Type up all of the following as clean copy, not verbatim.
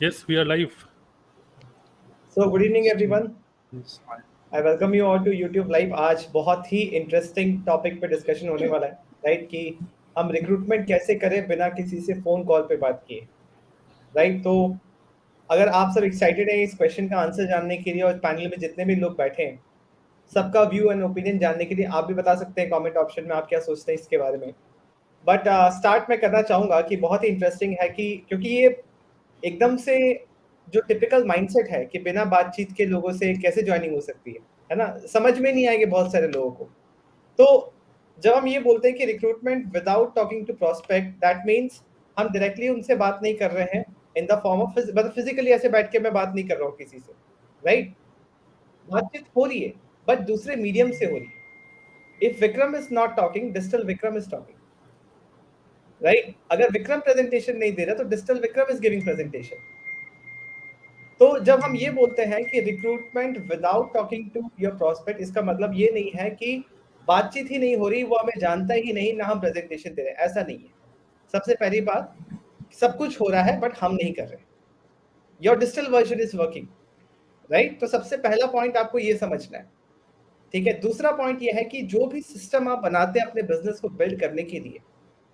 Yes, we are live. So good evening So, everyone. yes, I welcome you all to YouTube live. आज बहुत ही interesting topic पे discussion होने वाला है, right? कि हम रिक्रूटमेंट कैसे करें बिना किसी से फोन कॉल पे बात किए, राइट? तो अगर आप सब एक्साइटेड हैं इस क्वेश्चन का आंसर जानने के लिए और पैनल में जितने भी लोग बैठे हैं सबका व्यू एंड ओपिनियन जानने के लिए, आप भी बता सकते हैं कमेंट ऑप्शन में आप क्या सोचते हैं इसके बारे में। बट स्टार्ट मैं करना चाहूंगा कि बहुत ही इंटरेस्टिंग है कि क्योंकि ये एकदम से जो टिपिकल माइंडसेट है कि बिना बातचीत के लोगों से कैसे ज्वाइनिंग हो सकती है ना? समझ में नहीं आएगी बहुत सारे लोगों को। तो जब हम ये बोलते हैं कि recruitment without talking to prospect, that means हम डायरेक्टली उनसे बात नहीं कर रहे हैं इन द फॉर्म ऑफ, मतलब फिजिकली ऐसे बैठ के मैं बात नहीं कर रहा हूँ किसी से, राइट? बातचीत हो रही है बट दूसरे मीडियम से हो रही है। If Vikram is not talking, digital Vikram is talking, right? अगर विक्रम प्रेजेंटेशन नहीं दे रहा तो digital Vikram is giving presentation. तो जब हम ये बोलते हैं कि recruitment without talking to your prospect, इसका मतलब ये नहीं है कि बातचीत ही नहीं हो रही, वो हमें जानता ही नहीं ना हम प्रेजेंटेशन दे रहे हैं, ऐसा नहीं है। सबसे पहली बात, सब कुछ हो रहा है बट हम नहीं कर रहे। Your digital version is working, right? तो सबसे पहला पॉइंट आपको ये समझना है, ठीक है? दूसरा पॉइंट ये है कि जो भी सिस्टम आप बनाते हैं अपने बिजनेस को बिल्ड करने के लिए,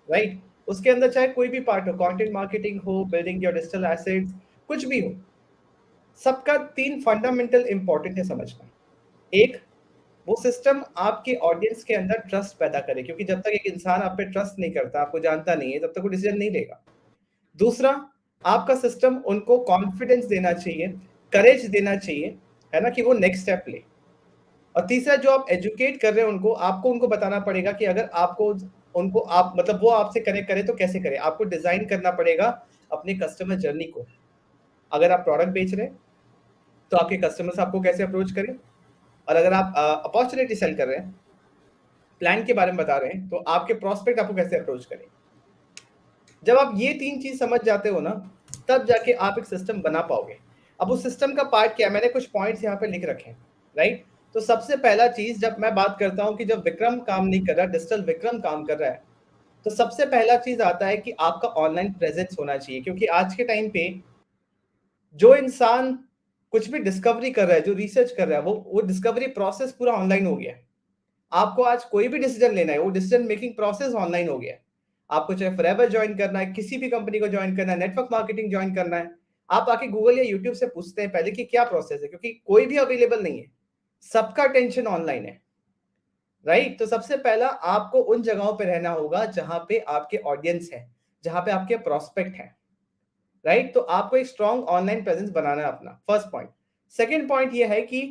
राइट, उसके अंदर चाहे कोई भी पार्ट हो, कंटेंट मार्केटिंग हो, बिल्डिंग योर डिजिटल एसेट्स, कुछ भी हो, सबका तीन फंडामेंटल इंपॉर्टेंट है समझना। एक, वो सिस्टम आपके ऑडियंस के अंदर ट्रस्ट पैदा करे, क्योंकि जब तक एक इंसान आप पे ट्रस्ट नहीं करता, आपको जानता नहीं है, तब तक वो डिसीजन नहीं लेगा। दूसरा, आपका सिस्टम उनको कॉन्फिडेंस देना चाहिए, करेज देना चाहिए, है ना, कि वो नेक्स्ट स्टेप ले। और तीसरा, जो आप एजुकेट कर रहे हैं उनको, आपको उनको बताना पड़ेगा कि अगर आपको उनको आप मतलब वो आपसे कनेक्ट करे तो कैसे करे। आपको डिजाइन करना पड़ेगा अपने कस्टमर जर्नी को। अगर आप प्रोडक्ट बेच रहे हैं तो आपके कस्टमर्स आपको कैसे अप्रोच करें, और अगर आप अपॉर्चुनिटी सेल कर रहे हैं, प्लान के बारे में बता रहे हैं, तो आपके प्रोस्पेक्ट आपको कैसे अप्रोच करें। जब आप ये तीन चीज समझ जाते हो ना, तब जाके आप एक सिस्टम बना पाओगे। अब उस सिस्टम का पार्ट क्या है, मैंने कुछ पॉइंट्स यहाँ पे लिख रखे हैं, राइट? तो सबसे पहला चीज, जब मैं बात करता हूँ कि जब विक्रम काम नहीं कर रहा, डिजिटल विक्रम काम कर रहा है, तो सबसे पहला चीज आता है कि आपका ऑनलाइन प्रेजेंस होना चाहिए। क्योंकि आज के टाइम पे जो इंसान कुछ भी डिस्कवरी कर रहा है, जो रिसर्च कर रहा है, वो डिस्कवरी प्रोसेस पूरा ऑनलाइन हो गया है। आपको आज कोई भी डिसीजन लेना है, वो डिसीजन मेकिंग प्रोसेस ऑनलाइन हो गया है। आपको चाहे फॉरएवर ज्वाइन करना है, किसी भी कंपनी को ज्वाइन करना है, नेटवर्क मार्केटिंग ज्वाइन करना है, आप आके गूगल या यूट्यूब से पूछते हैं पहले कि क्या प्रोसेस है, क्योंकि कोई भी अवेलेबल नहीं है, सबका टेंशन ऑनलाइन है, राइट? तो सबसे पहला आपको उन जगहों पे रहना होगा जहां पे आपके ऑडियंस है, जहां पे आपके प्रोस्पेक्ट है, राइट? तो आपको एक स्ट्रॉन्ग ऑनलाइन प्रेजेंस बनाना है अपना, फर्स्ट पॉइंट। सेकेंड पॉइंट ये है कि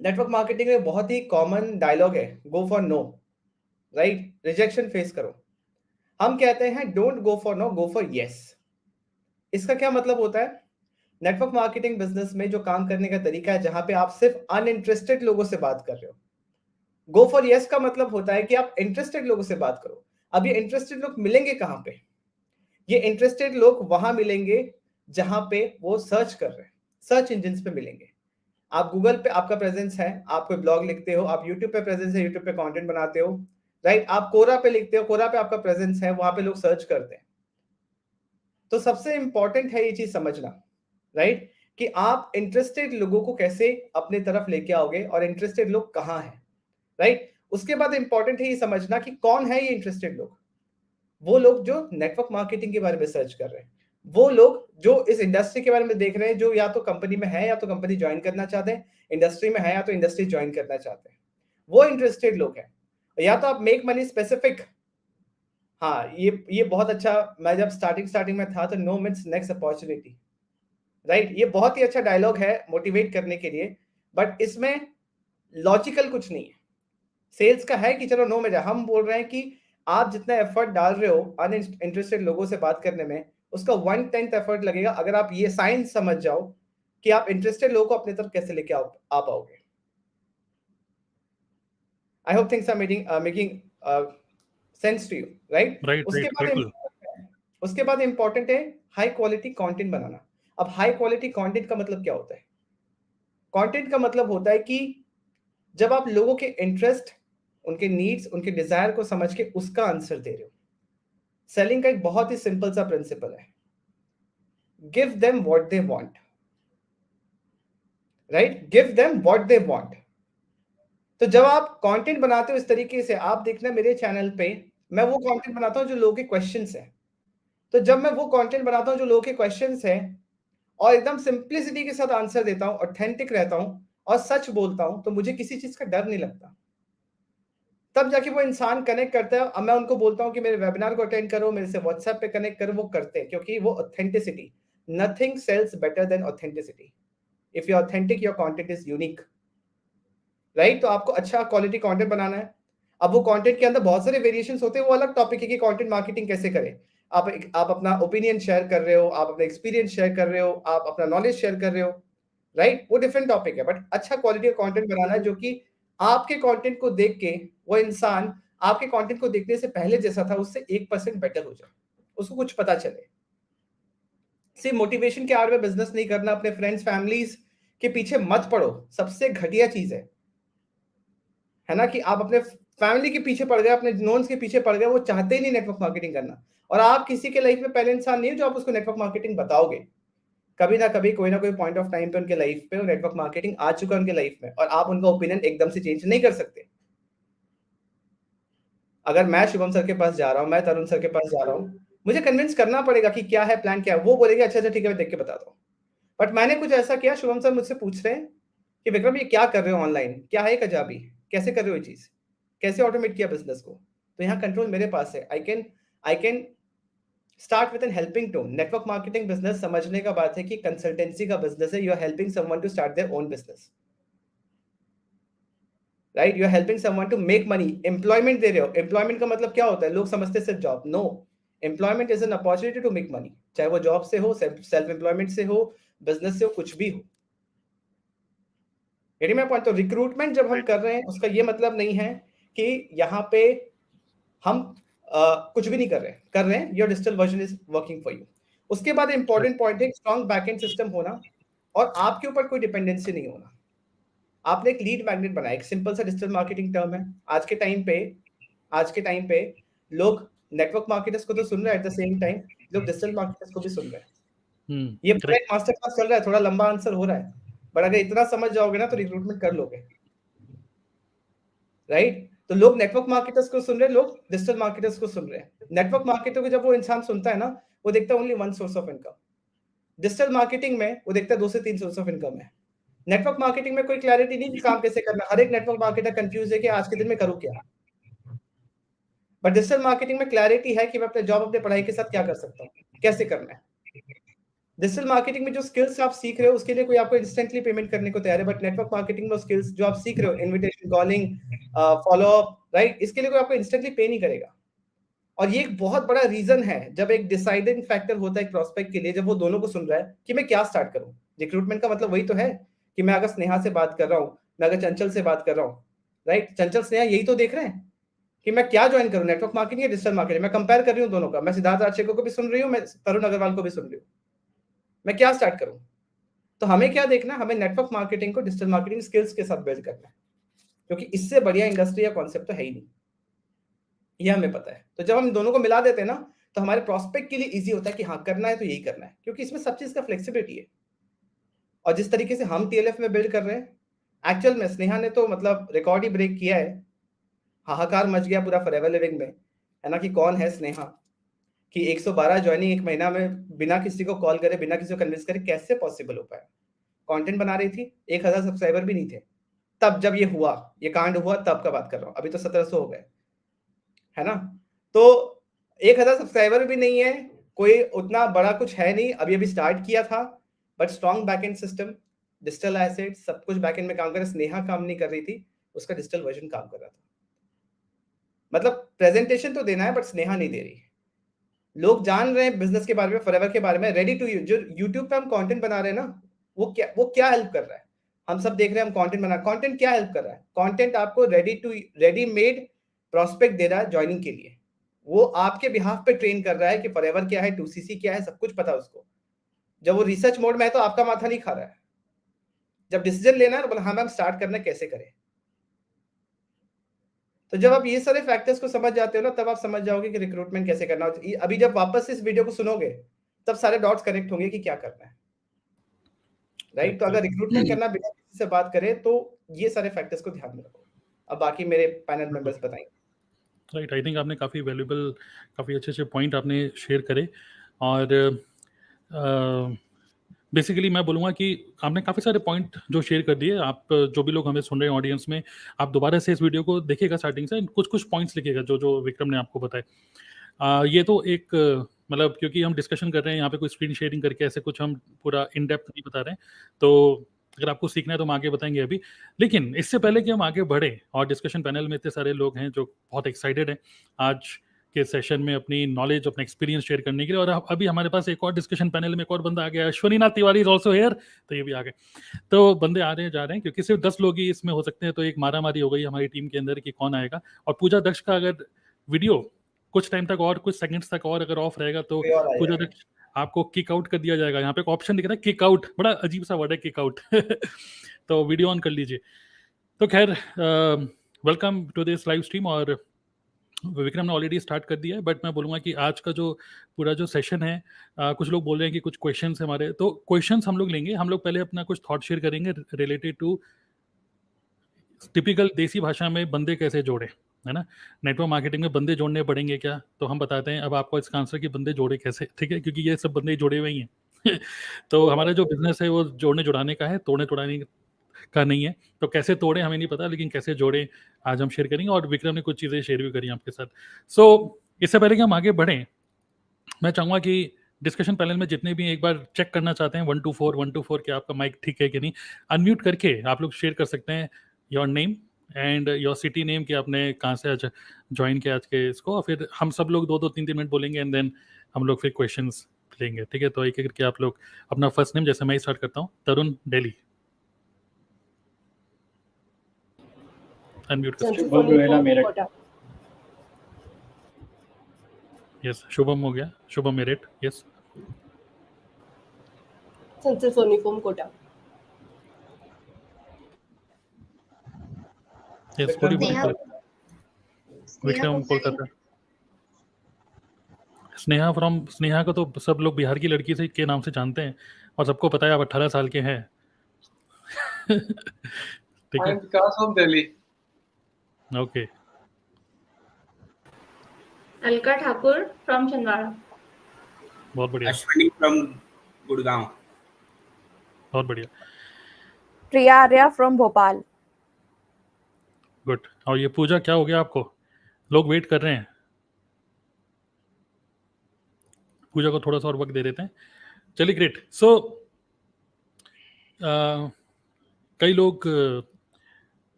नेटवर्क मार्केटिंग में बहुत ही कॉमन डायलॉग है, go for no, right? Rejection face करो। हम कहते हैं don't go for no, go for yes. इसका क्या मतलब होता है? नेटवर्क मार्केटिंग बिजनेस में जो काम करने का तरीका है, जहां पे आप सिर्फ अनइंटरेस्टेड लोगों से बात कर रहे हो। गो फॉर यस का मतलब होता है कि आप इंटरेस्टेड लोगों से बात करो। अब ये इंटरेस्टेड लोग मिलेंगे कहां पे? ये इंटरेस्टेड लोग वहां मिलेंगे जहां पे वो सर्च कर रहे हैं, सर्च इंजिन पे मिलेंगे। आप गूगल पे आपका प्रेजेंस है, आप कोई ब्लॉग लिखते हो, आप यूट्यूब पे प्रेजेंस है, यूट्यूब पे कंटेंट बनाते हो, राइट? आप कोरा पे लिखते हो, कोरा पे आपका प्रेजेंस है, वहां पे लोग सर्च करते हैं। तो सबसे इंपॉर्टेंट है ये चीज समझना, राइट, कि आप इंटरेस्टेड लोगों को कैसे अपने तरफ लेके आओगे और इंटरेस्टेड लोग कहाँ हैं, राइट? उसके बाद इंपॉर्टेंट है ये समझना कि कौन है ये इंटरेस्टेड लोग। वो लोग जो नेटवर्क मार्केटिंग के बारे में सर्च कर रहे हैं, वो लोग जो इस इंडस्ट्री के बारे में देख रहे हैं, जो या तो कंपनी में है या तो कंपनी ज्वाइन करना चाहते हैं, इंडस्ट्री में है या तो इंडस्ट्री ज्वाइन करना चाहते हैं, वो इंटरेस्टेड लोग हैं। या तो आप मेक मनी स्पेसिफिक, हाँ, ये बहुत अच्छा, मैं जब स्टार्टिंग स्टार्टिंग में था तो no means next opportunity, right? ये बहुत ही अच्छा डायलॉग है मोटिवेट करने के लिए, बट इसमें लॉजिकल कुछ नहीं है। सेल्स का है कि चलो नो में जा, हम बोल रहे हैं कि आप जितना एफर्ट डाल रहे हो अनइंटरेस्टेड लोगों से बात करने में, उसका 1/10 एफर्ट लगेगा अगर आप ये साइंस समझ जाओ कि आप इंटरेस्टेड लोगों को अपनी तरफ कैसे लेके आ पाओगे। I hope things are making sense to you, right? right, उसके right, बाद बिल्कुल. उसके बाद इंपॉर्टेंट है हाई क्वालिटी कंटेंट बनाना। अब हाई क्वालिटी कंटेंट का मतलब क्या होता है? कंटेंट का मतलब होता है कि जब आप लोगों के इंटरेस्ट, उनके नीड्स, उनके डिजायर को समझ के उसका आंसर दे रहे हो। सेलिंग का एक बहुत ही सिंपल सा प्रिंसिपल है, give them what they want, right, give them what they want. तो जब आप कंटेंट बनाते हो इस तरीके से, आप देखना मेरे चैनल पे मैं वो कंटेंट बनाता हूं जो लोगों के क्वेश्चंस है। तो जब मैं वो कंटेंट बनाता हूं जो लोगों के क्वेश्चंस है और एकदम सिंप्लिसिटी के साथ आंसर देता हूं, ऑथेंटिक रहता हूं और सच बोलता हूं, तो मुझे किसी चीज का डर नहीं लगता। तब जाके वो इंसान कनेक्ट करता है। अब मैं उनको बोलता हूं कि मेरे वेबिनार को अटेंड करो, मेरे से व्हाट्सएप पे कनेक्ट करो, वो करते हैं क्योंकि वो authenticity, nothing sells better than authenticity. If you authentic, your content is unique, right. तो आपको अच्छा क्वालिटी कंटेंट बनाना है। अब वो कंटेंट के अंदर बहुत सारे वेरिएशंस होते हैं, वो अलग टॉपिक है कि कंटेंट मार्केटिंग कैसे करें। आप अपना ओपिनियन शेयर कर रहे हो, आप अपना एक्सपीरियंस शेयर कर रहे हो, आप अपना नॉलेज शेयर कर रहे हो, राइट, वो डिफरेंट टॉपिक है। बट अच्छा क्वालिटी का कंटेंट बनाना है जो कि आपके कंटेंट को देख के वो इंसान आपके कंटेंट को देखने से पहले जैसा था उससे 1% बेटर हो जाए, उसको कुछ पता चले। सिर्फ मोटिवेशन के आड़ में बिजनेस नहीं करना, अपने फ्रेंड्स फैमिलीज के पीछे मत पड़ो, सबसे घटिया चीज है ना, कि आप अपने फैमिली के पीछे पड़ गए, अपने नोन्स के पीछे पड़ गए, वो चाहते ही नहीं नेटवर्क मार्केटिंग करना। और आप किसी के लाइफ में पहले इंसान नहीं हो जो आप उसको नेटवर्क मार्केटिंग बताओगे। कभी ना कभी कोई ना कोई पॉइंट ऑफ टाइम पे उनके लाइफ पे नेटवर्क मार्केटिंग आ चुका है उनके लाइफ में, और आप उनका ओपिनियन एकदम से चेंज नहीं कर सकते। अगर मैं शुभम सर के पास जा रहा हूँ, मैं तरुण सर के पास जा रहा हूँ, मुझे कन्विंस करना पड़ेगा कि क्या है प्लान, क्या है। वो बोलेंगे अच्छा अच्छा ठीक है मैं देख के बताता हूँ। बट मैंने कुछ ऐसा किया, शुभम सर मुझसे पूछ रहे हैं कि विक्रम ये क्या कर रहे हो ऑनलाइन, क्या है कजाबी, कैसे कर रहे हो ये चीज, कैसे ऑटोमेट किया बिजनेस को। तो यहाँ कंट्रोल मेरे पास है। I can start with an helping tone. Network marketing business समझने का बात है कि कंसल्टेंसी का बिजनेस है। You are helping someone to start their own business, right. You are helping someone to make money. Employment दे रहे हो। एम्प्लॉयमेंट का मतलब क्या होता है, लोग समझते सिर्फ job, no. Employment is an opportunity to make money, चाहे वो जॉब से हो, सेल्फ एम्प्लॉयमेंट से हो, बिजनेस से हो, कुछ भी हो। यदि मैं पॉइंट, तो रिक्रूटमेंट जब हम कर रहे हैं उसका ये मतलब नहीं है कि यहाँ पे हम कुछ भी नहीं कर रहे हैं। Your digital version is working for you. उसके बाद इंपॉर्टेंट पॉइंट है स्ट्रॉन्ग बैकएंड सिस्टम होना और आपके ऊपर कोई डिपेंडेंसी नहीं होना। आपने एक लीड मैग्नेट बनाया, एक सिंपल सा डिजिटल मार्केटिंग टर्म है। आज के टाइम पे लोग नेटवर्क मार्केटर्स को तो सुन रहे हैं, एट द सेम टाइम लोग डिजिटल मार्केटर्स को भी सुन रहे हैं। ये पूरा एक मास्टर क्लास चल रहा है, थोड़ा लंबा आंसर हो रहा है, बट अगर इतना समझ जाओगे ना तो रिक्रूटमेंट कर लोगे, राइट। तो लोग नेटवर्क मार्केटर्स को सुन रहे हैं, लोग डिजिटल मार्केटर्स को सुन रहे हैं। नेटवर्क मार्केटर को जब वो इंसान सुनता है ना, वो देखता है only one source of income. Digital marketing में वो देखता है 2 से 3 सोर्स ऑफ इनकम है। नेटवर्क मार्केटिंग में कोई क्लैरिटी नहीं कि काम कैसे करना। हर एक नेटवर्क मार्केटर कंफ्यूज है कि आज के दिन में करूं क्या। बट डिजिटल मार्केटिंग में क्लैरिटी है कि मैं अपने जॉब, अपने पढ़ाई के साथ क्या कर सकता हूँ, कैसे करना है। डिजिटल मार्केटिंग में जो स्किल्स आप सीख रहे हो उसके लिए कोई आपको इंस्टेंटली पेमेंट करने को तैयार है, बट नेटवर्क मार्केटिंग में स्किल्स जो आप सीख रहे हो, invitation calling, follow up, right, इसके लिए कोई आपको इंस्टेंटली पे नहीं करेगा। और ये एक बहुत बड़ा रीजन है जब एक डिसाइडिंग फैक्टर होता है एक प्रोस्पेक्ट के लिए, जब वो दोनों को सुन रहा है कि मैं क्या स्टार्ट करूं। रिक्रूटमेंट का मतलब वही तो है कि मैं अगर स्नेहा से बात कर रहा हूं, मैं अगर चंचल से बात कर रहा हूं, राइट, चंचल स्नेहा यही तो देख रहे हैं कि मैं क्या ज्वाइन करूं, नेटवर्क मार्केटिंग या डिजिटल मार्केटिंग। मैं कंपेयर कर रही हूं दोनों का, मैं सिद्धार्थ राजशेखर को भी सुन रही हूँ, मैं तरुण अग्रवाल को भी सुन रही हूँ, मैं क्या स्टार्ट करूं। तो हमें क्या देखना, हमें नेटवर्क मार्केटिंग को डिजिटल मार्केटिंग स्किल्स के साथ बिल्ड करना है, क्योंकि इससे बढ़िया इंडस्ट्री या कॉन्सेप्ट तो है ही नहीं, ये हमें पता है। तो जब हम दोनों को मिला देते हैं ना, तो हमारे प्रोस्पेक्ट के लिए इजी होता है कि हाँ करना है तो यही करना है, क्योंकि इसमें सब चीज का फ्लेक्सिबिलिटी है। और जिस तरीके से हम टीएलएफ में बिल्ड कर रहे हैं, एक्चुअल में स्नेहा ने तो मतलब रिकॉर्ड ही ब्रेक किया है। हाहाकार मच गया पूरा फॉरएवर लिविंग में, है ना, कि कौन है स्नेहा, कि 112 ज्वाइनिंग एक महीना में बिना किसी को कॉल करे, बिना किसी को कन्विंस करे, कैसे पॉसिबल हो पाया। कंटेंट बना रही थी, 1000 सब्सक्राइबर भी नहीं थे तब जब ये हुआ, ये कांड हुआ, तब का बात कर रहा हूँ। अभी तो 1700 हो गए, है ना। तो 1000 सब्सक्राइबर भी नहीं है, कोई उतना बड़ा कुछ है नहीं, अभी अभी स्टार्ट किया था। But strong backend system, digital asset, सब कुछ बैकएंड में काम कर रहा है। स्नेहा काम नहीं कर रही थी, उसका डिजिटल वर्जन काम कर रहा था। मतलब प्रेजेंटेशन तो देना है बट स्नेहा नहीं दे रही। लोग जान रहे हैं बिजनेस के बारे में, फॉरएवर के बारे में, रेडी टू यूज। जो यूट्यूब पे हम कंटेंट बना रहे हैं ना, वो क्या हेल्प कर रहा है। हम सब देख रहे हैं, हम कंटेंट बना, कंटेंट क्या हेल्प कर रहा है। कंटेंट आपको रेडी मेड प्रोस्पेक्ट दे रहा है ज्वाइनिंग के लिए। वो आपके बिहाफ पे ट्रेन कर रहा है कि फॉरएवर क्या है, 2CC क्या है, सब कुछ पता है उसको। जब वो रिसर्च मोड में है तो आपका माथा नहीं खा रहा है। जब डिसीजन लेना है तो बोला हाँ मैम स्टार्ट करना कैसे करें। तो जब आप ये सारे फैक्टर्स को समझ जाते हो ना, तब आप समझ जाओगे कि रिक्रूटमेंट कैसे करना हो। अभी जब वापस इस वीडियो को सुनोगे तब सारे डॉट्स कनेक्ट होंगे कि क्या करना है, राइट। तो अगर रिक्रूटमेंट करना बिना किसी से बात करे तो ये सारे फैक्टर्स को ध्यान में रखो। अब बाकी मेरे पैनल मेंबर्स बताएंगे। राइट, आई थिंक आपने काफ़ी वैल्यूबल, काफ़ी अच्छे पॉइंट आपने शेयर करे। और बेसिकली मैं बोलूँगा कि आपने काफ़ी सारे पॉइंट जो शेयर कर दिए। आप जो भी लोग हमें सुन रहे हैं ऑडियंस में, आप दोबारा से इस वीडियो को देखिएगा स्टार्टिंग से, कुछ पॉइंट्स लिखिएगा जो जो विक्रम ने आपको बताए। ये तो एक मतलब क्योंकि हम डिस्कशन कर रहे हैं यहाँ पे, कोई स्क्रीन शेयरिंग करके ऐसे कुछ हम पूरा इन डेप्थ नहीं बता रहे हैं, तो अगर आपको सीखना है तो हम आगे बताएंगे अभी। लेकिन इससे पहले कि हम आगे बढ़े, और डिस्कशन पैनल में इतने सारे लोग हैं जो बहुत एक्साइटेड हैं आज के सेशन में अपनी नॉलेज, अपना एक्सपीरियंस शेयर करने के लिए, और अभी हमारे पास एक और डिस्कशन पैनल में एक और बंदा आ गया, अश्वनी नाथ तिवारी इज ऑल्सो हेयर, तो ये भी आ गए। तो बंदे आ रहे हैं, जा रहे हैं, क्योंकि सिर्फ 10 लोग ही इसमें हो सकते हैं, तो एक मारा मारी हो गई हमारी टीम के अंदर कि कौन आएगा। और पूजा दक्ष का अगर वीडियो कुछ टाइम तक और कुछ सेकंड्स तक और अगर ऑफ रहेगा तो पूजा दक्ष आपको किक आउट कर दिया जाएगा। यहाँ पे एक ऑप्शन दिख रहा है किक आउट, बड़ा अजीब सा वर्ड है किक आउट तो वीडियो ऑन कर लीजिए। तो खैर, welcome to this live stream. और विक्रम ने ऑलरेडी स्टार्ट कर दिया है, बट मैं बोलूँगा कि आज का जो पूरा जो सेशन है, कुछ लोग बोल रहे हैं कि कुछ क्वेश्चंस हमारे, तो क्वेश्चंस हम लोग लेंगे। हम लोग पहले अपना कुछ थॉट शेयर करेंगे रिलेटेड टू टिपिकल देसी भाषा में बंदे कैसे जोड़े, है ना। नेटवर्क मार्केटिंग में बंदे जोड़ने पड़ेंगे क्या, तो हम बताते हैं अब आपको इसका आंसर कि बंदे जोड़े कैसे, ठीक है, क्योंकि ये सब बंदे जोड़े हुए ही हैं तो हमारा जो बिजनेस है वो जोड़ने जुड़ाने का है, तोड़ने तोड़ाने का नहीं है। तो कैसे तोड़े हमें नहीं पता, लेकिन कैसे जोड़े आज हम शेयर करेंगे, और विक्रम ने कुछ चीज़ें शेयर भी करी आपके साथ। सो इससे पहले कि हम आगे बढ़ें, मैं चाहूँगा कि डिस्कशन पैनल में जितने भी एक बार चेक करना चाहते हैं 124 कि आपका माइक ठीक है कि नहीं, अनम्यूट करके आप लोग शेयर कर सकते हैं your name and your city name, कि आपने कहाँ से आज ज्वाइन किया आज के इसको, और फिर हम सब लोग 2-2 3-3 मिनट बोलेंगे एंड देन हम लोग फिर क्वेश्चंस लेंगे, ठीक है। तो एक एक करके आप लोग अपना फर्स्ट नेम, जैसे मैं स्टार्ट करता हूँ, तरुण दिल्ली, अनम्यूट कर। यस, शुभम हो गया, शुभम मेरठ, यस। संसद सोनीपम कोटा। यस, विक्रम कोलकाता। स्नेहा फ्रॉम, स्नेहा को तो सब लोग बिहार की लड़की से के नाम से जानते हैं, और सबको पता है आप 18 साल के हैं ठीक है। Vikas from Delhi. Okay. Alka Thakur from Chhindwara. बहुत बढ़िया। अश्विनी फ्रॉम गुड़गांव। बहुत बढ़िया। प्रिया आर्या फ्रॉम भोपाल। गुड। और ये पूजा क्या हो गया आपको, लोग वेट कर रहे हैं, पूजा को थोड़ा सा और वक्त दे देते हैं। चलिए, ग्रेट। सो कई लोग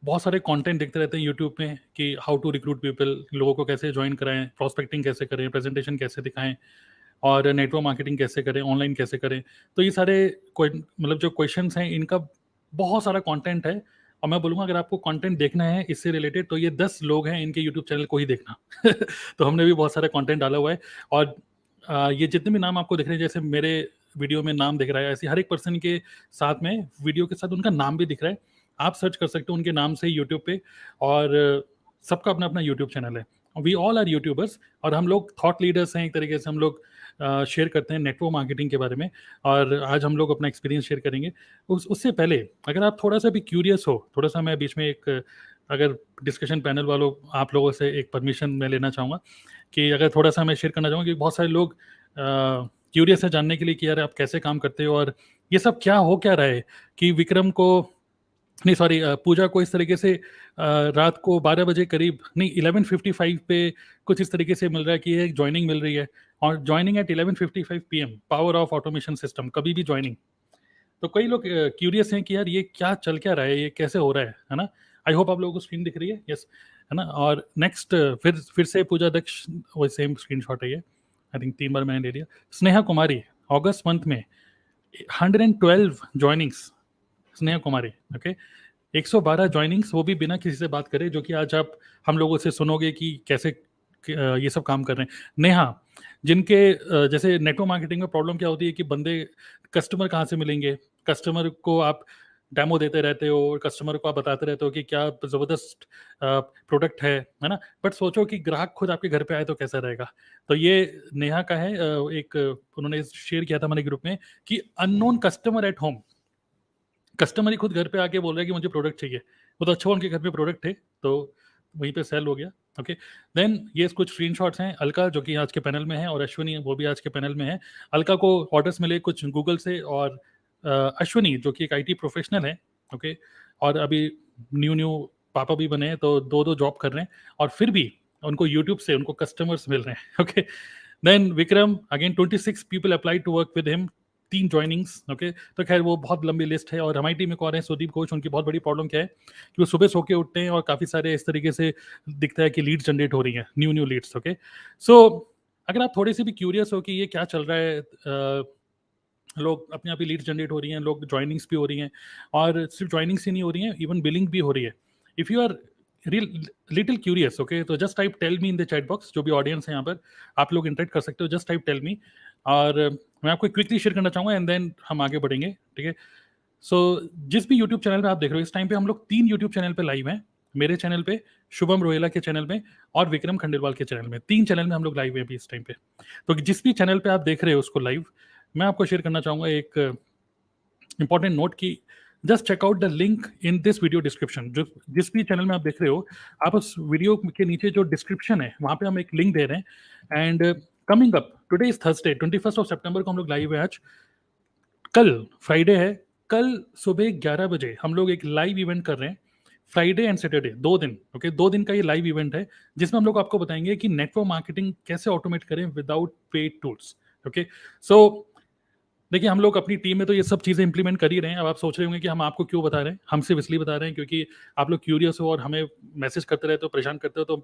बहुत सारे कंटेंट देखते रहते हैं यूट्यूब में कि हाउ टू रिक्रूट पीपल, लोगों को कैसे ज्वाइन कराएं, प्रोस्पेक्टिंग कैसे करें, प्रेजेंटेशन कैसे दिखाएं, और नेटवर्क मार्केटिंग कैसे करें, ऑनलाइन कैसे करें। तो ये सारे मतलब जो क्वेश्चंस हैं, इनका बहुत सारा कंटेंट है। और मैं बोलूँगा अगर आपको कंटेंट देखना है इससे रिलेटेड, तो ये 10 लोग हैं, इनके यूट्यूब चैनल को ही देखना तो हमने भी बहुत सारा कंटेंट डाला हुआ है। और ये जितने भी नाम आपको दिख रहे हैं, जैसे मेरे वीडियो में नाम दिख रहा है, ऐसे हर एक पर्सन के साथ में वीडियो के साथ उनका नाम भी दिख रहा है। आप सर्च कर सकते हो उनके नाम से यूट्यूब पे, और सबका अपना अपना यूट्यूब चैनल है। वी ऑल आर यूट्यूबर्स, और हम लोग थॉट लीडर्स हैं एक तरीके से। हम लोग शेयर करते हैं नेटवर्क मार्केटिंग के बारे में, और आज हम लोग अपना एक्सपीरियंस शेयर करेंगे। उससे पहले अगर आप थोड़ा सा भी क्यूरियस हो, थोड़ा सा मैं बीच में एक, अगर डिस्कशन पैनल वालों आप लोगों से एक परमिशन मैं लेना चाहूँगा कि अगर थोड़ा सा मैं शेयर करना चाहूँगा, कि बहुत सारे लोग क्यूरियस है जानने के लिए कि यार आप कैसे काम करते हो, और ये सब क्या हो क्या रहा है कि विक्रम को, नहीं सॉरी, पूजा को इस तरीके से रात को 12 बजे करीब, नहीं 11:55 पे कुछ इस तरीके से मिल रहा है कि एक ज्वाइनिंग मिल रही है, और joining at 11:55 PM, power of automation system, कभी भी ज्वाइनिंग। तो कई लोग क्यूरियस हैं कि यार ये क्या चल क्या रहा है, ये कैसे हो रहा है ना। आई होप आप लोगों को स्क्रीन दिख रही है, यस, है ना। और नेक्स्ट फिर से पूजा दक्ष, वही सेम स्क्रीन शॉट है ये, आई थिंक 3 बार मैंने ले लिया। स्नेहा कुमारी, अगस्त मंथ में 112 ज्वाइनिंग्स, स्नेहा कुमारी, ओके, 112 ज्वाइनिंग्स, वो भी बिना किसी से बात करे, जो कि आज आप हम लोगों से सुनोगे कि कैसे ये सब काम कर रहे हैं। नेहा, जिनके जैसे नेटवर्क मार्केटिंग में प्रॉब्लम क्या होती है कि बंदे, कस्टमर कहाँ से मिलेंगे, कस्टमर को आप डेमो देते रहते हो, कस्टमर को आप बताते रहते हो कि क्या ज़बरदस्त प्रोडक्ट है ना? बट सोचो कि ग्राहक खुद आपके घर पे आए तो कैसा रहेगा? तो ये नेहा का है, एक उन्होंने शेयर किया था हमारे ग्रुप में कि unknown customer at home, customer ही खुद घर पे आके बोल रहा है कि मुझे प्रोडक्ट चाहिए। वो तो अच्छा उनके घर पे प्रोडक्ट थे, तो वहीं पे सेल हो गया। ओके, देन ये कुछ स्क्रीनशॉट्स हैं। अलका जो कि आज के पैनल में है और अश्विनी वो भी आज के पैनल में है। अलका को ऑर्डर्स मिले कुछ गूगल से, और अश्विनी जो कि एक आईटी प्रोफेशनल है, ओके, और अभी न्यू पापा भी बने हैं, तो दो जॉब कर रहे हैं, और फिर भी उनको यूट्यूब से उनको कस्टमर्स मिल रहे हैं। Okay, then Vikram again 26 people apply to work with him, 3 joinings. Okay, तो खैर वो बहुत लंबी लिस्ट है। और हमारी टीम में कौन है, सुदीप घोष, उनकी बहुत बड़ी प्रॉब्लम क्या है कि वो सुबह सो के उठते हैं और काफ़ी सारे इस तरीके से दिखता है कि लीड्स जनरेट हो रही हैं, न्यू लीड्स। ओके, सो अगर आप थोड़े से भी क्यूरियस हो कि ये क्या चल रहा है, लोग अपने आप ही लीड्स जनरेट हो रही हैं, लोग ज्वाइनिंग्स भी हो रही हैं, और सिर्फ ज्वाइनिंग्स ही नहीं हो रही हैं, इवन बिलिंग भी हो रही है। If you are little curious, okay, तो just type tell me in the chat box. जो भी ऑडियंस है यहाँ पर, आप लोग इंटरेक्ट कर सकते हो, जस्ट टाइप टेल मी, और मैं आपको क्विकली शेयर करना चाहूँगा एंड देन हम आगे बढ़ेंगे, ठीक है? सो जिस भी यूट्यूब चैनल पे आप देख रहे हो, इस टाइम पे हम लोग 3 यूट्यूब चैनल पे लाइव हैं। मेरे चैनल पे, शुभम रोहेला के चैनल में, और विक्रम खंडेलवाल के चैनल में। 3 चैनल में हम लोग लाइव हैं अभी इस टाइम पे। तो जिस भी चैनल पे आप देख रहे हो उसको लाइव, मैं आपको शेयर करना चाहूँगा एक इंपॉर्टेंट नोट की just check out the link in this video description. जो जिस भी चैनल में आप देख रहे हो, आप उस वीडियो के नीचे जो डिस्क्रिप्शन है वहाँ पे हम एक लिंक दे रहे हैं। And coming up today is Thursday 21 सितंबर को हम लोग लाइव है। आज कल फ्राइडे है, कल सुबह 11 बजे हम लोग एक लाइव इवेंट कर रहे हैं, फ्राइडे एंड सैटरडे 2 दिन। ओके, 2 दिन का ये लाइव इवेंट है जिसमें हम लोग आपको बताएंगे कि नेटवर्क मार्केटिंग कैसे ऑटोमेट करें विदाउट पेड टूल्स। ओके, सो देखिए हम लोग अपनी टीम में तो ये सब चीज़ें इंप्लीमेंट कर ही रहे हैं। अब आप सोच रहे होंगे कि हम आपको क्यों बता रहे हैं। हम सिर्फ इसलिए बता रहे हैं क्योंकि आप लोग क्यूरियस हो और हमें मैसेज करते रहते हो, परेशान करते हो, तो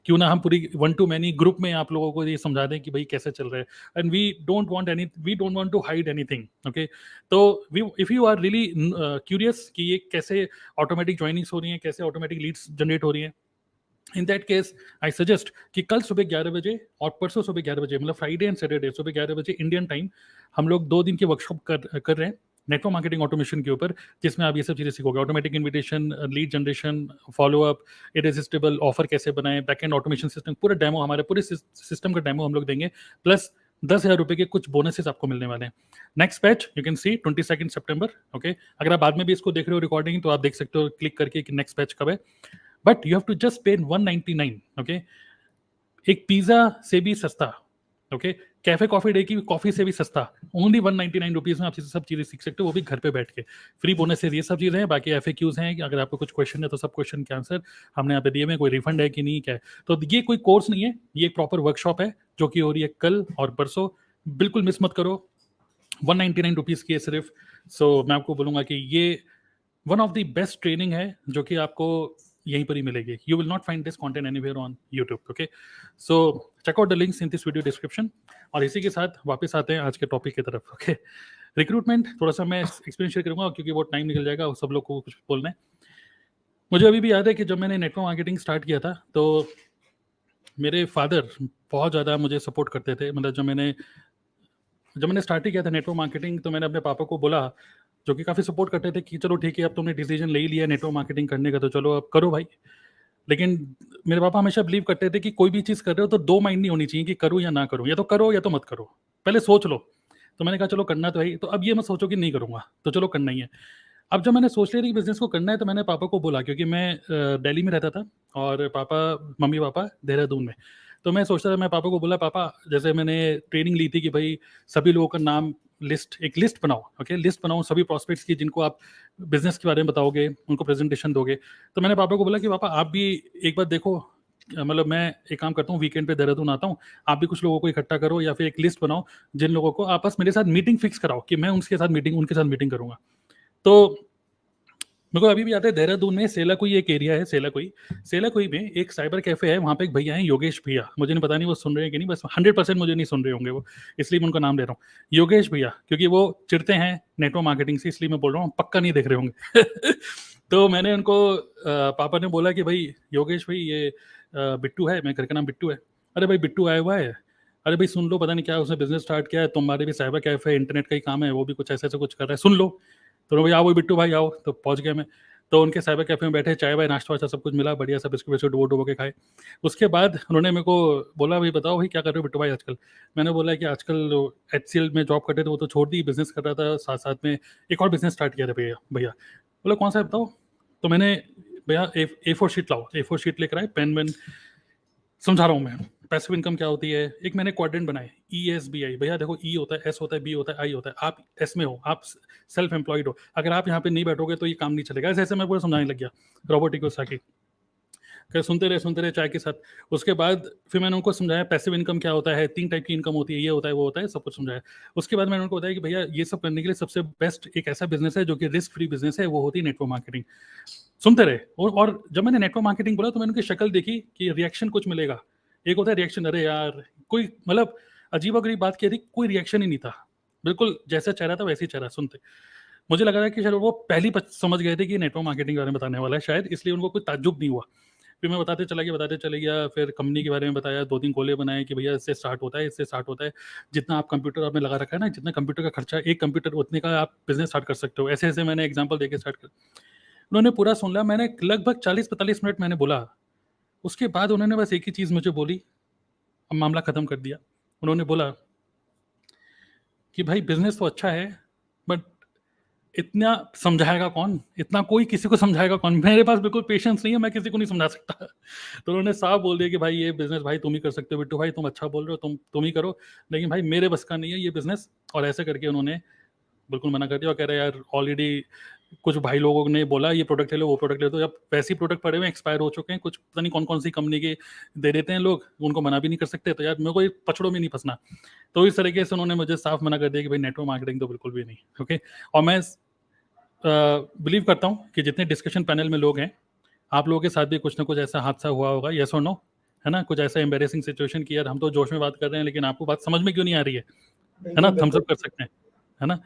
क्यों ना हम पूरी 1 टू मैनी ग्रुप में आप लोगों को ये समझा दें कि भाई कैसे चल रहा है। And we don't want to hide anything. Okay, तो if you are really curious कि ये कैसे ऑटोमेटिक ज्वाइनिंग्स हो रही हैं, कैसे ऑटोमेटिक लीड्स जनरेट हो रही हैं, in that case I suggest कि कल सुबह 11 बजे और परसों सुबह 11 बजे, मतलब फ्राइडे एंड सैटरडे सुबह 11 बजे इंडियन टाइम, हम लोग 2 दिन की वर्कशॉप कर रहे हैं नेटवर्क मार्केटिंग ऑटोमेशन के ऊपर, जिसमें आप ये सब चीज़ें सीखोगे। Automatic invitation, lead generation, follow up, irresistible offer कैसे बनाएं, बैकएंड ऑटोमेशन सिस्टम, पूरा डेमो, हमारे पूरे सिस्टम का डेमो हम लोग देंगे, प्लस 10,000 रुपये के कुछ बोनसेस आपको मिलने वाले हैं। Next batch you can see 22 September. Okay, अगर आप बाद में भी इसको देख रहे हो रिकॉर्डिंग, तो आप देख सकते हो क्लिक करके कि नेक्स्ट बैच कब है। But you have to just pay 199। Okay, एक पिज्जा से भी सस्ता, ओके, कैफे कॉफी डे की कॉफी से भी सस्ता, ओनली 199 रुपीज़ में आप सब चीज़ें सीख सकते हो, वो भी घर पे बैठ के। फ्री बोनसेस ये सब चीज़ें हैं। बाकी FAQs हैं, अगर आपको कुछ क्वेश्चन है तो सब क्वेश्चन के आंसर हमने यहाँ पे दिए हैं। कोई रिफंड है कि नहीं, क्या है। तो ये कोई कोर्स नहीं है, ये एक प्रॉपर वर्कशॉप है जो कि हो रही है कल और परसों। बिल्कुल मिस मत करो, 199 रुपीज़ की है सिर्फ। सो मैं आपको बोलूँगा कि ये one of the best training है जो कि आपको यहीं पर ही मिलेगी। You will not find this content anywhere on YouTube. Okay, so check out the links in this video description. और इसी के साथ वापस आते हैं आज के टॉपिक की तरफ। ओके, रिक्रूटमेंट थोड़ा सा मैं एक्सपीरियंस शेयर करूंगा क्योंकि बहुत टाइम निकल जाएगा और सब लोग को कुछ बोलना है। मुझे अभी भी याद है कि जब मैंने नेटवर्क मार्केटिंग स्टार्ट किया था तो मेरे फादर बहुत ज़्यादा मुझे सपोर्ट करते थे। मतलब जब मैंने स्टार्ट ही किया था नेटवर्क मार्केटिंग, तो मैंने अपने पापा को बोला, जो कि काफ़ी सपोर्ट करते थे, कि चलो ठीक है अब तुमने डिसीजन ले ही लिया नेटवर्क मार्केटिंग करने का, तो चलो अब करो भाई। लेकिन मेरे पापा हमेशा बिलीव करते थे कि कोई भी चीज़ कर रहे हो तो 2 माइंड नहीं होनी चाहिए कि करूँ या ना करूँ, या तो करो या तो मत करो, पहले सोच लो। तो मैंने कहा चलो करना तो है ही, तो अब ये मत सोचो कि नहीं करूँगा, तो चलो करना ही है। अब जब मैंने सोच लिया कि बिज़नेस को करना है, तो मैंने पापा को बोला, क्योंकि मैं दिल्ली में रहता था और मम्मी पापा देहरादून में। तो मैं सोचता था, मैं पापा को बोला, पापा जैसे मैंने ट्रेनिंग ली थी कि भाई सभी लोगों का नाम एक लिस्ट बनाओ। ओके, लिस्ट बनाओ सभी प्रॉस्पेक्ट्स की जिनको आप बिजनेस के बारे में बताओगे, उनको प्रेजेंटेशन दोगे। तो मैंने पापा को बोला कि पापा आप भी एक बार देखो, मतलब मैं एक काम करता हूँ, वीकेंड पे देहरादून आता हूँ, आप भी कुछ लोगों को इकट्ठा करो या फिर एक लिस्ट बनाओ जिन लोगों को आपस मेरे साथ मीटिंग फिक्स कराओ कि मैं उनके साथ मीटिंग करूँगा। तो मेरे को अभी भी याद है, देहरादून में सेलाकुई एक एरिया है, सेलाकुई में एक साइबर कैफे है, वहाँ पे एक भैया हैं योगेश भैया। मुझे नहीं पता नहीं वो सुन रहे हैं कि नहीं, बस 100% मुझे नहीं सुन रहे होंगे वो, इसलिए मैं उनका नाम ले रहा हूँ योगेश भैया, क्योंकि वो चिढ़ते हैं नेटवर्क मार्केटिंग से, इसलिए मैं बोल रहा हूँ, पक्का नहीं देख रहे होंगे। तो मैंने उनको पापा ने बोला कि भाई योगेश भाई ये बिट्टू है, मेरे घर का नाम बिट्टू है। अरे भाई बिट्टू आया हुआ है, अरे भाई सुन लो, पता नहीं क्या उसने बिजनेस स्टार्ट किया है, तुम्हारे भी साइबर कैफे इंटरनेट का ही काम है, वो भी कुछ ऐसे कुछ कर रहा है, सुन लो। तो भैया आओ बिट्टू भाई आओ, तो पहुंच गया मैं। तो उनके साइबर कैफे में बैठे, चाय वाय नाश्ता वाश्ता सब कुछ मिला, बढ़िया सा बिस्कुट बिस्कुट डुबो डुबो के खाए। उसके बाद उन्होंने मेरे को बोला, भाई बताओ भाई क्या कर रहे हो बिट्टू भाई आजकल। मैंने बोला कि आजकल HCL में जॉब करते थे, वो तो छोड़ दी, बिजनेस कर रहा था, साथ साथ में एक और बिजनेस स्टार्ट किया था भैया। भैया बोला कौन सा है बताओ। तो मैंने, भैया A4 शीट लाओ, A4 शीट लेकर आए, पेन वेन, समझा रहा हूँ मैं पैसिव इनकम क्या होती है। एक मैंने क्वाड्रेंट बनाए, ESBI। भैया देखो, E होता है, S होता है, B होता है, I होता है। आप S में हो, आप सेल्फ एम्प्लॉयड हो, अगर आप यहाँ पे नहीं बैठोगे तो ये काम नहीं चलेगा। ऐसे ऐसे मैं पूरा समझाने लग गया, रोबोटिक साकी। सुनते रहे चाय के साथ। उसके बाद फिर मैंने उनको समझाया पैसिव इनकम क्या होता है, 3 टाइप की इनकम होती है, ये होता है, वो होता है, सब कुछ समझाया। उसके बाद मैंने उनको बताया कि भैया ये सब करने के लिए सबसे बेस्ट एक ऐसा बिजनेस है जो कि रिस्क फ्री बिजनेस है, वो होती है नेटवर्क मार्केटिंग। सुनते रहे। और जब मैंने नेटवर्क मार्केटिंग बोला तो मैंने उनकी शक्ल देखी कि रिएक्शन कुछ मिलेगा। एक होता है रिएक्शन, अरे यार कोई मतलब अजीबोगरीब बात कह रही, कोई रिएक्शन ही नहीं था, बिल्कुल जैसा चेहरा था वैसे ही चेहरा। सुनते मुझे लगा था कि शायद वो पहली समझ गए थे कि नेटवर्क मार्केटिंग के बारे में बताने वाला है शायद, इसलिए उनको कोई ताज्जुब नहीं हुआ। फिर मैं बताते चला गया, फिर कंपनी के बारे में बताया, 2-3 गोले बनाए कि भैया इससे स्टार्ट होता है, इससे स्टार्ट होता है, जितना आप कंप्यूटर आपने लगा रखा है ना, जितना कंप्यूटर का खर्चा, एक कंप्यूटर उतने का आप बिजनेस स्टार्ट कर सकते हो। ऐसे ऐसे मैंने एग्जांपल देके स्टार्ट कर। उन्होंने पूरा सुन लिया, मैंने लगभग 40-45 मिनट मैंने बोला। उसके बाद उन्होंने बस एक ही चीज़ मुझे बोली, अब मामला ख़त्म कर दिया। उन्होंने बोला कि भाई बिजनेस तो अच्छा है, बट इतना समझाएगा कौन, इतना कोई किसी को समझाएगा कौन, मेरे पास बिल्कुल पेशेंस नहीं है, मैं किसी को नहीं समझा सकता। तो उन्होंने साफ बोल दिया कि भाई ये बिजनेस भाई तुम ही कर सकते हो बिट्टू भाई, तुम अच्छा बोल रहे हो, तुम ही करो, लेकिन भाई मेरे बस का नहीं है ये बिजनेस। और ऐसे करके उन्होंने बिल्कुल मना कर दिया और कह रहे यार ऑलरेडी कुछ भाई लोगों ने बोला ये प्रोडक्ट ले लो, वो प्रोडक्ट ले लो, अब वैसे ही प्रोडक्ट पड़े हुए एक्सपायर हो चुके हैं, कुछ पता नहीं कौन कौन सी कंपनी के दे देते हैं लोग, उनको मना भी नहीं कर सकते। तो यार मेरे को ये पछड़ों में नहीं फंसना। तो इस तरीके से उन्होंने मुझे साफ मना कर दिया कि भाई नेटवर्क मार्केटिंग तो बिल्कुल भी नहीं। ओके। और मैं बिलीव करता हूँ कि जितने डिस्कशन पैनल में लोग हैं, आप लोगों के साथ भी कुछ ना कुछ ऐसा हादसा हुआ होगा, येस और नो, है ना, कुछ ऐसा एम्बेरेसिंग सिचुएशन की यार हम तो जोश में बात कर रहे हैं लेकिन आपको बात समझ में क्यों नहीं आ रही है ना, थम्स अप कर सकते हैं, है ना।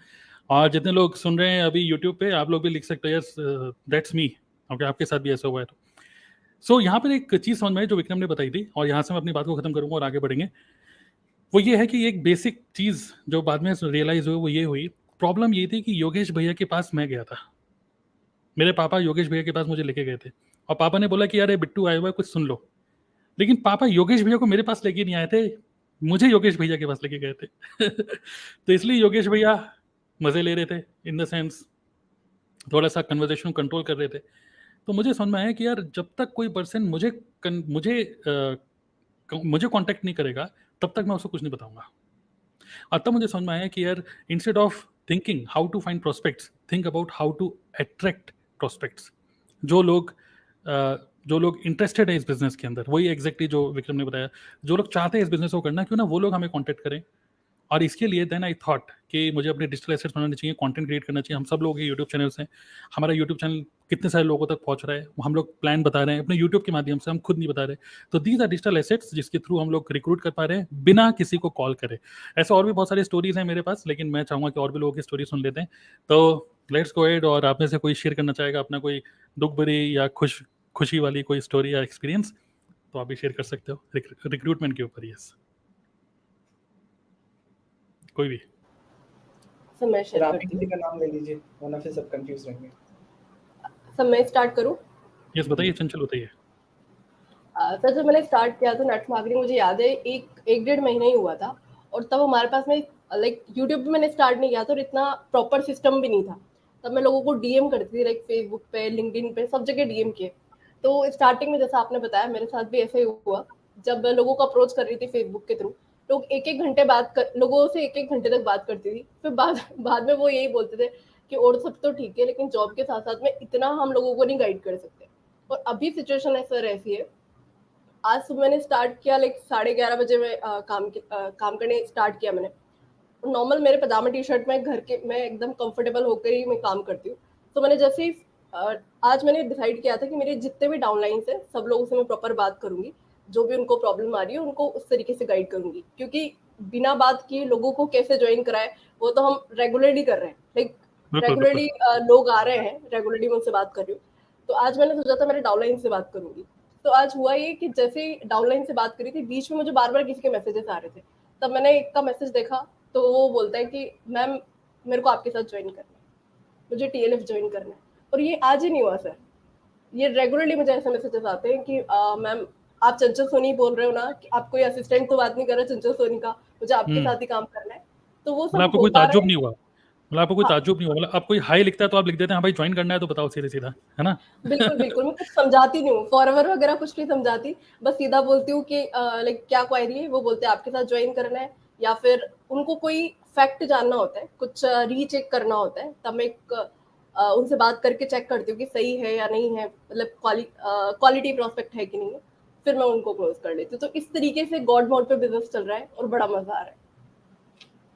और जितने लोग सुन रहे हैं अभी यूट्यूब पे, आप लोग भी लिख सकते हो यस दैट्स मी। ओके, आपके साथ भी ऐसा हुआ है तो। सो यहाँ पर एक चीज़ समझ में आई जो विक्रम ने बताई थी, और यहाँ से मैं अपनी बात को खत्म करूँगा और आगे बढ़ेंगे। वो ये है कि एक बेसिक चीज़ जो बाद में रियलाइज़ हुई वो ये हुई, प्रॉब्लम ये थी कि योगेश भैया के पास मैं गया था, मेरे पापा योगेश भैया के पास मुझे लेके गए थे, और पापा ने बोला कि यार बिट्टू आया हुआ है कुछ सुन लो। लेकिन पापा योगेश भैया को मेरे पास लेके नहीं आए थे, मुझे योगेश भैया के पास लेके गए थे। तो इसलिए योगेश भैया मज़े ले रहे थे, इन द सेंस थोड़ा सा कन्वर्सेशन कंट्रोल कर रहे थे। तो मुझे समझ में आया कि यार जब तक कोई पर्सन मुझे कांटेक्ट नहीं करेगा तब तक मैं उसको कुछ नहीं बताऊंगा। और तब मुझे समझ में आया कि यार instead of thinking how to find prospects, think about how to attract prospects. जो लोग इंटरेस्टेड है इस बिजनेस के अंदर, वही एग्जैक्टली जो विक्रम ने बताया, जो लोग चाहते हैं इस बिजनेस को करना, क्यों ना वो लोग हमें कॉन्टेक्ट करें। और इसके लिए देन आई थॉट कि मुझे अपने डिजिटल एसेट्स बनाने चाहिए, कंटेंट क्रिएट करना चाहिए। हम सब लोग यूट्यूब चैनल्स हैं, हमारा यूट्यूब चैनल कितने सारे लोगों तक पहुंच रहा है, हम लोग प्लान बता रहे हैं अपने यूट्यूब के माध्यम से, हम खुद नहीं बता रहे। तो दीज आर डिजिटल एसेट्स जिसके थ्रू हम लोग रिक्रूट कर पा रहे हैं बिना किसी को कॉल करे। ऐसे और भी बहुत सारी स्टोरीज हैं मेरे पास, लेकिन मैं चाहूँगा कि और भी लोगों की स्टोरी सुन लेते हैं। तो लेट्स गो एड, और आप में से कोई शेयर करना चाहेगा अपना कोई दुख भरी या खुशी वाली कोई स्टोरी या एक्सपीरियंस, तो आप भी शेयर कर सकते हो रिक्रूटमेंट के ऊपर। यस, कोई भी। सर मैं फिर शेयर आप करती किसी हूँ। का नाम ले लीजिए, वरना फिर सब कंफ्यूज रहेंगे। सर मैं स्टार्ट करूँ? यस बताइए, चंचल बताइए। सर जब मैंने स्टार्ट किया था नेटवर्क मार्केटिंग, मुझे याद है एक 1.5 महीना ही हुआ था, और तब हमारे पास में लाइक यूट्यूब पे मैंने स्टार्ट नहीं किया था और इतना प्रॉपर सिस्टम भी नहीं था। तब मैं लोगों को डीएम करती थी, लाइक फेसबुक पे, लिंक्डइन पे, सब जगह डीएम किए। तो स्टार्टिंग में जैसा आपने बताया मेरे साथ भी ऐसा ही हुआ। जब मैं लोगों को अप्रोच कर रही थी फेसबुक के थ्रू, लोग लोगों से 1-1 घंटे तक बात करती थी। फिर बाद में वो यही बोलते थे कि और सब तो ठीक है, लेकिन जॉब के साथ साथ में इतना हम लोगों को नहीं गाइड कर सकते। और अभी सिचुएशन ऐसी है, आज सुबह मैंने स्टार्ट किया, लाइक 11:30 बजे में काम करने स्टार्ट किया मैंने। नॉर्मल मेरे पजामा टी शर्ट में घर के मैं एकदम कंफर्टेबल होकर ही मैं काम करती हूँ। तो मैंने जैसे ही आज मैंने डिसाइड किया था कि मेरे जितने भी डाउनलाइंस हैं सब लोगों से मैं प्रॉपर बात करूंगी, जो भी उनको प्रॉब्लम आ रही है उनको उस तरीके से गाइड करूंगी, क्योंकि बिना बात किए लोगों को कैसे ज्वाइन कराए वो तो हम रेगुलरली कर रहे हैं। लाइक रेगुलरली लोग आ रहे हैं, रेगुलरली मैं उनसे बात कर रही हूँ। तो आज मैंने सोचा था मेरे डाउनलाइन से बात करूंगी। तो आज हुआ ये कि जैसे ही डाउनलाइन से बात करी थी, बीच में मुझे बार बार किसी के मैसेजेस आ रहे थे। तब मैंने एक का मैसेज देखा, तो वो बोलता है कि मैम मेरे को आपके साथ ज्वाइन करना है। मुझे TLF ज्वाइन करना है। और ये आज ही नहीं हुआ सर, ये रेगुलरली मुझे ऐसे मैसेजेस आते हैं कि मैम आप चंचल सोनी बोल रहे हो ना, कि आप कोई असिस्टेंट तो बात नहीं कर रहे चंचल सोनी का, मुझे आपके साथ ही काम करना है। तो वो मतलब सब आपको कोई होता ताज्जुब रहे। नहीं हुआ, मतलब आपको कोई हाँ, ताज्जुब नहीं हुआ, मतलब आप कोई हाई लिखता है तो आप लिख देते हैं हाँ भाई ज्वाइन करना है तो बताओ सीधे सीधा, है ना? बिल्कुल बिल्कुल, मैं कुछ समझाती नहीं हूँ, फॉरवर्ड वगैरह कुछ नहीं समझाती, बस सीधा बोलती हूँ कि लाइक क्या क्वेरी है, वो बोलते हैं आपके साथ ज्वाइन करना है, या फिर उनको कोई फैक्ट जानना होता है, कुछ रीचेक करना होता है, तब मैं उनसे बात करके चेक करती हूँ कि सही है या नहीं है, मतलब क्वालिटी प्रोस्पेक्ट है कि नहीं है, फिर मैं उनको क्लोज कर लेती हूँ। तो इस तरीके से गॉड मोड पे बिजनेस चल रहा है और बड़ा मजा आ रहा है।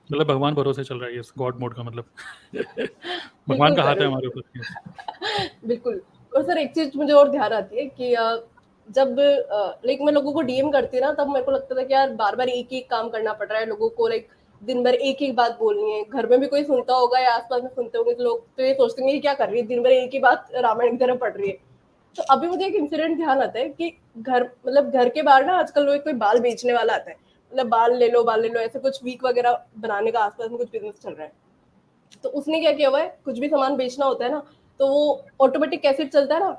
मतलब भगवान भरोसे चल रहा है ये गॉड मोड का मतलब भगवान बिल्कुल का हाथ सर, है हमारे ऊपर। Yes. बिल्कुल। और सर एक चीज मुझे और ध्यान आती है कि जब लाइक मैं लोगों को डीएम करती है ना, तब मेरे को लगता था कि यार बार बार एक ही काम करना पड़ रहा है लोगों को, लाइक दिन भर एक ही बात बोलनी है, घर में भी कोई सुनता होगा या आसपास में सुनते होंगे तो लोग तो ये सोचते हैं कि क्या कर रही है, दिन भर एक ही बात रामायण की तरह पढ़ रही है। तो अभी मुझे एक इंसिडेंट ध्यान आता है कि घर के बाहर ना आजकल लोग कोई बाल बेचने वाला आता है, मतलब बाल ले लो ऐसे कुछ वीक वगैरह बनाने का आसपास में कुछ बिजनेस चल रहा है। तो उसने क्या किया हुआ है, कुछ भी सामान बेचना होता है ना, तो वो ऑटोमेटिक कैसेट चलता है ना,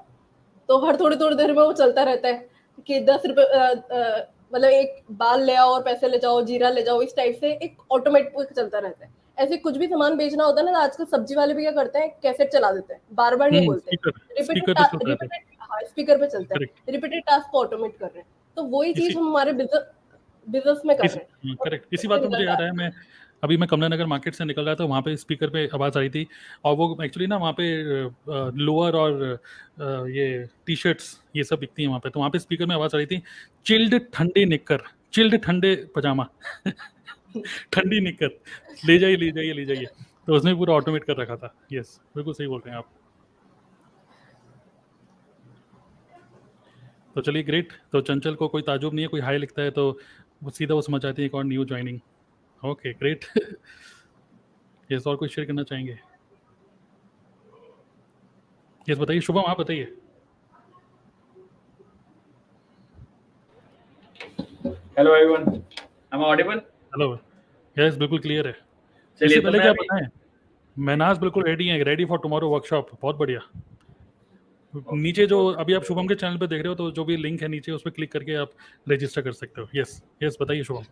तो हर थोड़ी थोड़ी देर में वो चलता रहता है कि 10 रुपए मतलब एक बाल ले आओ और पैसे ले जाओ, जीरा ले जाओ, इस टाइप से एक ऑटोमेटिक चलता रहता है। ऐसे कुछ भी सामान बेचना होता है ना, तो आजकल सब्जी वाले भी क्या करते हैं, कैसेट चला देते हैं, बार बार नहीं बोलते, स्पीकर रिपीटेड स्पीकर पे चलता रहता है। हाँ स्पीकर पे चलता है, करेक्ट। रिपीटेड टास्क को ऑटोमेट कर रहे हैं। तो वही इसी चीज हम हमारे बिजनेस में कर रहे हैं, करेक्ट, इसी उससे बात पे मुझे रिजल्ट आ याद रहा आया, मैं कमला नगर मार्केट से निकल रहा था, वहाँ पे स्पीकर पे आवाज़ आ रही थी, और वो एक्चुअली ना वहाँ पे लोअर और ये टी शर्ट्स ये सब बिकती हैं वहाँ पे, तो वहाँ पे स्पीकर में आवाज़ आ रही थी, चिल्ड ठंडे निक्कर, चिल्ड ठंडे पजामा ठंडी निक्कर, ले जाइए ले जाइए ले जाइए। तो उसने पूरा ऑटोमेट कर रखा था। यस, बिल्कुल सही बोल रहे हैं आप। तो चलिए ग्रेट, तो चंचल को कोई ताजुब नहीं है, कोई हाई लिखता है तो वो सीधा वो समझ जाती है एक और new joining. Okay great. Yes, और कोई शेयर करना चाहेंगे? यस बताइए, शुभम आप बताइए। Hello everyone, am I audible? Hello. Yes बिल्कुल क्लियर है। चलिए इससे तो पहले मैं क्या अभी बताएं, मैनाज बिल्कुल रेडी है, रेडी फॉर टुमारो वर्कशॉप, बहुत बढ़िया। नीचे जो अभी आप शुभम के चैनल पे देख रहे हो, तो जो भी लिंक है नीचे उस पर क्लिक करके आप रजिस्टर कर सकते हो। यस यस बताइए शुभम।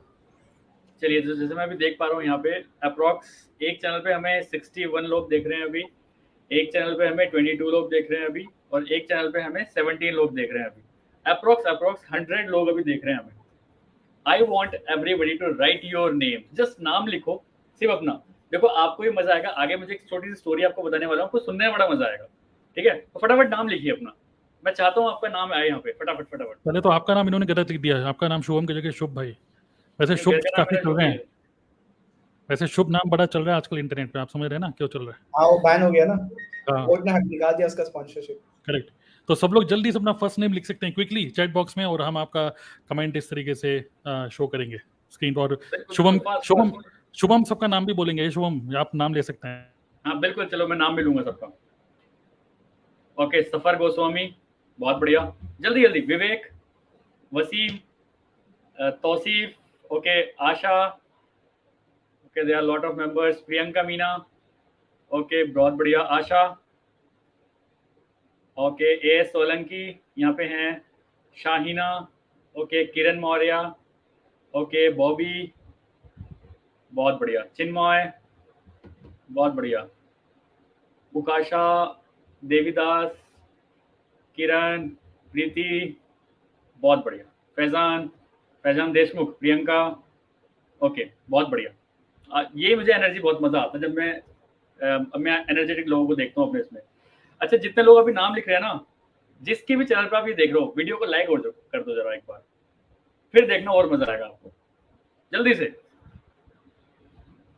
चलिए तो जैसे मैं अभी देख पा रहा हूँ यहाँ पे अप्रॉक्स एक चैनल पे हमें 61 लोग देख रहे हैं अभी, एक चैनल पे हमें 22 लोग देख रहे हैं अभी, और एक चैनल पे हमें 17 लोग देख रहे हैं अभी। अप्रॉक्स 100 लोग अभी देख रहे हैं हमें। I want everybody to write your name, just नाम लिखो सिर्फ अपना। देखो आपको भी मजा आएगा, आगे मुझे एक छोटी सी स्टोरी आपको बताने वाला हूँ, आपको सुनने में बड़ा मजा आएगा। ठीक है, तो फटाफट नाम लिखिए अपना, मैं चाहता हूँ आपका नाम आए यहाँ पे फटाफट फटाफट। पहले तो आपका नाम इन्होंने गलत लिख दिया है, आपका नाम शुभम की जगह शुभ भाई। वैसे नहीं, शुभ मेरे का नाम काफी मेरा चल शुभ रहे ही हैं, है। वैसे शुभ नाम बड़ा चल रहा है आजकल इंटरनेट पे, आप समझ रहे हैं ना क्यों चल रहा है? हाँ वो बैन हो गया ना, हाँ कोर्ट ने निकाल दिया उसका स्पॉन्सरशिप। करेक्ट। तो सब लोग जल्दी से अपना फर्स्ट नेम लिख सकते हैं क्विकली चैट बॉक्स में, और हम आपका कमेंट इस तरीके से शो करेंगे स्क्रीन पर। बिल्कुल शुभम बिल्कुल, फास्ट शुभम फास्ट। शुभम सबका नाम भी बोलेंगे, शुभम आप नाम ले सकते हैं। हाँ बिल्कुल, चलो मैं नाम भी लूंगा सबका। ओके, सफर गोस्वामी, बहुत बढ़िया, जल्दी जल्दी। Vivek, Waseem, Tauseef, okay, Asha, okay there are lot of members, Priyanka Meena, okay बहुत बढ़िया, आशा, ओके, ए सोलंकी यहाँ पे हैं, Shahina, okay, Kiran Maurya, okay, Bobby, बहुत बढ़िया, चिन्मय, बहुत बढ़िया, उकाशा, देवीदास, किरण, प्रीति, बहुत बढ़िया, फैजान देशमुख, प्रियंका, ओके बहुत बढ़िया। ये मुझे एनर्जी बहुत मजा आता है जब मैं एनर्जेटिक लोगों को देखता हूँ अपने इसमें। अच्छा, जितने लोग अभी नाम लिख रहे हैं ना, जिसके भी चैनल पर आप ये देख रहे हो, वीडियो को लाइक और कर दो जरा एक बार, फिर देखना और मजा आएगा आपको। जल्दी से,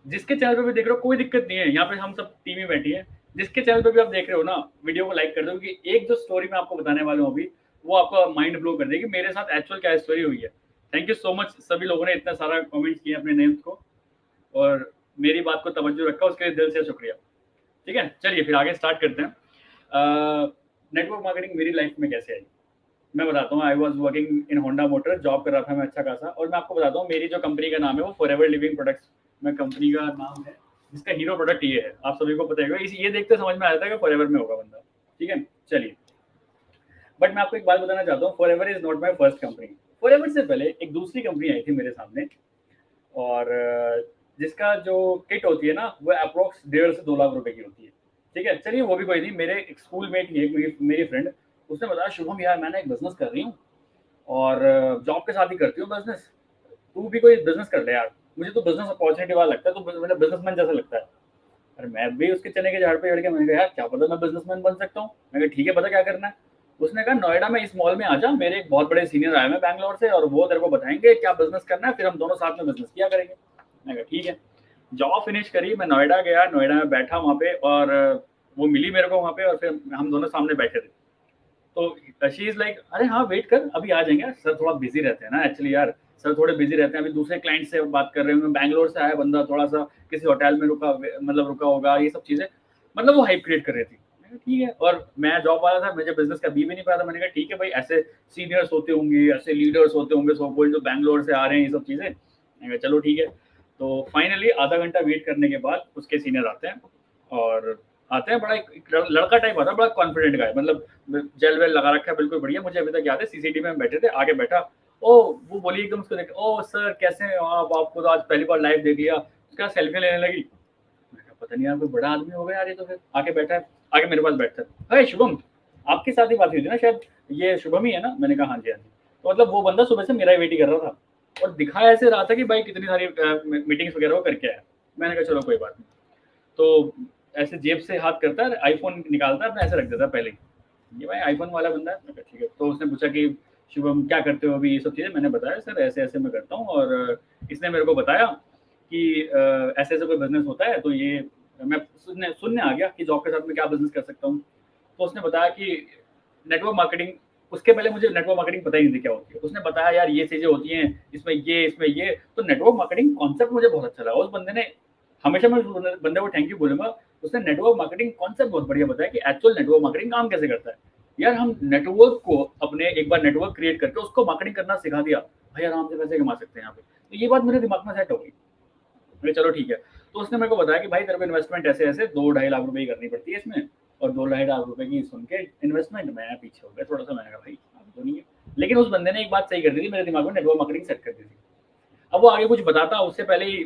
जिसके चैनल पे भी देख रहे हो कोई दिक्कत नहीं है, यहाँ पे हम सब टीम ही बैठी है, जिसके चैनल पे भी आप देख रहे हो ना, वीडियो को लाइक कर दो, क्योंकि एक जो स्टोरी मैं आपको बताने वाला हूँ अभी, वो आपका माइंड ब्लो कर देगी, मेरे साथ एक्चुअल क्या स्टोरी हुई है। थैंक यू सो मच सभी लोगों ने इतना सारा कमेंट किया अपने नेम्स को, और मेरी बात को तवज्जो रखा, उसके लिए दिल से शुक्रिया। ठीक है, चलिए फिर आगे स्टार्ट करते हैं। नेटवर्क मार्केटिंग मेरी लाइफ में कैसे आई, मैं बताता हूँ। I was working in Honda motor, job कर रहा था मैं अच्छा खासा, और मैं आपको बताता हूँ मेरी जो कंपनी का नाम है वो फॉरएवर लिविंग प्रोडक्ट्स में कंपनी का नाम है। जिसका हीरो प्रोडक्ट ये है, आप सभी को पता है, ये देखते समझ में आ जाता है कि फॉरएवर में होगा बंदा, ठीक है। चलिए, बट मैं आपको एक बात बताना चाहता हूँ, forever is not my first company. Forever से पहले एक दूसरी कंपनी आई थी मेरे सामने, और जिसका जो किट होती है ना वो अप्रोक्स 1.5 से 2 लाख रुपए की होती है, ठीक है। चलिए वो भी कोई नहीं, मेरे एक स्कूल मेट ही एक मेरी फ्रेंड, उसने बताया शुभम यार मैंने एक बिजनेस कर रही हूँ और जॉब के साथ ही करती हूँ बिजनेस, तू भी कोई बिजनेस कर ले यार, मुझे तो बिजनेस अपॉर्चुनिटी वाला लगता है, तो मतलब बिजनेसमैन जैसा लगता है। अरे मैं भी उसके चने के झाड़ पे चढ़ के मैंने कहा यार क्या पता मैं बिजनेसमैन बन सकता हूँ। मैंने कहा ठीक है, पता क्या करना है। उसने कहा नोएडा में इस मॉल में आ जा, मेरे एक बहुत बड़े सीनियर आए हैं बैंगलोर से और वो तेरे को बताएंगे क्या बिजनेस करना है, फिर हम दोनों साथ में बिजनेस किया करेंगे। मैंने कहा ठीक है। जॉब फिनिश करी, मैं नोएडा गया, नोएडा में बैठा वहाँ पे, और वो मिली मेरे को वहाँ पे, और फिर हम दोनों सामने बैठे थे। तो शी इज लाइक अरे हाँ वेट कर, अभी आ जाएंगे सर, थोड़ा बिजी रहते हैं ना एक्चुअली यार, सर थोड़े बिजी रहते हैं, अभी दूसरे क्लाइंट से बात कर रहे हैं, बैंगलोर से आया बंदा, थोड़ा सा किसी होटल में रुका होगा, ये सब चीजें, मतलब वो हाइप क्रिएट कर रही थी। ठीक है, और मैं जॉब वाला था, मुझे बिजनेस का बी भी नहीं पता था। मैंने कहा ठीक है भाई, ऐसे सीनियर्स होते होंगे, ऐसे लीडर्स होते होंगे, सो कोई जो बैंगलोर से आ रहे हैं, ये सब चीजें। मैंने कहा चलो ठीक है। तो फाइनली आधा घंटा वेट करने के बाद उसके सीनियर आते हैं, और आते हैं, बड़ा एक लड़का टाइप आता है, बड़ा कॉन्फिडेंट का है, मतलब जेल वेल लगा रखा है, बिल्कुल बढ़िया। मुझे अभी तक याद है, सीसीटीवी में बैठे थे, आगे बैठा, ओ वो बोली एकदम उसको देख, ओ सर कैसे हैं आप, आपको तो आज पहली बार लाइव देख लिया। उसका सेल्फी लेने लगी। पता नहीं यार कोई बड़ा आदमी हो गया यार ये, तो फिर आके बैठा है, आगे मेरे पास बैठता है, अरे शुभम आपके साथ ही बात हुई थी ना शायद, ये शुभम ही है ना। मैंने कहा हाँ जी हाँ जी। तो मतलब वो बंदा सुबह से मेरा ही वेट ही कर रहा था, और दिखा ऐसे रहा था कि भाई कितनी सारी मीटिंग्स वगैरह वो करके आया। मैंने कहा चलो कोई बात नहीं। तो ऐसे जेब से हाथ करता है, आईफोन निकालता है, मैं ऐसे रख देता पहले ही, ये भाई आईफोन वाला बंदा है। मैं कहा ठीक है। तो उसने पूछा कि शुभम क्या करते हो अभी, ये सब चीज़ें। मैंने बताया सर ऐसे ऐसे मैं करता हूँ, और इसने मेरे को बताया कि ऐसे ऐसे कोई बिजनेस होता है, तो ये मैं सुनने आ गया कि जॉब के साथ में क्या बिजनेस कर सकता हूँ। तो उसने बताया कि नेटवर्क मार्केटिंग, उसके पहले मुझे नेटवर्क मार्केटिंग पता ही नहीं थी क्या होती है। उसने बताया यार ये चीज़ें होती हैं, इसमें ये, तो नेटवर्क मार्केटिंग कॉन्सेप्ट मुझे बहुत अच्छा लगा। उस बंदे ने, हमेशा मैं उस बंदे को थैंक यू बोलूंगा, उसने नेटवर्क मार्केटिंग कॉन्सेप्ट बहुत बढ़िया बताया कि एक्चुअल नेटवर्क मार्केटिंग काम कैसे करता है। यार हम नेटवर्क को अपने एक बार नेटवर्क क्रिएट करके उसको मार्केटिंग करना सिखा दिया, भाई आराम से पैसे कमा सकते हैं यहाँ पे। तो ये बात मेरे दिमाग में सेट हो गई। चलो ठीक है। तो उसने मेरे को बताया कि भाई तेरे को इन्वेस्टमेंट ऐसे ऐसे 2-2.5 लाख रुपए की करनी पड़ती है इसमें, और 2-2.5 लाख रुपए की सुन के इन्वेस्टमेंट मैं पीछे हो गया थोड़ा सा। मैंने कहा भाई तो नहीं है, लेकिन उस बंदे ने एक बात सही कर दी थी, मेरे दिमाग में नेटवर्क मार्केटिंग सेट कर दी थी। अब वो आगे कुछ बताता, उससे पहले ही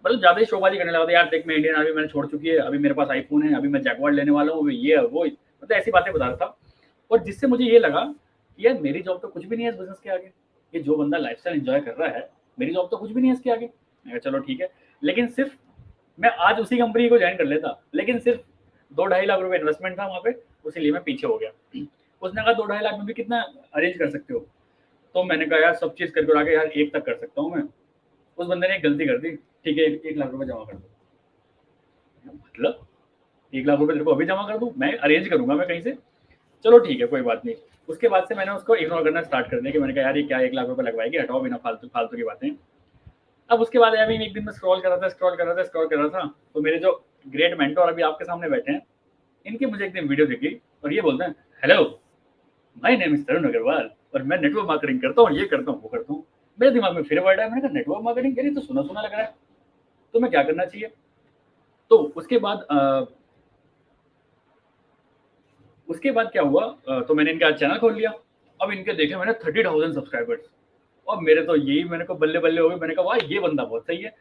मतलब ज्यादा ही शोबाजी करने लगा था, यार देख मैं इंडियन आर्मी मैंने छोड़ चुकी है, अभी मेरे पास आईफोन है, अभी मैं जैगवार लेने वाला हूँ, ये वो, मतलब ऐसी बातें बता रहा था। और जिससे मुझे ये लगा कि यार मेरी जॉब तो कुछ भी नहीं है इस बिजनेस के आगे, ये जो बंदा लाइफस्टाइल एंजॉय कर रहा है, मेरी जॉब तो कुछ भी नहीं है इसके आगे। मैं चलो ठीक है। लेकिन सिर्फ मैं आज उसी कंपनी को ज्वाइन कर लेता, लेकिन सिर्फ 2-2.5 लाख रुपए इन्वेस्टमेंट था वहाँ पे, उसीलिए मैं पीछे हो गया। उसने कहा 2-2.5 लाख में भी कितना अरेंज कर सकते हो। तो मैंने कहा यार सब चीज़ करके आगे यार 1 तक कर सकता हूँ मैं। उस बंदे ने एक गलती कर दी, ठीक है 1 लाख रुपए जमा कर दो। मतलब 1 लाख रुपए तेरे को अभी जमा कर दूं, मैं अरेंज करूंगा मैं कहीं से। चलो ठीक है कोई बात नहीं। उसके बाद से मैंने उसको इग्नोर करना स्टार्ट कर दिया कि मैंने कहा यार ये क्या 1 लाख रुपए लगवाएगी, हटाओ बिना फालतू की बातें। अब उसके बाद अभी एक दिन मैं स्क्रॉल कर रहा था, तो मेरे जो ग्रेट मेंटोर अभी आपके सामने बैठे हैं, इनकी मुझे एक दिन वीडियो दिखी, और ये बोलते हैं हेलो माय नेम इज तरुण अग्रवाल और मैं नेटवर्क मार्केटिंग करता हूँ, ये करता हूँ वो करता हूँ। मेरे दिमाग में फिर वर्ड है, मैंने कहा नेटवर्क मार्केटिंग, यार ये तो सुना सुना लग रहा है, तो मैं क्या करना चाहिए। तो उसके बाद क्या हुआ, तो मैंने इनका चैनल खोल लिया। अब इनके देखे मैंने 30,000 सब्सक्राइबर्स, और मेरे तो यही मेरे को बल्ले बल्ले हो गए। मैंने कहा वाह ये बंदा बहुत सही है।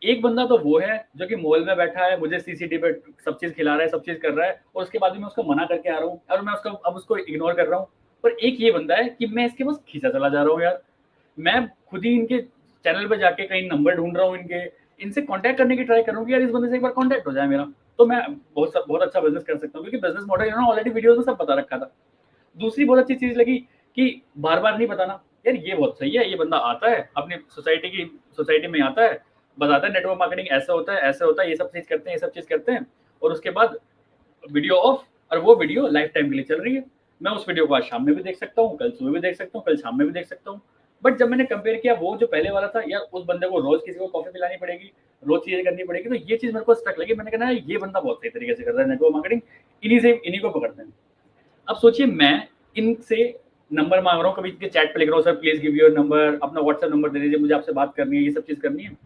एक बंदा तो वो है जो कि मॉल में बैठा है, मुझे सीसीटीवी पे सब चीज खिला रहा है, सब चीज कर रहा है, और उसके बाद मैं उसको मना करके आ रहा हूँ, और मैं उसको इग्नोर कर रहा हूँ। पर एक ये बंदा है कि मैं इसके बस खींचा चला जा रहा हूँ यार। मैं खुद ही इनके चैनल पे जाके कहीं नंबर ढूंढ रहा हूँ, इनसे कांटेक्ट करने की ट्राई करूँ कि यार इस बंदे से एक बार कांटेक्ट हो जाए मेरा, तो मैं बहुत अच्छा बिजनेस कर सकता हूँ, क्योंकि बिजनेस मॉडल इन्होंने ऑलरेडी वीडियोस में सब बता रखा था। दूसरी बहुत अच्छी चीज लगी कि बार बार नहीं बताना, यार ये बहुत सही है, ये बंदा आता है अपनी सोसाइटी में आता है, बताता है नेटवर्क मार्केटिंग ऐसा होता है, ऐसा होता है, ये सब चीज करते हैं, और उसके बाद वीडियो ऑफ, और वो वीडियो लाइफ टाइम के लिए चल रही है। मैं उस वीडियो को आज शाम में भी देख सकता हूँ, कल सुबह भी देख सकता हूँ, कल शाम में भी देख सकता हूँ। बट जब मैंने कंपेयर किया वो जो पहले वाला था, यार उस बंदे को रोज किसी को कॉफी पिलानी पड़ेगी, रोज चीजें करनी पड़ेगी, तो ये चीज मेरे को स्ट्रक लगी। मैंने कहा ये बंदा बहुत सही तरीके से कर रहा है नेटवर्क मार्केटिंग, इन्हीं को पकड़ते हैं। अब सोचिए मैं इनसे नंबर मांग रहा हूँ, कभी इनके चैट पे लिख रहा हूँ sir please give your number, अपना व्हाट्सएप नंबर दे दीजिए, मुझे आपसे बात करनी है, ये सब चीज करनी है।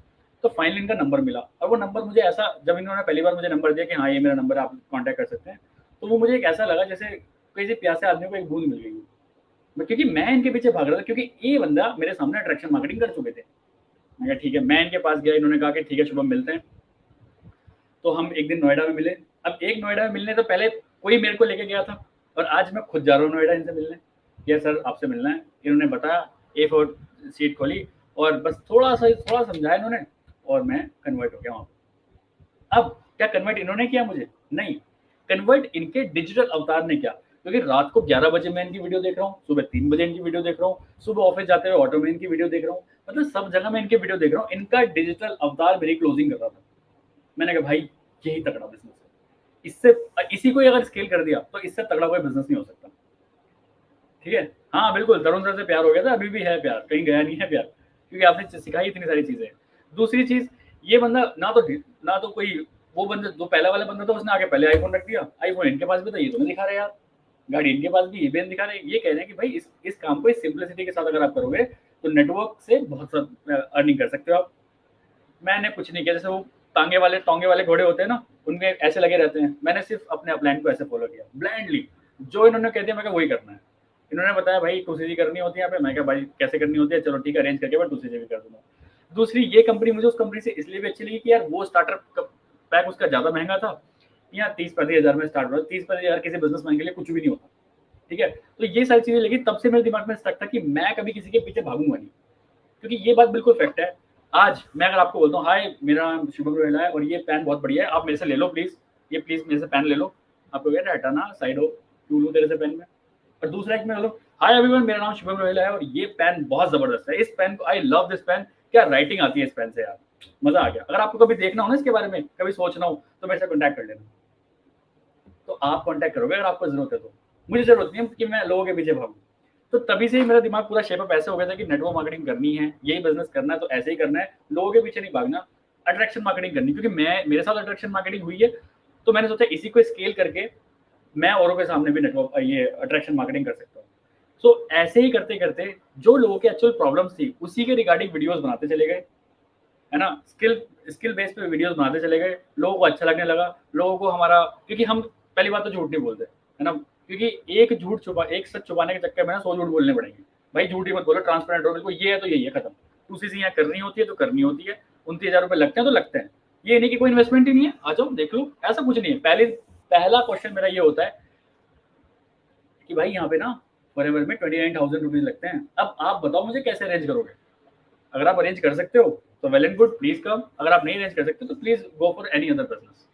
तो फाइनली इनका नंबर मिला, और वो नंबर मुझे ऐसा, जब इन्होंने पहली बार मुझे नंबर दिया कि हाँ ये मेरा नंबर है, आप कांटेक्ट कर सकते हैं, तो वो मुझे एक ऐसा लगा जैसे किसी प्यासे आदमी को एक बूंद मिल गई हो। क्योंकि मैं इनके पीछे भाग रहा था, क्योंकि ये बंदा मेरे सामने अट्रैक्शन मार्केटिंग कर चुके थे। मैं कहा ठीक है, मैं इनके पास गया, इन्होंने कहा कि ठीक है शुभम मिलते हैं। तो हम एक दिन नोएडा में मिले। अब एक नोएडा में मिलने तो पहले कोई मेरे को लेके गया था, और आज मैं खुद जा रहा हूँ नोएडा इनसे मिलने। ये सर आपसे मिलना है, इन्होंने बताया, A4 सीट खोली और बस थोड़ा समझाया इन्होंने, और मैं कन्वर्ट हो गया वहाँ पे। अब क्या कन्वर्ट इन्होंने किया मुझे? नहीं, कन्वर्ट इनके डिजिटल अवतार ने किया। क्योंकि रात को 11 बजे मैं इनकी वीडियो देख रहा हूँ, सुबह 3 बजे इनकी वीडियो देख रहा हूँ, सुबह ऑफिस जाते हुए ऑटो में इनकी वीडियो देख रहा हूँ, मतलब सब जगह मैं इनकी वीडियो देख रहा हूँ। इनका डिजिटल अवतार मेरी क्लोजिंग कर रहा था। मैंने कहा भाई यही तगड़ा बिजनेस है, इससे इसी को अगर स्केल कर दिया तो इससे तगड़ा कोई बिजनेस नहीं हो सकता। ठीक है, हाँ बिल्कुल, तरुण सर से प्यार हो गया था, अभी भी है प्यार, कहीं गया नहीं है प्यार, क्योंकि आपने सिखाई इतनी सारी चीजें। दूसरी चीज, ये बंदा ना तो कोई वो बंदा जो पहला वाला बंदा था, उसने आगे पहले आईफोन रख दिया, आईफोन इनके पास भी था, ये तुम्हें दिखा रहे यार, गाड़ी इनके पास भी, ये भी दिखा रहे। ये कह रहे हैं कि भाई इस काम को इस सिंपलिसिटी के साथ अगर आप करोगे तो नेटवर्क से बहुत अर्निंग कर सकते हो आप। मैंने कुछ नहीं किया, जैसे वो टोंगे वाले घोड़े होते हैं ना, उनमें ऐसे लगे रहते हैं, मैंने सिर्फ अपने अपलाइन को ऐसे फॉलो किया ब्लाइंडली, जो इन्होंने कह दिया मैं वही करना है। इन्होंने बताया भाई 2CG करनी होती है यहाँ पे, मैं क्या भाई कैसे करनी होती है, चलो ठीक है अरेंज करके मैं 2CG भी कर दूंगा। दूसरी, ये कंपनी मुझे उस कंपनी से इसलिए भी अच्छी लगी कि यार वो स्टार्टर पैक उसका ज्यादा महंगा था, यहाँ 30-35 हज़ार में स्टार्ट हुआ। 30-35 हज़ार किसी बिजनेसमैन के लिए कुछ भी नहीं होता। ठीक है, तो ये सारी चीजें लगी, तब से मेरे दिमाग में स्टक था कि मैं कभी किसी के पीछे भागूंगा नहीं, क्योंकि ये बात बिल्कुल फैक्ट है। आज मैं अगर आपको बोलता हूँ हाय मेरा नाम शुभम रोहिला है और ये पेन बहुत बढ़िया है, आप मेरे से ले लो प्लीज, ये प्लीज मेरे से पेन ले लो, आपको कह रहे हटाना साइड हो, क्यों लूँ तेरे से पेन में। और दूसरा एक मैं बोलूँ हाय एवरीवन मेरा नाम शुभम रोहिला है और ये पेन बहुत जबरदस्त है, इस पेन को आई लव दिस पेन, क्या राइटिंग आती है इस पेन से यार, मजा आ गया। अगर आपको कभी देखना हो ना इसके बारे में, कभी सोचना हो, तो मेरे से कॉन्टैक्ट कर लेना। तो आप कॉन्टैक्ट करोगे अगर आपको जरूरत है तो, मुझे जरूरत नहीं है कि मैं लोगों के पीछे भागूं। तो तभी से ही मेरा दिमाग पूरा शेप अप ऐसे हो गया था कि नेटवर्क मार्केटिंग करनी है, यही बिजनेस करना है तो ऐसे ही करना है, लोगों के पीछे नहीं भागना, अट्रैक्शन मार्केटिंग करनी। क्योंकि मेरे साथ अट्रैक्शन मार्केटिंग हुई है, तो मैंने सोचा इसी को स्केल करके मैं औरों के सामने भी नेटवर्क ये अट्रैक्शन मार्केटिंग कर सकता हूँ। सो ऐसे ही करते करते जो लोगों के एक्चुअल प्रॉब्लम्स थी उसी के रिगार्डिंग वीडियोस बनाते चले गए, है ना, स्किल बेस पे वीडियोस बनाते चले गए, लोगों को अच्छा लगने लगा, लोगों को हमारा, क्योंकि हम पहली बात तो झूठ नहीं बोलते, है ना, क्योंकि एक सच छुपाने के चक्कर में ना 100 झूठ बोलने पड़ेंगे। भाई झूठ ही मत बोलो, ट्रांसपेरेंट हो, बिल्कुल ये है तो यही है, खत्म। दूसरी चीज यहाँ करनी होती है तो करनी होती है, 29,000 रुपये लगते हैं तो लगते हैं, ये नहीं कि कोई इन्वेस्टमेंट ही नहीं है, आ जाओ देख लो, ऐसा कुछ नहीं है। पहला क्वेश्चन मेरा ये होता है कि भाई यहाँ पे ना फॉरएवर में 29,000 रुपीज लगते हैं, अब आप बताओ मुझे कैसे अरेंज करोगे। अगर आप अरेंज कर सकते हो तो well and good, please come, अगर आप नहीं अरेंज कर सकते तो please go for any other business.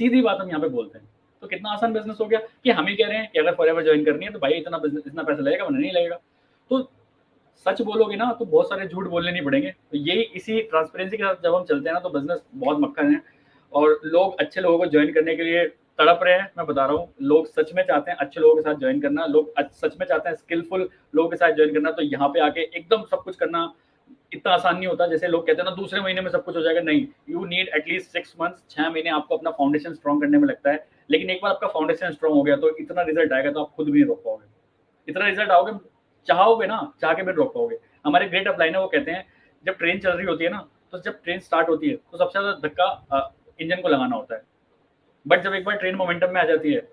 सीधी बात हम यहाँ पे बोलते हैं। तो कितना आसान बिजनेस हो गया कि हम ही कह रहे हैं कि अगर फॉरएवर ज्वाइन करनी है तो भाई इतना बिजनेस इतना पैसा लगेगा, वरना नहीं लगेगा। तो सच बोलोगे ना तो बहुत सारे झूठ बोलने नहीं पड़ेंगे। तो यही इसी ट्रांसपेरेंसी के साथ जब हम चलते हैं ना तो बिजनेस बहुत मक्खन है, और लोग अच्छे लोगों को ज्वाइन करने के लिए तड़प रहे हैं। मैं बता रहा हूँ, लोग सच में चाहते हैं अच्छे लोगों के साथ ज्वाइन करना, लोग सच में चाहते हैं स्किलफुल लोगों के साथ ज्वाइन करना। तो यहाँ पे आके एकदम सब कुछ करना इतना आसान नहीं होता, जैसे लोग कहते हैं ना दूसरे महीने में सब कुछ हो जाएगा, नहीं, यू नीड एटलीस्ट 6 मंथ्स, 6 महीने आपको अपना फाउंडेशन स्ट्रॉन्ग करने में लगता है। लेकिन एक बार आपका फाउंडेशन स्ट्रॉन्ग हो गया तो इतना रिजल्ट आएगा तो आप खुद भी नहीं रोक पाओगे, इतना रिजल्ट आओगे, चाहोगे ना, चाह के भी रोक पाओगे। हमारे ग्रेट अपलाइन है, वो कहते हैं जब ट्रेन चल रही होती है ना, तो जब ट्रेन स्टार्ट होती है तो सबसे ज्यादा धक्का इंजन को लगाना होता है, बट जब एक बार ट्रेन मोमेंटम में आ जाती है,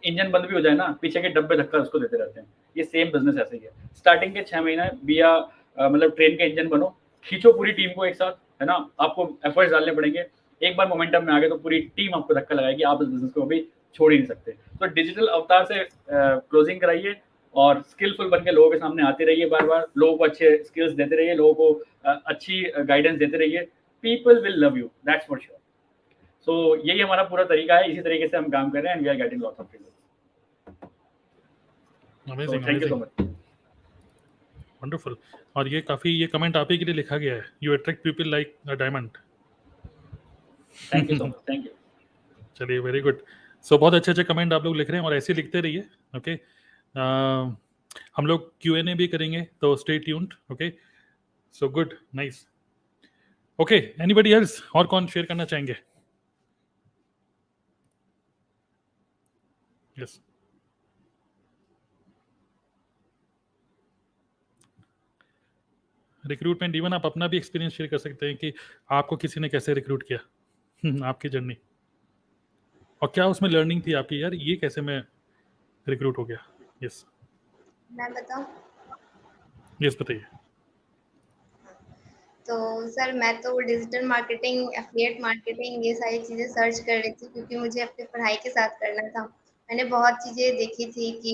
इंजन बंद भी हो जाए ना, पीछे के डब्बे धक्का उसको देते रहते हैं। ये सेम बिजनेस ऐसे ही है। स्टार्टिंग के 6 महीने बिया मतलब ट्रेन के इंजन बनो, खींचो पूरी टीम को एक साथ, है ना, आपको एफर्ट्स डालने पड़ेंगे। एक बार मोमेंटम में आ गए तो पूरी टीम आपको धक्का लगाएगी, आप इस बिजनेस को अभी छोड़ ही नहीं सकते। तो डिजिटल अवतार से क्लोजिंग कराइए और स्किलफुल बन के लोगों के सामने आते रहिए, बार बार लोगों को अच्छे स्किल्स देते रहिए, लोगों को अच्छी गाइडेंस देते रहिए, people will love you, that's for sure. So यही हमारा पूरा तरीका है, इसी तरीके से हम काम कर रहे हैं and we are getting lots of results. Amazing, thank you so amazing, much. Wonderful. और ये काफी, ये कमेंट आप ही के लिए लिखा गया है, you attract people like a diamond. Thank you so much, thank you. चलिए, वेरी गुड। सो बहुत अच्छे अच्छे कमेंट आप लोग लिख रहे हैं और ऐसे ही लिखते रहिए। ओके, हम लोग Q&A भी करेंगे, तो stay tuned. Okay, so good, nice. Okay, anybody else, और कौन शेयर करना चाहेंगे? यस, रिक्रूटमेंट, इवन आप अपना भी एक्सपीरियंस शेयर कर सकते हैं कि आपको किसी ने कैसे रिक्रूट किया आपकी जर्नी, और क्या उसमें लर्निंग थी आपकी, यार ये कैसे मैं रिक्रूट हो गया। यस मैं बताऊं? यस बताइए। तो सर मैं तो डिजिटल मार्केटिंग, एफिलिएट मार्केटिंग ये सारी चीज़ें सर्च कर रही थी क्योंकि मुझे अपनी पढ़ाई के साथ करना था। मैंने बहुत चीज़ें देखी थी कि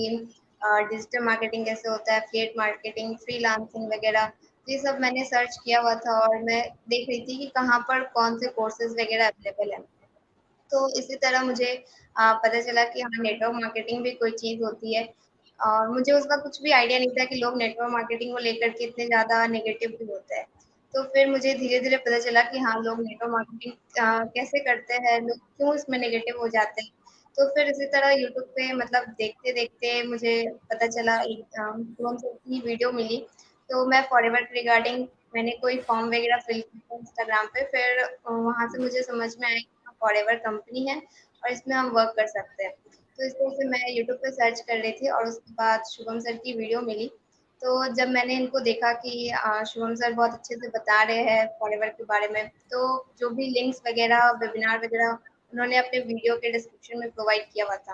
डिजिटल मार्केटिंग कैसे होता है, एफिलिएट मार्केटिंग, फ्रीलांसिंग वगैरह, तो ये सब मैंने सर्च किया हुआ था और मैं देख रही थी कि कहाँ पर कौन से कोर्सेज़ वगैरह अवेलेबल हैं। तो इसी तरह मुझे पता चला कि हाँ, नेटवर्क मार्केटिंग भी कोई चीज़ होती है और मुझे उस वक़्त कुछ भी आइडिया नहीं था कि लोग नेटवर्क मार्केटिंग को लेकर के इतने ज़्यादा नेगेटिव भी होते हैं। तो फिर मुझे धीरे-धीरे पता चला कि हाँ, लोग नेटवर्क मार्केटिंग कैसे करते हैं, लोग क्यों इसमें नेगेटिव हो जाते हैं। तो फिर इसी तरह यूट्यूब पे मतलब देखते-देखते मुझे पता चला, एक शुभम सर की वीडियो मिली, तो मैं फॉरएवर के रिगार्डिंग मैंने कोई फॉर्म वगैरह फिल किया इंस्टाग्राम पे, फिर वहाँ से मुझे समझ में आया कि फॉरएवर कंपनी है और इसमें हम वर्क कर सकते हैं। तो इस तरह से मैं यूट्यूब पे सर्च कर रही थी और उसके बाद शुभम सर की वीडियो मिली। तो जब मैंने इनको देखा कि शुभम सर बहुत अच्छे से बता रहे हैं फॉरएवर के बारे में, तो जो भी लिंक्स वगैरह, वेबिनार वगैरह उन्होंने अपने वीडियो के डिस्क्रिप्शन में प्रोवाइड किया हुआ था।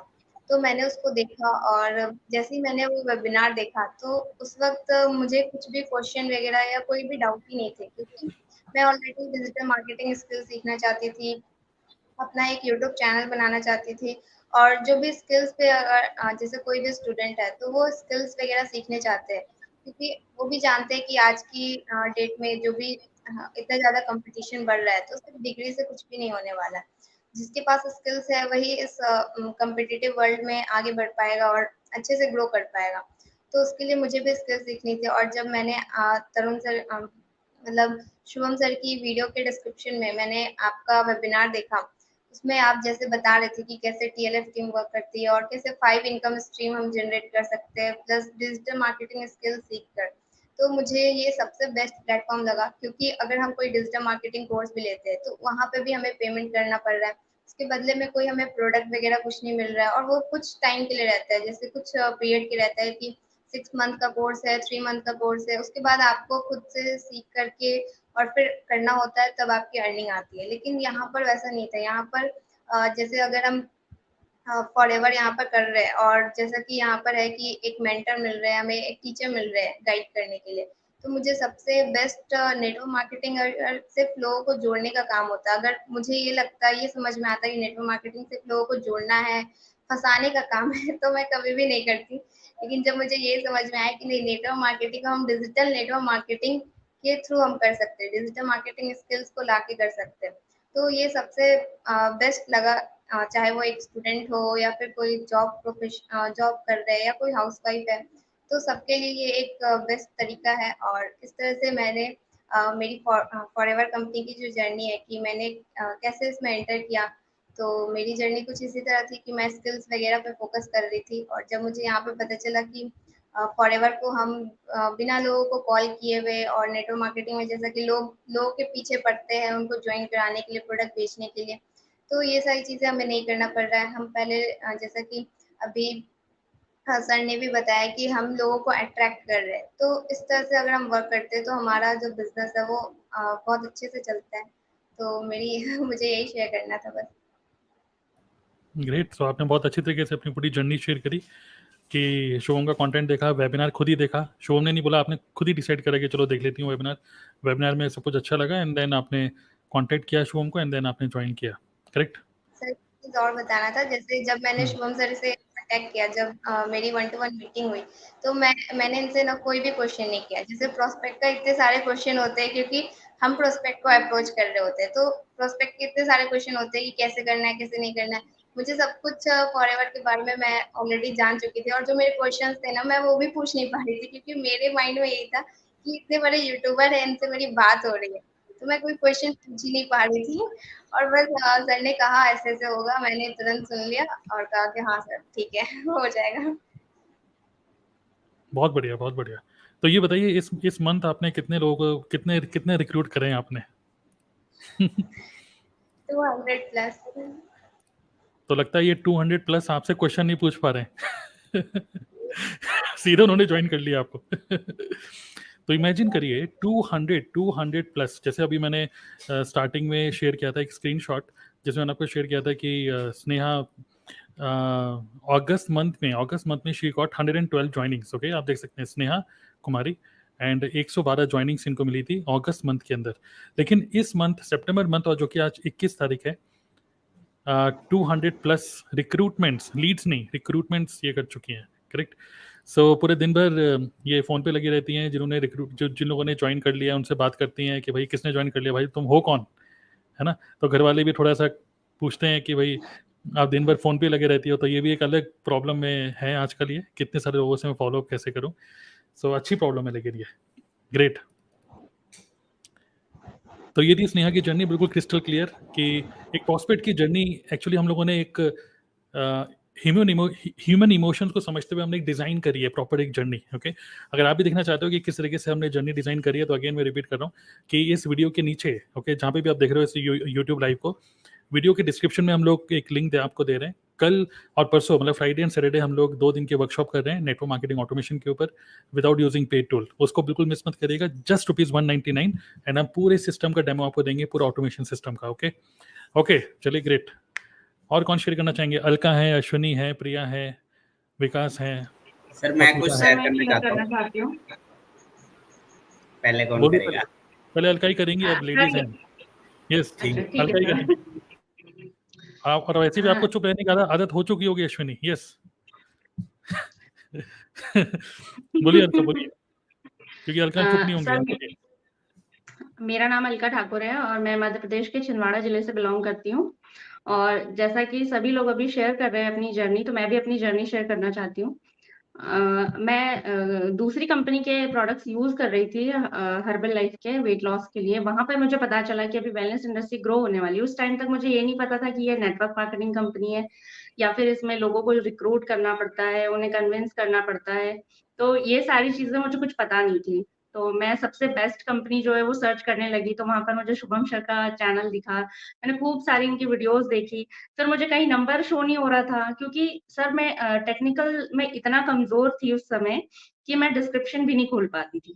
तो मैंने उसको देखा और जैसे ही मैंने वो वेबिनार देखा, तो उस वक़्त मुझे कुछ भी क्वेश्चन वगैरह या कोई भी डाउट ही नहीं थे क्योंकि मैं ऑलरेडी डिजिटल मार्केटिंग स्किल सीखना चाहती थी, अपना एक यूट्यूब चैनल बनाना चाहती थी और जो भी स्किल्स पे अगर जैसे कोई भी स्टूडेंट है तो वो स्किल्स वगैरह सीखने चाहते हैं क्योंकि वो भी जानते हैं कि आज की डेट में जो भी इतना ज़्यादा कंपटीशन बढ़ रहा है तो सिर्फ डिग्री से कुछ भी नहीं होने वाला है। जिसके पास स्किल्स है वही इस कॉम्पिटिटिव वर्ल्ड में आगे बढ़ पाएगा और अच्छे से ग्रो कर पाएगा। तो उसके लिए मुझे भी स्किल्स सीखनी थी और जब मैंने तरुण सर मतलब शुभम सर की वीडियो के डिस्क्रिप्शन में मैंने आपका वेबिनार देखा, उसमें आप जैसे बता रहे थे कि कैसे टीएलएफ टीम वर्क करती है और कैसे 5 इनकम स्ट्रीम हम जनरेट कर सकते हैं प्लस डिजिटल मार्केटिंग स्किल सीख कर। तो मुझे ये सबसे बेस्ट प्लेटफॉर्म लगा क्योंकि अगर हम कोई डिजिटल मार्केटिंग कोर्स भी लेते हैं तो वहाँ पे भी हमें पेमेंट करना पड़ रहा है। उसके बदले में कोई हमें प्रोडक्ट वगैरह कुछ नहीं मिल रहा है और वो कुछ टाइम के लिए रहता है, जैसे कुछ पीरियड के रहता है कि 6 मंथ का कोर्स है, 3 मंथ का कोर्स है, उसके बाद आपको खुद से सीख करके और फिर करना होता है तब आपकी अर्निंग आती है। लेकिन यहाँ पर वैसा नहीं था, यहाँ पर जैसे अगर हम फॉरएवर यहाँ पर कर रहे हैं और जैसा कि यहाँ पर है कि एक मेंटर मिल रहे हैं, हमें एक टीचर मिल रहे हैं गाइड करने के लिए। तो मुझे सबसे बेस्ट नेटवर्क मार्केटिंग सिर्फ लोगों को जोड़ने का काम होता है। अगर मुझे ये लगता है, ये समझ में आता है कि नेटवर्क मार्केटिंग सिर्फ लोगों को जोड़ना है, फँसाने का काम है तो मैं कभी भी नहीं करती। लेकिन जब मुझे ये समझ में आया कि नहीं, नेटवर्क मार्केटिंग को हम डिजिटल नेटवर्क मार्केटिंग के थ्रू हम कर सकते हैं, डिजिटल मार्केटिंग स्किल्स को लाके कर सकते हैं। तो ये सबसे बेस्ट लगा, चाहे वो एक स्टूडेंट हो या फिर कोई जॉब कर रहे हैं या कोई हाउसवाइफ है, तो सबके लिए ये एक बेस्ट तरीका है। और इस तरह से मैंने मेरी फॉरएवर कंपनी की जो जर्नी है कि मैंने कैसे इसमें एंटर किया, तो मेरी जर्नी कुछ इसी तरह थी कि मैं स्किल्स वगैरह पे फोकस कर रही थी और जब मुझे यहाँ पे पता चला कि फॉरएवर को हम बिना लोगों को कॉल किए हुए और नेटवर्क मार्केटिंग में जैसा कि लोगों के पीछे पड़ते हैं उनको ज्वाइन कराने के लिए, प्रोडक्ट बेचने के लिए, तो ये सारी चीज़ें हमें नहीं करना पड़ रहा है। हम पहले जैसा कि अभी सर ने भी बताया कि हम लोगों को अट्रैक्ट कर रहे हैं, तो इस तरह से अगर हम वर्क करते हैं तो हमारा जो बिज़नेस है वो बहुत अच्छे से चलता है। तो मेरी मुझे यही शेयर करना था बस। ग्रेट। सो आपने बहुत अच्छी तरीके से अपनी पूरी जर्नी शेयर करी कि शुभम का कंटेंट देखा, वेबिनार खुद ही देखा। शुभम ने नहीं बोला, आपने खुद ही डिसाइड करा कि चलो देख लेती हूँ वेबिनार। वेबिनार में सब कुछ अच्छा लगा एंड देन आपने कांटेक्ट किया शुभम को एंड देन आपने ज्वाइन किया, करेक्ट? सर एक चीज़ और बताना था, जैसे जब मैंने शुभम सर से कॉन्टैक्ट किया, जब मेरी 1 टू 1 मीटिंग हुई, तो मैंने इनसे ना कोई भी क्वेश्चन नहीं किया। जैसे प्रोस्पेक्ट का इतने सारे क्वेश्चन होते हैं क्योंकि हम प्रोस्पेक्ट को अप्रोच कर रहे होते हैं, तो प्रोस्पेक्ट के इतने सारे क्वेश्चन होते हैं कि कैसे करना है, कैसे नहीं करना है। मुझे सब कुछ फॉरएवर के बारे में मैं ऑलरेडी जान चुकी थी और जो मेरे क्वेश्चंस थे ना, मैं वो भी पूछ नहीं पा रही थी क्योंकि मेरे माइंड में यही था कि इतने बड़े यूट्यूबर हैं, इनसे मेरी बात हो रही है, तो मैं कोई क्वेश्चन पूछ ही नहीं पा रही थी। और बस सर ने कहा ऐसे-ऐसे होगा, मैंने तुरंत सुन लिया और कहा कि हाँ सर ठीक है हो जाएगा। बहुत बढ़िया, बहुत बढ़िया। तो ये बताइए इस मंथ आपने कितने लोगों को कितने रिक्रूट करे हैं आपने? 200 प्लस। तो लगता है ये 200 प्लस आपसे क्वेश्चन नहीं पूछ पा रहे हैं सीधे उन्होंने ज्वाइन कर लिया आपको तो इमेजिन करिए 200 प्लस, जैसे अभी मैंने स्टार्टिंग में शेयर किया था एक स्क्रीनशॉट, जिसमें मैंने आपको शेयर किया था कि स्नेहा अगस्त मंथ में शी गॉट 112 ज्वाइनिंग्स। ओके, आप देख सकते हैं स्नेहा कुमारी, एंड 112 ज्वाइनिंग्स इनको मिली थी अगस्त मंथ के अंदर। लेकिन इस मंथ सितंबर मंथ, और जो कि आज 21 तारीख है, 200 प्लस रिक्रूटमेंट्स, लीड्स नहीं रिक्रूटमेंट्स ये कर चुकी हैं। करेक्ट। सो पूरे दिन भर ये फ़ोन पे लगी रहती हैं, जिन्होंने जिन लोगों ने ज्वाइन कर लिया उनसे बात करती हैं कि भाई किसने ज्वाइन कर लिया, भाई तुम हो कौन, है ना। तो घर वाले भी थोड़ा सा पूछते हैं कि भाई आप दिन भर फ़ोन पे लगे रहती हो, तो ये भी एक अलग प्रॉब्लम में है आजकल, ये कितने सारे लोगों से मैं फॉलोअप कैसे करूँ। सो अच्छी प्रॉब्लम है लेकिन ये ग्रेट। तो ये थी स्नेहा की जर्नी, बिल्कुल क्रिस्टल क्लियर कि एक प्रॉस्पेक्ट की जर्नी। एक्चुअली हम लोगों ने एक ह्यूमन इमोशंस को समझते हुए हमने एक डिज़ाइन करी है प्रॉपर एक जर्नी। ओके, अगर आप भी देखना चाहते हो कि किस तरीके से हमने जर्नी डिज़ाइन करी है, तो अगेन मैं रिपीट कर रहा हूँ कि इस वीडियो के नीचे, ओके, जहाँ पे भी आप देख रहे हो इस यूट्यूब लाइव को, वीडियो के डिस्क्रिप्शन में हम लोग एक लिंक आपको दे रहे हैं। कल और परसों, मतलब फ्राइडे एंड सैटरडे, हम लोग 2 दिन के वर्कशॉप कर रहे हैं नेटवर्क मार्केटिंग ऑटोमेशन के ऊपर विदाउट यूजिंग पेड टूल। उसको बिल्कुल मिस मत करिएगा, जस्ट ₹199, एंड हम पूरे सिस्टम का डेमो आपको देंगे, पूरा ऑटोमेशन सिस्टम का। ओके ओके, चलिए ग्रेट। और कौन शेयर करना चाहेंगे? अलका है, अश्विनी है, प्रिया है, विकास है। सर मैं कुछ शेयर मैं करना शेयर चाहता करना हूँ। चाहती हूँ। पहले कौन बोलिए, करेगा? पहले अलका ही करेंगी, अब लेडीज हैं। यस, ठीक है। ठीक अलका ही है सर। करेंगी आप। और वैसे भी आपको चुप रहने की आदत हो चुकी होगी अश्विनी। यस बोलिए अलका, बोलिए, क्योंकि अलका चुप नहीं होंगी। सर आप बोलिए। मेरा नाम अलका ठाकुर है और मैं मध्य प्रदेश के छिंदवाड़ा जिले से बिलोंग करती हूँ। और जैसा कि सभी लोग अभी शेयर कर रहे हैं अपनी जर्नी, तो मैं भी अपनी जर्नी शेयर करना चाहती हूँ। मैं दूसरी कंपनी के प्रोडक्ट्स यूज कर रही थी हर्बल लाइफ के वेट लॉस के लिए। वहां पर मुझे पता चला कि अभी वेलनेस इंडस्ट्री ग्रो होने वाली है। उस टाइम तक मुझे ये नहीं पता था कि ये नेटवर्क मार्केटिंग कंपनी है या फिर इसमें लोगों को रिक्रूट करना पड़ता है, उन्हें कन्विंस करना पड़ता है। तो ये सारी चीजें मुझे कुछ पता नहीं थी। तो मैं सबसे बेस्ट कंपनी जो है वो सर्च करने लगी, तो वहां पर मुझे शुभम सर का चैनल दिखा। मैंने खूब सारी इनकी वीडियोस देखी। फिर मुझे कहीं नंबर शो नहीं हो रहा था, क्योंकि सर मैं टेक्निकल में इतना कमजोर थी उस समय कि मैं डिस्क्रिप्शन भी नहीं खोल पाती थी।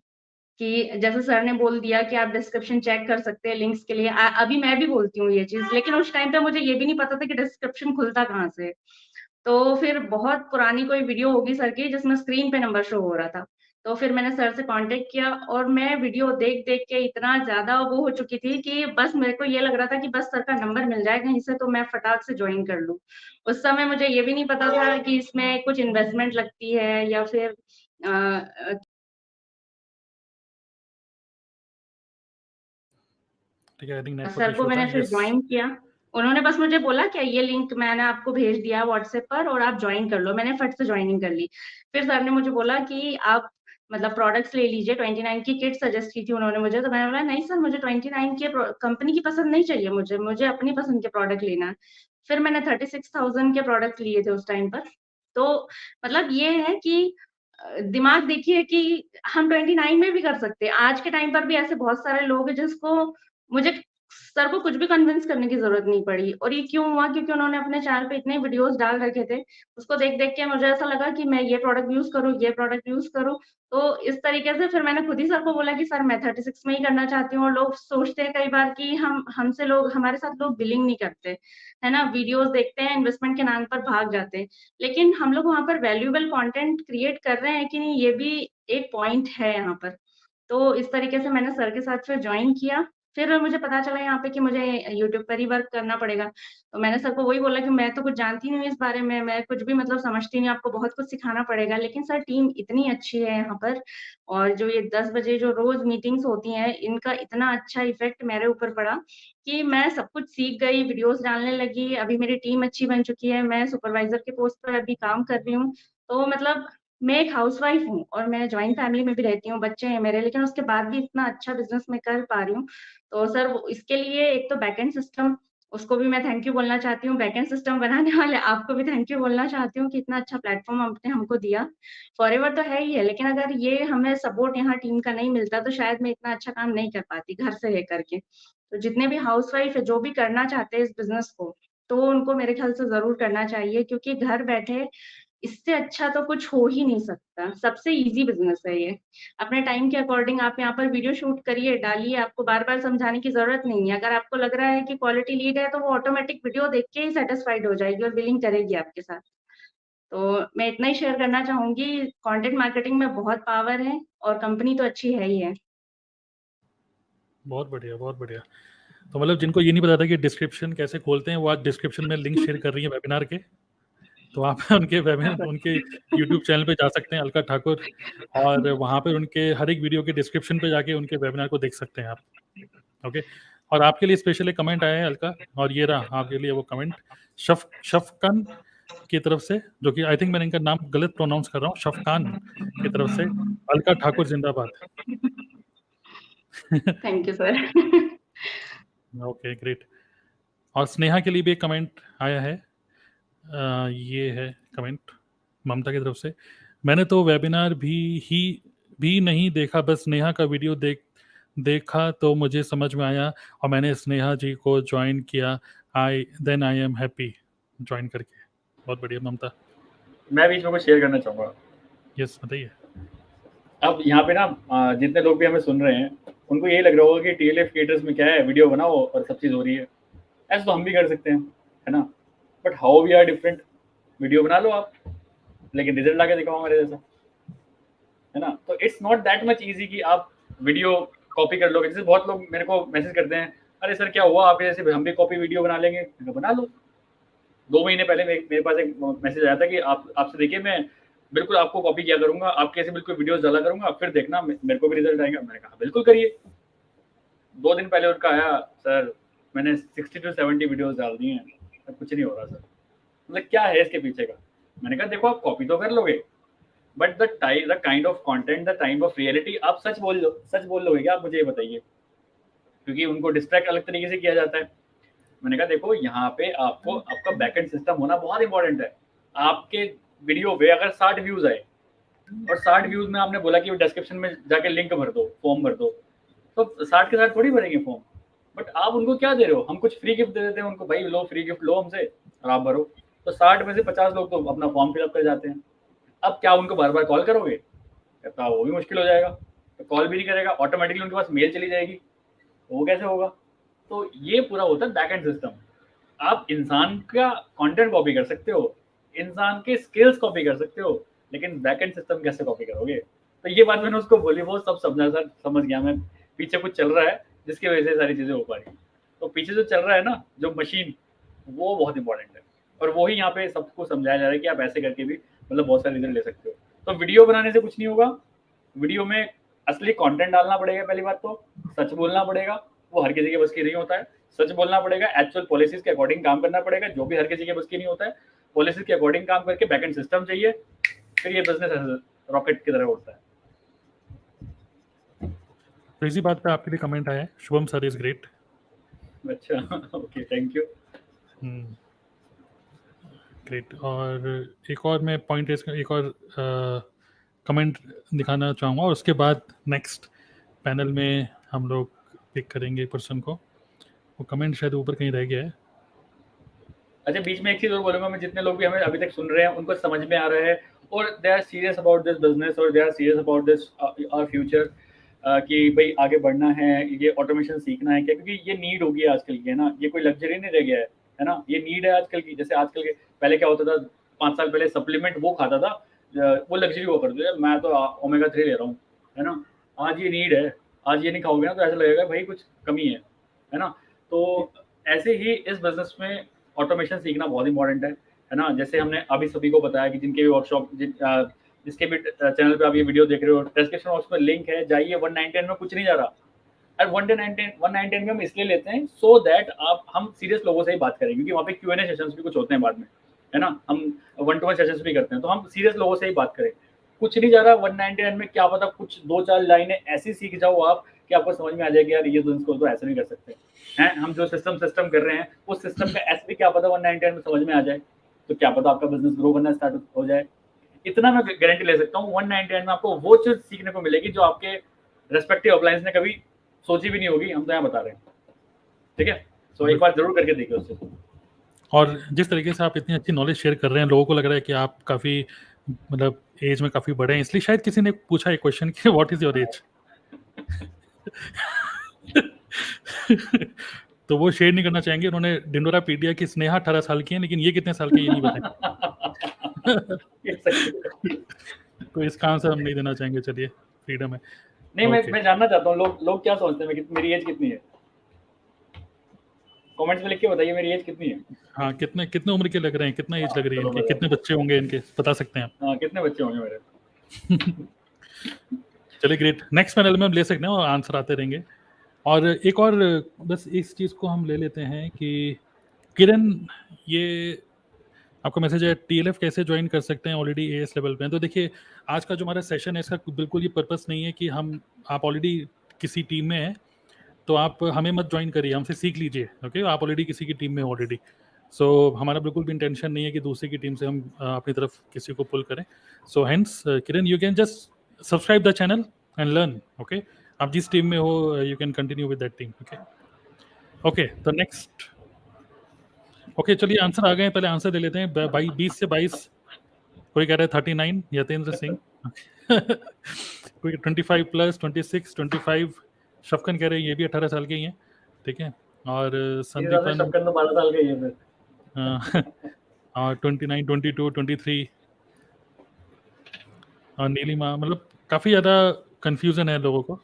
कि जैसे सर ने बोल दिया कि आप डिस्क्रिप्शन चेक कर सकते हैं लिंक्स के लिए। अभी मैं भी बोलती हूँ ये चीज, लेकिन उस टाइम पे मुझे ये भी नहीं पता था कि डिस्क्रिप्शन खुलता कहाँ से। तो फिर बहुत पुरानी कोई वीडियो होगी सर की जिसमें स्क्रीन पे नंबर शो हो रहा था। तो फिर मैंने सर से कांटेक्ट किया और मैं वीडियो देख देख के इतना ज्यादा वो हो चुकी थी कि बस मेरे को ये लग रहा था कि बस सर का नंबर मिल जाए कहीं से तो मैं फटाक से ज्वाइन कर लूं। उस समय मुझे ये भी नहीं पता था कि इसमें कुछ इन्वेस्टमेंट लगती है या फिर ठीक है, आई थिंक नेटवर्क सर को इशू था। मैंने फिर यस, ज्वाइन किया। उन्होंने बस मुझे बोला कि ये लिंक मैंने आपको भेज दिया व्हाट्सएप पर और आप ज्वाइन कर लो। मैंने फट से ज्वाइनिंग कर ली। फिर सर ने मुझे बोला कि आप मतलब प्रोडक्ट्स ले लीजिए। 29 की किट सजेस्ट की थी उन्होंने मुझे। तो मैंने बोला नहीं सर, मुझे 29 के कंपनी की पसंद नहीं चाहिए, मुझे अपनी पसंद के प्रोडक्ट लेना है। फिर मैंने 36,000 के प्रोडक्ट लिए थे उस टाइम पर। तो मतलब ये है कि दिमाग देखिए कि हम 29 में भी कर सकते हैं। आज के टाइम पर भी ऐसे बहुत सारे लोग हैं जिसको मुझे सर को कुछ भी कन्विंस करने की ज़रूरत नहीं पड़ी। और ये क्यों हुआ? क्योंकि उन्होंने अपने चैनल पे इतने वीडियोज़ डाल रखे थे। उसको देख-देख के मुझे ऐसा लगा कि मैं ये प्रोडक्ट यूज़ करूँ, ये प्रोडक्ट यूज़ करूँ। तो इस तरीके से फिर मैंने खुद ही सर को बोला कि सर मैं 36 में ही करना चाहती हूँ। और लोग सोचते हैं कई बार कि हमारे साथ लोग बिलिंग नहीं करते, है ना? वीडियोज़ देखते हैं, इन्वेस्टमेंट के नाम पर भाग जाते हैं। लेकिन हम लोग वहाँ पर वैल्यूएबल कंटेंट क्रिएट कर रहे हैं कि नहीं, ये भी एक पॉइंट है यहाँ पर। तो इस तरीके से मैंने सर के साथ फिर जॉइन किया। फिर मुझे पता चला यहाँ पे कि मुझे यूट्यूब पर ही वर्क करना पड़ेगा। तो मैंने सर को वही बोला कि मैं तो कुछ जानती नहीं हूँ इस बारे में, मैं कुछ भी मतलब समझती नहीं, आपको बहुत कुछ सिखाना पड़ेगा। लेकिन सर टीम इतनी अच्छी है यहाँ पर, और जो ये 10 बजे जो रोज़ मीटिंग्स होती हैं, इनका इतना अच्छा इफ़ेक्ट मेरे ऊपर पड़ा कि मैं सब कुछ सीख गई, वीडियोज़ डालने लगी। अभी मेरी टीम अच्छी बन चुकी है, मैं सुपरवाइज़र के पोस्ट पर अभी काम कर रही हूँ। तो मतलब मैं एक हाउसवाइफ़ हूँ और मैं जॉइंट फैमिली में भी रहती हूँ, बच्चे हैं मेरे, लेकिन उसके बाद भी इतना अच्छा बिज़नेस मैं कर पा रही हूँ। तो सर वो इसके लिए एक तो बैकएंड सिस्टम, उसको भी मैं थैंक यू बोलना चाहती हूँ। बैकएंड सिस्टम बनाने वाले आपको भी थैंक यू बोलना चाहती हूँ कि इतना अच्छा प्लेटफ़ॉर्म आपने हमको दिया। फॉरएवर तो है ही है, लेकिन अगर ये हमें सपोर्ट यहाँ टीम का नहीं मिलता तो शायद मैं इतना अच्छा काम नहीं कर पाती घर से रह कर के। तो जितने भी हाउसवाइफ़ है, जो भी करना चाहते हैं इस बिज़नेस को, तो उनको मेरे ख़्याल से ज़रूर करना चाहिए, क्योंकि घर बैठे इससे अच्छा तो कुछ हो ही नहीं सकता। सबसे ईज़ी बिज़नेस है ये। अपने टाइम के अकॉर्डिंग आप यहाँ पर वीडियो शूट करिए, डालिए, आपको बार-बार समझाने की ज़रूरत नहीं है। अगर आपको लग रहा है कि क्वालिटी लीड है, तो वो ऑटोमेटिक वीडियो देख के ही सैटिस्फाइड हो जाएगी और बिलिंग करेगी आपके साथ। तो मैं इतना ही शेयर करना चाहूँगी, कंटेंट मार्केटिंग में बहुत पावर है और कंपनी तो अच्छी है ही है। बहुत बढ़िया, बहुत बढ़िया। तो मतलब जिनको ये नहीं पता था कि डिस्क्रिप्शन कैसे खोलते हैं, वो आज डिस्क्रिप्शन में लिंक शेयर कर रही है वेबिनार के। तो आप उनके वेबिनार उनके यूट्यूब चैनल पे जा सकते हैं, अलका ठाकुर, और वहाँ पे उनके हर एक वीडियो के डिस्क्रिप्शन पे जाके उनके वेबिनार को देख सकते हैं आप। ओके, और आपके लिए स्पेशल एक कमेंट आया है अलका, और ये रहा आपके लिए वो कमेंट शफकान की तरफ से, जो कि आई थिंक मैंने इनका नाम गलत प्रोनाउंस कर रहा हूँ, शफकान की तरफ से, अलका ठाकुर जिंदाबाद। Thank you sir. Okay, great. और स्नेहा के लिए भी एक कमेंट आया है, ये है कमेंट ममता की तरफ से, मैंने तो वेबिनार भी नहीं देखा, बस स्नेहा का वीडियो देखा तो मुझे समझ में आया और मैंने स्नेहा जी को ज्वाइन किया, आई एम हैप्पी ज्वाइन करके। बहुत बढ़िया ममता। मैं बीच में कुछ शेयर करना चाहूँगा। यस, बताइए। अब यहाँ पे ना जितने लोग भी हमें सुन रहे हैं, उनको यही लग रहा होगा कि टीएलएफ क्रिएटर्स में क्या है, वीडियो बनाओ और सब चीज़ हो रही है। ऐसा तो हम भी कर सकते हैं, है ना, but how we are different. Video बना लो आप, लेकिन रिजल्ट आके दिखाओ हमारे जैसा, है ना। तो it's not that much easy कि आप वीडियो कॉपी कर लोगे। जैसे बहुत लोग मेरे को मैसेज करते हैं, अरे सर क्या हुआ आपके जैसे हम भी कॉपी वीडियो बना लेंगे। मैंने कहा, बना लो। 2 महीने पहले मेरे पास एक मैसेज आया था कि आपसे देखिए मैं बिल्कुल आपको कॉपी किया करूंगा, आपके ऐसे बिल्कुल वीडियोस डाला करूंगा, फिर देखना मेरे को भी रिजल्ट आएगा। मैंने कहा बिल्कुल करिए। 2 दिन पहले उनका आया, सर मैंने 60 to 70 वीडियोस डाल दी हैं, कुछ नहीं हो रहा सर। मतलब क्या है इसके पीछे का। मैंने कहा देखो आप कॉपी तो कर लोगे, but the kind of content, the time of reality, आप सच बोल लोगे क्या, आप मुझे ये बताइए, क्योंकि उनको डिस्ट्रैक्ट अलग तरीके से किया जाता है। मैंने कहा देखो यहाँ पे आपको आपका बैकएंड सिस्टम होना बहुत इंपॉर्टेंट है। आपके वीडियो पे अगर 60 व्यूज आए और 60 व्यूज में आपने बोला कि डिस्क्रिप्शन में जाके लिंक भर दो, फॉर्म भर दो, तो 60 के साथ थोड़ी भरेंगे फॉर्म। बट आप उनको क्या दे रहे हो, हम कुछ फ्री गिफ्ट दे देते हैं उनको, भाई लो फ्री गिफ्ट लो हमसे और आप भरो। तो 60 में से 50 लोग तो अपना फॉर्म फिलअप कर जाते हैं। अब क्या उनको बार बार कॉल करोगे, कहता वो भी मुश्किल हो जाएगा। तो कॉल भी नहीं करेगा, ऑटोमेटिकली उनके पास मेल चली जाएगी, वो कैसे होगा। तो ये पूरा होता है बैकएंड सिस्टम। आप इंसान का कंटेंट कॉपी कर सकते हो, इंसान के स्किल्स कॉपी कर सकते हो, लेकिन बैकएंड सिस्टम कैसे कॉपी करोगे। तो ये बात मैंने उसको बोली, वो सब समझा, सर समझ गया मैं, पीछे कुछ चल रहा है जिसकी वजह से सारी चीजें हो पा रही। तो पीछे जो चल रहा है ना, जो मशीन, वो बहुत इंपॉर्टेंट है, और वही यहाँ पे सबको समझाया जा रहा है कि आप ऐसे करके भी मतलब बहुत सारे रिजल्ट ले सकते हो। तो वीडियो बनाने से कुछ नहीं होगा, वीडियो में असली कंटेंट डालना पड़ेगा। पहली बात तो सच बोलना पड़ेगा, वो हर किसी के बस की नहीं होता है। सच बोलना पड़ेगा, एक्चुअल पॉलिसीज के अकॉर्डिंग काम करना पड़ेगा, जो भी हर किसी के बस की नहीं होता है। पॉलिसीज के अकॉर्डिंग काम करके बैकएंड सिस्टम चाहिए, फिर ये बिजनेस रॉकेट की तरह उड़ता है। तो इसी बात पे आपके लिए कमेंट आया है, शुभम सर इज ग्रेट। अच्छा, ओके, थैंक यू। ग्रेट। और एक और मैं पॉइंट एक और कमेंट दिखाना चाहूँगा, और उसके बाद नेक्स्ट पैनल में हम लोग पिक करेंगे पर्सन को। वो कमेंट शायद ऊपर कहीं रह गया है। अच्छा, बीच में एक चीज और बोलूंगा मैं, जितने लोग भी हमें अभी तक सुन रहे हैं उनको समझ में आ रहा है और they are serious about this business और they are serious about this our future, कि भाई आगे बढ़ना है, ये ऑटोमेशन सीखना है क्या, क्योंकि ये नीड होगी आजकल की, है ना। ये कोई लग्जरी नहीं रह गया है ना, ये नीड है आजकल की। जैसे आजकल के पहले क्या होता था, 5 साल पहले सप्लीमेंट वो खाता था, वो लग्जरी हुआ करते थे, मैं तो ओमेगा 3 ले रहा हूँ, है ना। आज ये नीड है, आज ये नहीं खाओगे ना तो ऐसा लगेगा भाई कुछ कमी है ना। तो ऐसे ही इस बिजनेस में ऑटोमेशन सीखना बहुत इंपॉर्टेंट है ना। जैसे हमने अभी सभी को बताया कि जिनके भी वर्कशॉप, जिसके भी चैनल पे आप ये वीडियो देख रहे हो, डिस्क्रिप्शन बॉक्स में लिंक है, जाइए। 199 में कुछ नहीं जा रहा, और 199 में हम इसलिए लेते हैं सो दैट हम सीरियस लोगों से ही बात करें, क्योंकि वहाँ पे Q&A सेशंस भी कुछ होते हैं बाद में, है ना। हम 1-to-1 सेशंस भी करते हैं, तो हम सीरियस लोगों से ही बात करें। कुछ नहीं जा रहा 199 में, क्या पता कुछ 2-4 लाइनें ऐसी सीख जाओ आप कि आपको समझ में आ जाएगी यार ये बिजनेस को तो ऐसे नहीं कर सकते हैं। हम जो सिस्टम कर रहे हैं उस सिस्टम का ऐसे भी क्या पता 199 में समझ में आ जाए, तो क्या पता आपका बिजनेस ग्रो करना स्टार्ट हो जाए। इतना मैं गारंटी ले सकता हूँ, 199 में आपको वो चीज सीखने को मिलेगी जो आपके रेस्पेक्टिव अपलायंस ने कभी सोची भी नहीं होगी, हम तो यहाँ बता रहे हैं, ठीक है। सो एक बार जरूर करके देखिए उससे। और जिस तरीके से आप इतनी अच्छी नॉलेज शेयर कर रहे हैं, लोगों को लग रहा है कि आप काफ़ी मतलब एज में काफ़ी बड़े हैं, इसलिए शायद किसी ने पूछा एक क्वेश्चन कि व्हाट इज़ योर एज? तो वो शेयर नहीं करना चाहेंगे, उन्होंने ढिंडोरा पीट दिया कि स्नेहा 18 साल की है, लेकिन ये कितने साल के ये नहीं बताएंगे। ये सही है। तो इसका आंसर हम नहीं देना चाहेंगे, चलिए फ्रीडम है। नहीं, ओके। मैं जानना चाहता हूँ लोग क्या सोचते हैं मेरी एज कितनी है? कमेंट्स में लिख के बताइए मेरी एज कितनी है। हाँ, कितने कितने उम्र के लग रहे हैं, कितना एज लग रही है चलो इनकी, बताओ। कितने बच्चे होंगे इनके, बता सकते हैं आप? हाँ, कितने बच्चे होंगे मेरे? चलिए ग्रेट, नेक्स्ट पैनल में हम ले सकते हैं और आंसर आते रहेंगे। और एक और बस इस चीज़ को हम ले लेते हैं कि किरण, ये आपका मैसेज है, टीएलएफ कैसे ज्वाइन कर सकते हैं, ऑलरेडी एएस लेवल पे हैं। तो देखिए, आज का जो हमारा सेशन है इसका बिल्कुल ये पर्पस नहीं है कि हम आप ऑलरेडी किसी टीम में हैं तो आप हमें मत ज्वाइन करिए, हमसे सीख लीजिए। ओके, आप ऑलरेडी किसी की टीम में ऑलरेडी, सो हमारा बिल्कुल भी इंटेंशन नहीं है कि दूसरी की टीम से हम अपनी तरफ किसी को पुल करें। So hence Kiran, you can just subscribe the channel and learn. Okay, आप जिस टीम में हो you can continue with that team. Okay okay, तो नेक्स्ट। ओके, चलिए आंसर आ गए हैं, पहले आंसर ले लेते हैं। 20 से 22, कोई कह रहा है 39 यतेंद्र सिंह। कोई 25 प्लस, 26, 25 शफकन कह रहे हैं ये भी 18 साल के ही हैं, ठीक है। और संदीपन शक्कर तो 12 साल का ही है फिर। और 29, 22, 23 और नीलिमा, मतलब काफ़ी ज़्यादा कंफ्यूजन है लोगों को,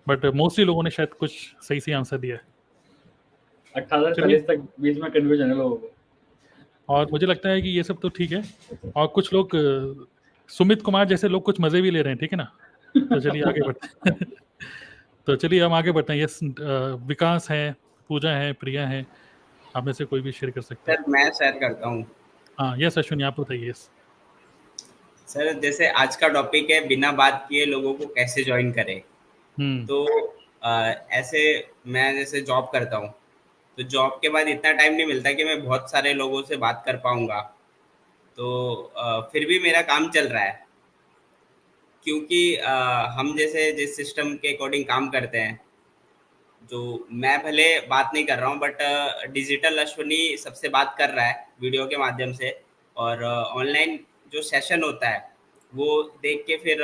बट मोस्टली लोगों ने शायद कुछ सही से आंसर दिया है। 18 से चलिए। 40 तक बीच में कन्फ्यूजन है लोगों को। और मुझे लगता है कि ये सब तो ठीक है, और कुछ लोग सुमित कुमार जैसे लोग कुछ मज़े भी ले रहे हैं, ठीक है ना। तो चलिए आगे बढ़ते हैं। तो चलिए हम आगे बढ़ते हैं। यस, विकास है, पूजा है, प्रिया है, आप में से कोई भी शेयर कर सकते हैं। सर मैं शेयर करता हूँ। हाँ यस अश्विनी, आप बताइए। यस सर जैसे आज का टॉपिक है बिना बात किए लोगों को कैसे ज्वाइन करें। तो ऐसे मैं जैसे जॉब करता हूँ, तो जॉब के बाद इतना टाइम नहीं मिलता कि मैं बहुत सारे लोगों से बात कर पाऊँगा। तो फिर भी मेरा काम चल रहा है, क्योंकि हम जैसे जिस सिस्टम के अकॉर्डिंग काम करते हैं, जो मैं भले बात नहीं कर रहा हूँ बट डिजिटल अश्विनी सबसे बात कर रहा है वीडियो के माध्यम से, और ऑनलाइन जो सेशन होता है वो देख के फिर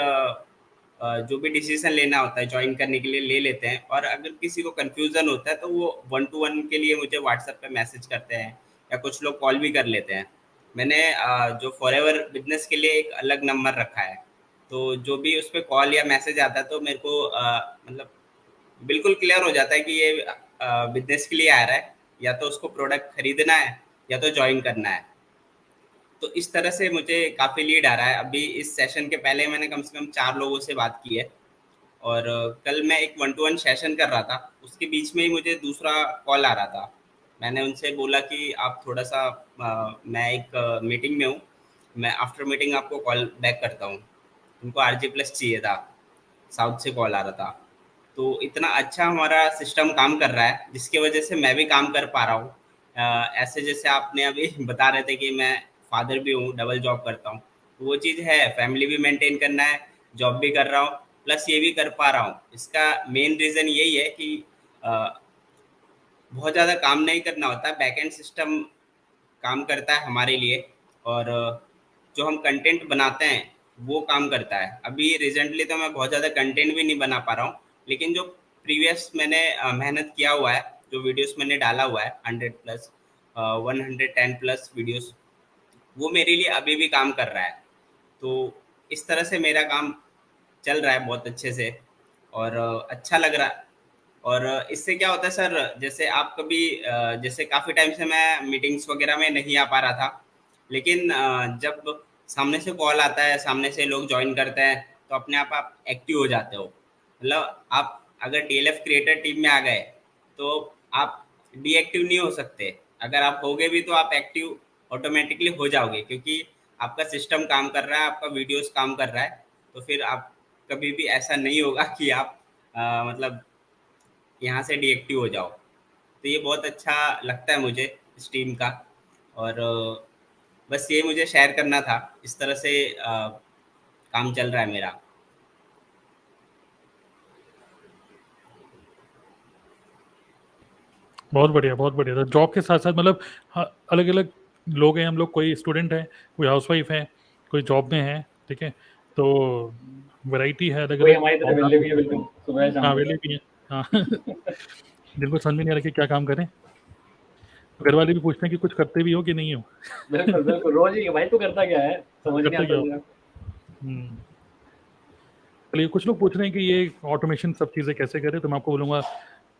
जो भी डिसीजन लेना होता है ज्वाइन करने के लिए ले लेते हैं। और अगर किसी को कन्फ्यूज़न होता है तो वो 1-to-1 के लिए मुझे व्हाट्सएप पे मैसेज करते हैं, या कुछ लोग कॉल भी कर लेते हैं। मैंने जो फॉरएवर बिजनेस के लिए एक अलग नंबर रखा है, तो जो भी उस पर कॉल या मैसेज आता है तो मेरे को मतलब बिल्कुल क्लियर हो जाता है कि ये बिजनेस के लिए आ रहा है, या तो उसको प्रोडक्ट खरीदना है या तो ज्वाइन करना है। तो इस तरह से मुझे काफ़ी लीड आ रहा है। अभी इस सेशन के पहले मैंने कम से कम 4 लोगों से बात की है, और कल मैं एक 1-to-1 सेशन कर रहा था, उसके बीच में ही मुझे दूसरा कॉल आ रहा था। मैंने उनसे बोला कि आप थोड़ा सा मैं एक मीटिंग में हूँ, मैं आफ्टर मीटिंग आपको कॉल बैक करता हूँ। उनको RJ+ चाहिए था, साउथ से कॉल आ रहा था। तो इतना अच्छा हमारा सिस्टम काम कर रहा है जिसकी वजह से मैं भी काम कर पा रहा हूँ। ऐसे जैसे आपने अभी बता रहे थे कि मैं फादर भी हूँ, डबल जॉब करता हूँ, तो वो चीज़ है, फैमिली भी मेंटेन करना है, जॉब भी कर रहा हूँ, प्लस ये भी कर पा रहा हूँ। इसका मेन रीज़न यही है कि बहुत ज़्यादा काम नहीं करना होता, बैकएंड सिस्टम काम करता है हमारे लिए, और जो हम कंटेंट बनाते हैं वो काम करता है। अभी रिसेंटली तो मैं बहुत ज़्यादा कंटेंट भी नहीं बना पा रहा हूँ, लेकिन जो प्रीवियस मैंने मेहनत किया हुआ है, जो वीडियोस मैंने डाला हुआ है 100+, 110+ वीडियोस, वो मेरे लिए अभी भी काम कर रहा है। तो इस तरह से मेरा काम चल रहा है बहुत अच्छे से, और अच्छा लग रहा है। और इससे क्या होता है सर, जैसे आप कभी जैसे काफ़ी टाइम से मैं मीटिंग्स वगैरह में नहीं आ पा रहा था, लेकिन जब सामने से कॉल आता है, सामने से लोग ज्वाइन करते हैं, तो अपने आप एक्टिव हो जाते हो। मतलब आप अगर DLF क्रिएटर टीम में आ गए तो आप डीएक्टिव नहीं हो सकते। अगर आप होगे भी तो आप एक्टिव ऑटोमेटिकली हो जाओगे, क्योंकि आपका सिस्टम काम कर रहा है, आपका वीडियोस काम कर रहा है। तो फिर आप कभी भी ऐसा नहीं होगा कि आप मतलब यहाँ से डीएक्टिव हो जाओ। तो ये बहुत अच्छा लगता है मुझे इस टीम का, और बस ये मुझे शेयर करना था। इस तरह से काम चल रहा है मेरा। बहुत बढ़िया, बहुत बढ़िया। तो जॉब के साथ साथ मतलब अलग अलग लोग हैं हम लोग, कोई स्टूडेंट है, कोई हाउसवाइफ है, कोई जॉब में है, ठीक है, तो वैरायटी है अलग कोई अलग। हमारी तरह वेले भी है, बिल्कुल सुबह शाम हाँ, को। वेले भी हैं। हाँ जिनको समझ में नहीं आ रहा कि क्या काम करें, घर वाले भी पूछते हैं कि कुछ करते भी हो कि नहीं हो। बिल्कुल बिल्कुल, रोज ही भाई तू करता क्या है, समझ नहीं करते आता क्या हो। मेरा। चलिए, कुछ लोग पूछ रहे हैं कि ये ऑटोमेशन सब चीज़ें कैसे करें, तो मैं आपको बोलूँगा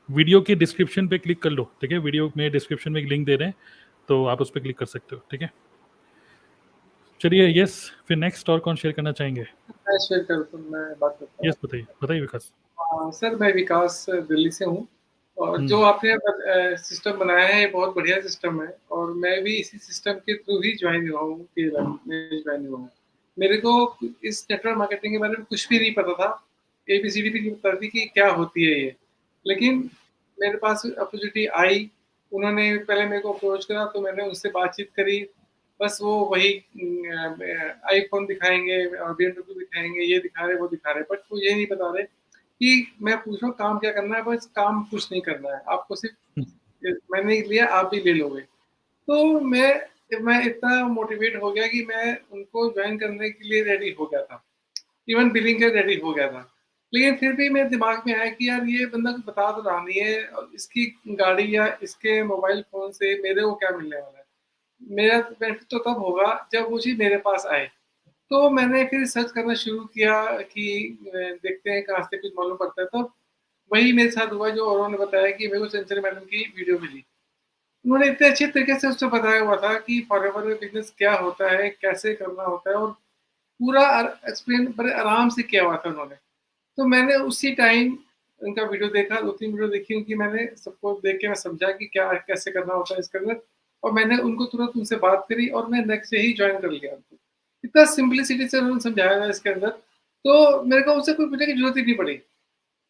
वीडियो की डिस्क्रिप्शन पे क्लिक कर लो, ठीक है, वीडियो में डिस्क्रिप्शन में एक लिंक दे रहे हैं, तो आप उस पर क्लिक कर सकते हो, ठीक है। चलिए, यस, फिर नेक्स्ट और कौन शेयर करना चाहेंगे? मैं शेयर करता हूँ, मैं बात करता हूँ। यस, बताइए बताइए विकास। सर मैं विकास दिल्ली से हूँ और जो आपने सिस्टम बनाया है ये बहुत बढ़िया सिस्टम है और मैं भी इसी सिस्टम के थ्रू ही ज्वाइन हुआ हूँ ज्वाइन हुआ हूँ। मेरे को इस नेटवर्क मार्केटिंग के बारे में कुछ भी नहीं पता था, ABCD भी नहीं पता थी कि क्या होती है ये, लेकिन मेरे पास अपॉर्चुनिटी आई, उन्होंने पहले मेरे को अप्रोच करा तो मैंने उनसे बातचीत करी, बस वो वही आईफोन दिखाएंगे और BMW दिखाएंगे, ये दिखा रहे वो दिखा रहे, बट वो ये नहीं बता रहे कि मैं पूछ रहा हूँ काम क्या करना है, बस काम कुछ नहीं करना है, आपको सिर्फ मैंने लिया आप भी ले लोगे। तो मैं इतना मोटिवेट हो गया कि मैं उनको ज्वाइन करने के लिए रेडी हो गया था, इवन बिलिंग के रेडी हो गया था, लेकिन फिर भी मेरे दिमाग में आया कि यार ये बंदा कुछ बता तो रहा नहीं है और इसकी गाड़ी या इसके मोबाइल फ़ोन से मेरे को क्या मिलने वाला है, मेरा बेनिफिट तो तब होगा जब वो चीज़ मेरे पास आए। तो मैंने फिर सर्च करना शुरू किया कि देखते हैं कहाँ से कुछ मालूम पड़ता है, तब वही मेरे साथ हुआ जो औरों ने बताया कि मेरे को चंचल मैडम की वीडियो मिली। उन्होंने इतने अच्छे तरीके से उससे बताया हुआ था कि फॉरएवर बिजनेस क्या होता है, कैसे करना होता है और पूरा एक्सप्लेन बड़े आराम से किया हुआ था उन्होंने। तो मैंने उसी टाइम उनका वीडियो देखा, 2-3 वीडियो देखी उनकी मैंने, सबको देख के मैं समझा कि क्या कैसे करना होता है इसके अंदर और मैंने उनको तुरंत उनसे बात करी और मैं नेक्स्ट डे ही जॉइन कर लिया उनको। इतना सिम्प्लिसिटी से उन्होंने समझाया था इसके अंदर, तो मेरे को उनसे कुछ पूछने की ज़रूरत ही नहीं पड़ी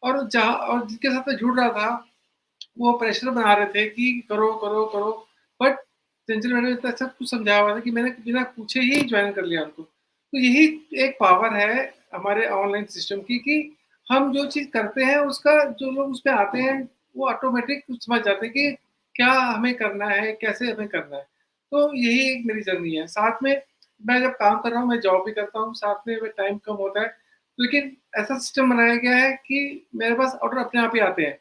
और जिनके साथ मैं जुड़ रहा था, वो प्रेशर बना रहे थे कि करो, करो, करो, बट चंचल मैडम ने इतना अच्छा कुछ समझाया हुआ था कि मैंने बिना पूछे ही जॉइन कर लिया उनको। तो यही एक पावर है हमारे ऑनलाइन सिस्टम की कि हम जो चीज़ करते हैं उसका जो लोग उसपे आते हैं वो ऑटोमेटिक समझ जाते हैं कि क्या हमें करना है, कैसे हमें करना है। तो यही एक मेरी जर्नी है। साथ में मैं जब काम कर रहा हूँ, मैं जॉब भी करता हूँ, साथ में टाइम कम होता है, लेकिन ऐसा सिस्टम बनाया गया है कि मेरे पास ऑर्डर अपने आप ही आते हैं।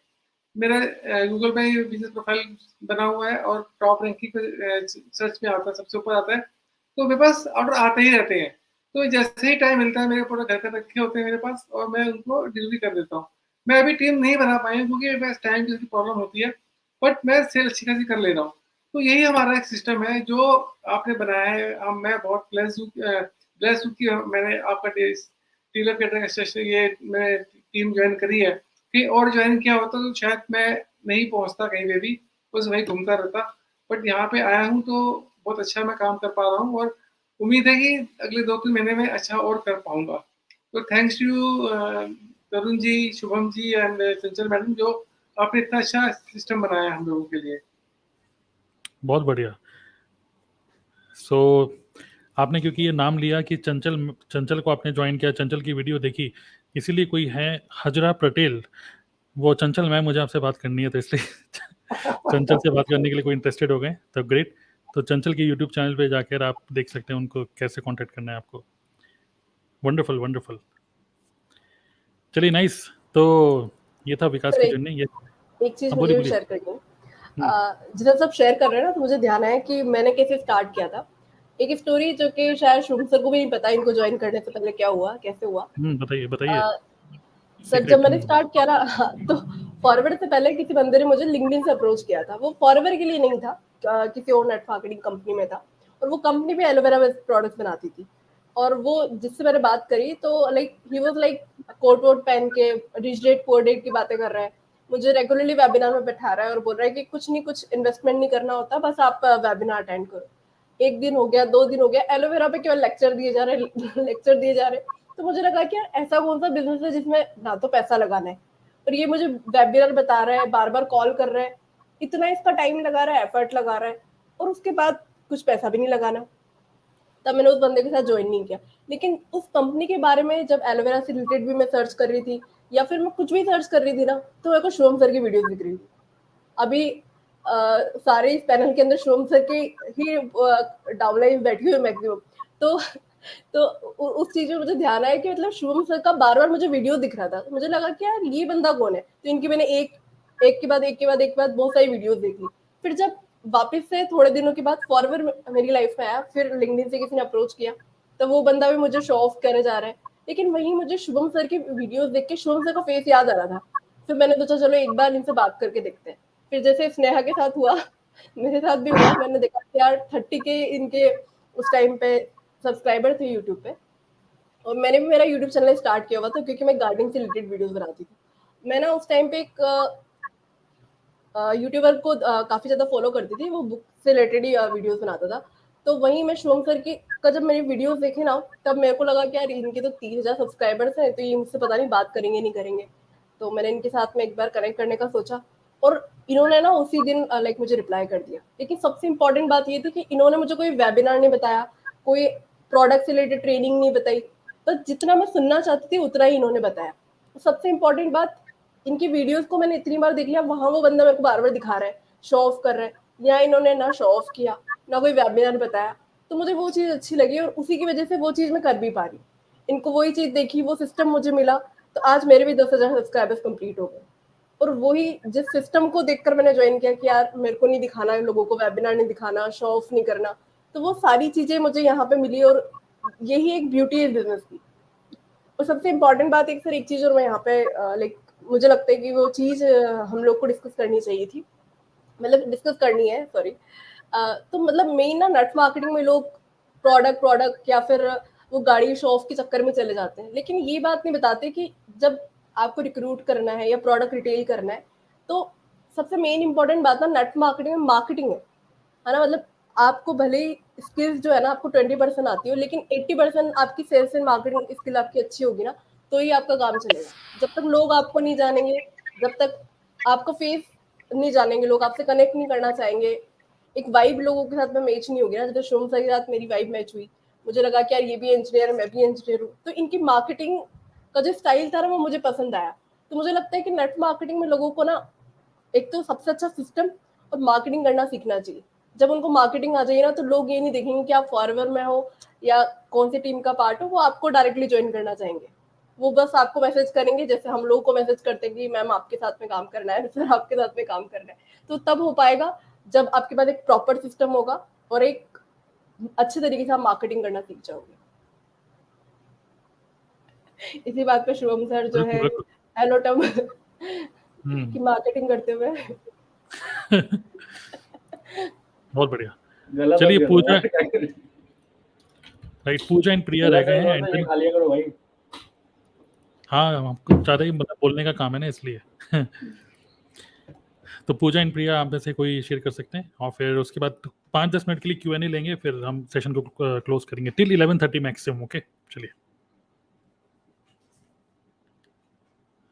मेरा गूगल पे बिज़नेस प्रोफाइल बना हुआ है और टॉप रैंकिंग पे सर्च में आता है, सबसे ऊपर आता है, तो मेरे पास ऑर्डर आते ही रहते हैं। तो जैसे ही टाइम मिलता है, मेरे प्रोडक्ट घर पे रखे होते हैं मेरे पास और मैं उनको डिलीवरी कर देता हूँ। मैं अभी टीम नहीं बना पाई हूँ क्योंकि मेरे पास टाइम की प्रॉब्लम होती है, बट मैं सेल अच्छी खासी कर ले रहा हूँ। तो यही हमारा एक सिस्टम है जो आपने बनाया है। मैं बहुत ब्लेस्ड हूँ कि मैंने आपका डीलर कैटरिंग ये मैंने टीम ज्वाइन करी है कि और ज्वाइन किया होता तो शायद मैं नहीं पहुँचता कहीं पे भी, बस वहीं घूमता रहता। बट यहाँ पे आया हूँ तो बहुत अच्छा मैं काम कर पा रहा हूँ और उम्मीद है कि अगले 2-3 महीने में अच्छा और कर पाऊँगा। तो thanks to Tarun ji, Shubham ji and Chanchal madam जो आपने इतना अच्छा सिस्टम बनाया हम लोगों के लिए। बहुत बढ़िया। सो आपने क्योंकि ये नाम लिया कि चंचल को आपने ज्वाइन किया, चंचल की वीडियो देखी, इसीलिए कोई है हजरा पटेल, वो चंचल मैम मुझे आपसे बात करनी है, तो इसलिए चंचल से बात करने के लिए कोई इंटरेस्टेड हो गए, तो ग्रेट। तो चंचल के यूट्यूब चैनल पे जाकर आप देख सकते हैं उनको कैसे कांटेक्ट करना है आपको। Wonderful wonderful. चलिए, नाइस। तो ये था विकास सर की जर्नी। ये एक चीज हाँ, मुझे बोलिए शेयर करनी है। जितना सब शेयर कर रहे हैं ना, तो मुझे ध्यान आया कि मैंने कैसे स्टार्ट किया था। एक स्टोरी जो कि शायद शुभम सर को भी नहीं पता इनको ज्वाइन करने से पहले क्या हुआ, कैसे हुआ। बताइए बताइए। सर जब मैंने स्टार्ट किया ना, तो फॉरवर्ड से पहले किसी बंदे ने मुझे लिंक्डइन से अप्रोच किया था। वो फॉरवर्ड के लिए नहीं था, किसी और नेट मार्केटिंग कंपनी में था और वो कंपनी भी एलोवेरा बेस्ड प्रोडक्ट्स बनाती थी। और वो जिससे मैंने बात करी तो like he was like coat वोट पहन के रिच डेट पुअर डेट की बातें कर रहा है, मुझे रेगुलरली वेबिनार में बैठा रहा है और बोल रहा है कि कुछ नहीं, कुछ इन्वेस्टमेंट नहीं करना होता, बस आप वेबिनार अटेंड करो। 1 दिन हो गया, 2 दिन हो गया, एलोवेरा पे केवल लेक्चर दिए जा रहे लेक्चर दिए जा रहे। तो मुझे लगा कि यार ऐसा कौन सा बिजनेस है जिसमें ना तो पैसा लगाना है और ये मुझे वेबिनार बता रहा है, बार बार कॉल कर रहा है, इतना इसका टाइम लगा रहा है, एफर्ट लगा रहा है और उसके बाद कुछ पैसा भी नहीं लगाना। तब मैंने उस बंदे के साथ ज्वाइन नहीं किया। लेकिन उस कंपनी के बारे में जब एलोवेरा से रिलेटेड भी मैं सर्च कर रही थी या फिर मैं कुछ भी सर्च कर रही थी ना, तो मेरे को शुभम सर की वीडियोस दिख रही थी। अभी सारे इस पैनल के अंदर शुभम सर के ही डाउनलाइन बैठी हुई मैक्सिमम। तो उस चीज में मुझे ध्यान आया कि मतलब शुभम सर का बार बार मुझे वीडियो दिख रहा था, तो मुझे लगा कि यार ये बंदा कौन है। तो इनकी मैंने एक के बाद बहुत सारी वीडियोस देख ली। फिर जब वापस से थोड़े दिनों के बाद फॉरवर्ड मेरी लाइफ में आया, फिर लिंक्डइन से किसी ने अप्रोच किया, तो वो बंदा भी मुझे शो ऑफ करे जा रहा है। लेकिन वहीं मुझे शुभम सर की वीडियोस देख के शुभम सर का फेस याद आ रहा था। फिर मैंने सोचा चलो एक बार इनसे बात करके देखते हैं। फिर जैसे स्नेहा के साथ हुआ, मेरे साथ भी हुआ। मैंने देखा कि यार 30 के इनके उस टाइम पे सब्सक्राइबर थे यूट्यूब पे, और मैंने भी मेरा यूट्यूब चैनल स्टार्ट किया हुआ था क्योंकि मैं गार्डनिंग से रिलेटेड वीडियोस बनाती थी। मैं ना उस टाइम पे एक यूट्यूबर को काफी ज्यादा फॉलो करती थी, वो बुक से रिलेटेड ही वीडियोस बनाता था। तो वहीं मैं शुभम सर की जब मेरी वीडियोस देखे ना, तब मेरे को लगा कि यार इनके तो 30,000 सब्सक्राइबर्स हैं, तो ये मुझसे पता नहीं बात करेंगे नहीं करेंगे। तो मैंने इनके साथ में एक बार कनेक्ट करने का सोचा, और इन्होंने ना उसी दिन लाइक मुझे रिप्लाई कर दिया। लेकिन सबसे इम्पोर्टेंट बात ये थी कि इन्होंने मुझे कोई वेबिनार नहीं बताया, कोई प्रोडक्ट से रिलेटेड ट्रेनिंग नहीं बताई, बस जितना मैं सुनना चाहती थी उतना ही इन्होंने बताया। सबसे इम्पोर्टेंट बात, इनकी वीडियोस को मैंने इतनी बार देख लिया, वहां वो बंदा मेरे को बार बार दिखा रहा है, शो ऑफ कर रहा है। या इन्होंने ना शो ऑफ किया, ना कोई वेबिनार बताया, तो मुझे वो चीज अच्छी लगी और उसी की वजह से वो चीज मैं कर भी पा रही। इनको वही चीज देखी, वो सिस्टम मुझे मिला, तो आज मेरे भी 10,000 सब्सक्राइबर्स कंप्लीट हो गए। और वही जिस सिस्टम को देखकर मैंने ज्वाइन किया कि यार मेरे को नहीं दिखाना है लोगों को, वेबिनार नहीं दिखाना, शो ऑफ नहीं करना, तो वो सारी चीजें मुझे यहाँ पे मिली। और यही एक ब्यूटी है बिजनेस की। और सबसे इम्पोर्टेंट बात एक चीज और मैं यहाँ पे लाइक मुझे लगता है कि वो चीज हम लोग को डिस्कस करनी चाहिए थी, मतलब डिस्कस करनी है, सॉरी। तो मतलब मेन ना नेट मार्केटिंग में लोग प्रोडक्ट या फिर वो गाड़ी शो ऑफ के चक्कर में चले जाते हैं, लेकिन ये बात नहीं बताते कि जब आपको रिक्रूट करना है या प्रोडक्ट रिटेल करना है, तो सबसे मेन इंपॉर्टेंट बात ना नेट मार्केटिंग में मार्केटिंग है ना। मतलब आपको भले ही स्किल्स जो है ना आपको 20% आती हो, लेकिन 80% आपकी सेल्स एंड मार्केटिंग स्किल आपकी अच्छी होगी ना, तो ही आपका काम चलेगा। जब तक लोग आपको नहीं जानेंगे, जब तक आपका फेस नहीं जानेंगे, लोग आपसे कनेक्ट नहीं करना चाहेंगे, एक वाइब लोगों के साथ में मैच नहीं होगी ना। जैसे शुभम सर के साथ मेरी वाइब मैच हुई, मुझे लगा कि यार ये भी इंजीनियर है, मैं भी इंजीनियर हूँ, तो इनकी मार्केटिंग का जो स्टाइल था ना वो मुझे पसंद आया। तो मुझे लगता है कि नेट मार्केटिंग में लोगों को ना एक तो सबसे अच्छा सिस्टम और मार्केटिंग करना सीखना चाहिए। जब उनको मार्केटिंग आ जाएगी ना, तो लोग ये नहीं देखेंगे कि आप फॉरवर में हो या कौन सी टीम का पार्ट हो, वो आपको डायरेक्टली ज्वाइन करना चाहेंगे। वो बस आपको मैसेज करेंगे, जैसे हम लोग को मैसेज करते हैं कि मैम आपके साथ में काम करना है, सर आपके साथ में काम करना है। तो तब हो पाएगा जब आपके पास एक प्रॉपर सिस्टम होगा और एक अच्छे तरीके से आप मार्केटिंग करना सीख जाओगे। इसी बात पे शुभम सर जो है एलोटम की मार्केटिंग करते हुए बहुत बढ़िया। चलिए पूजा, राइट, पूजा एंड प्रिया रह गए हैं। खा लिया करो भाई। हाँ, हमको ज़्यादा ही मतलब बोलने का काम है ना, इसलिए तो पूजा एंड प्रिया आप में से कोई शेयर कर सकते हैं, और फिर उसके बाद 5-10 मिनट के लिए Q&A लेंगे, फिर हम सेशन को क्लोज करेंगे टिल 11:30 मैक्सिमम। ओके, चलिए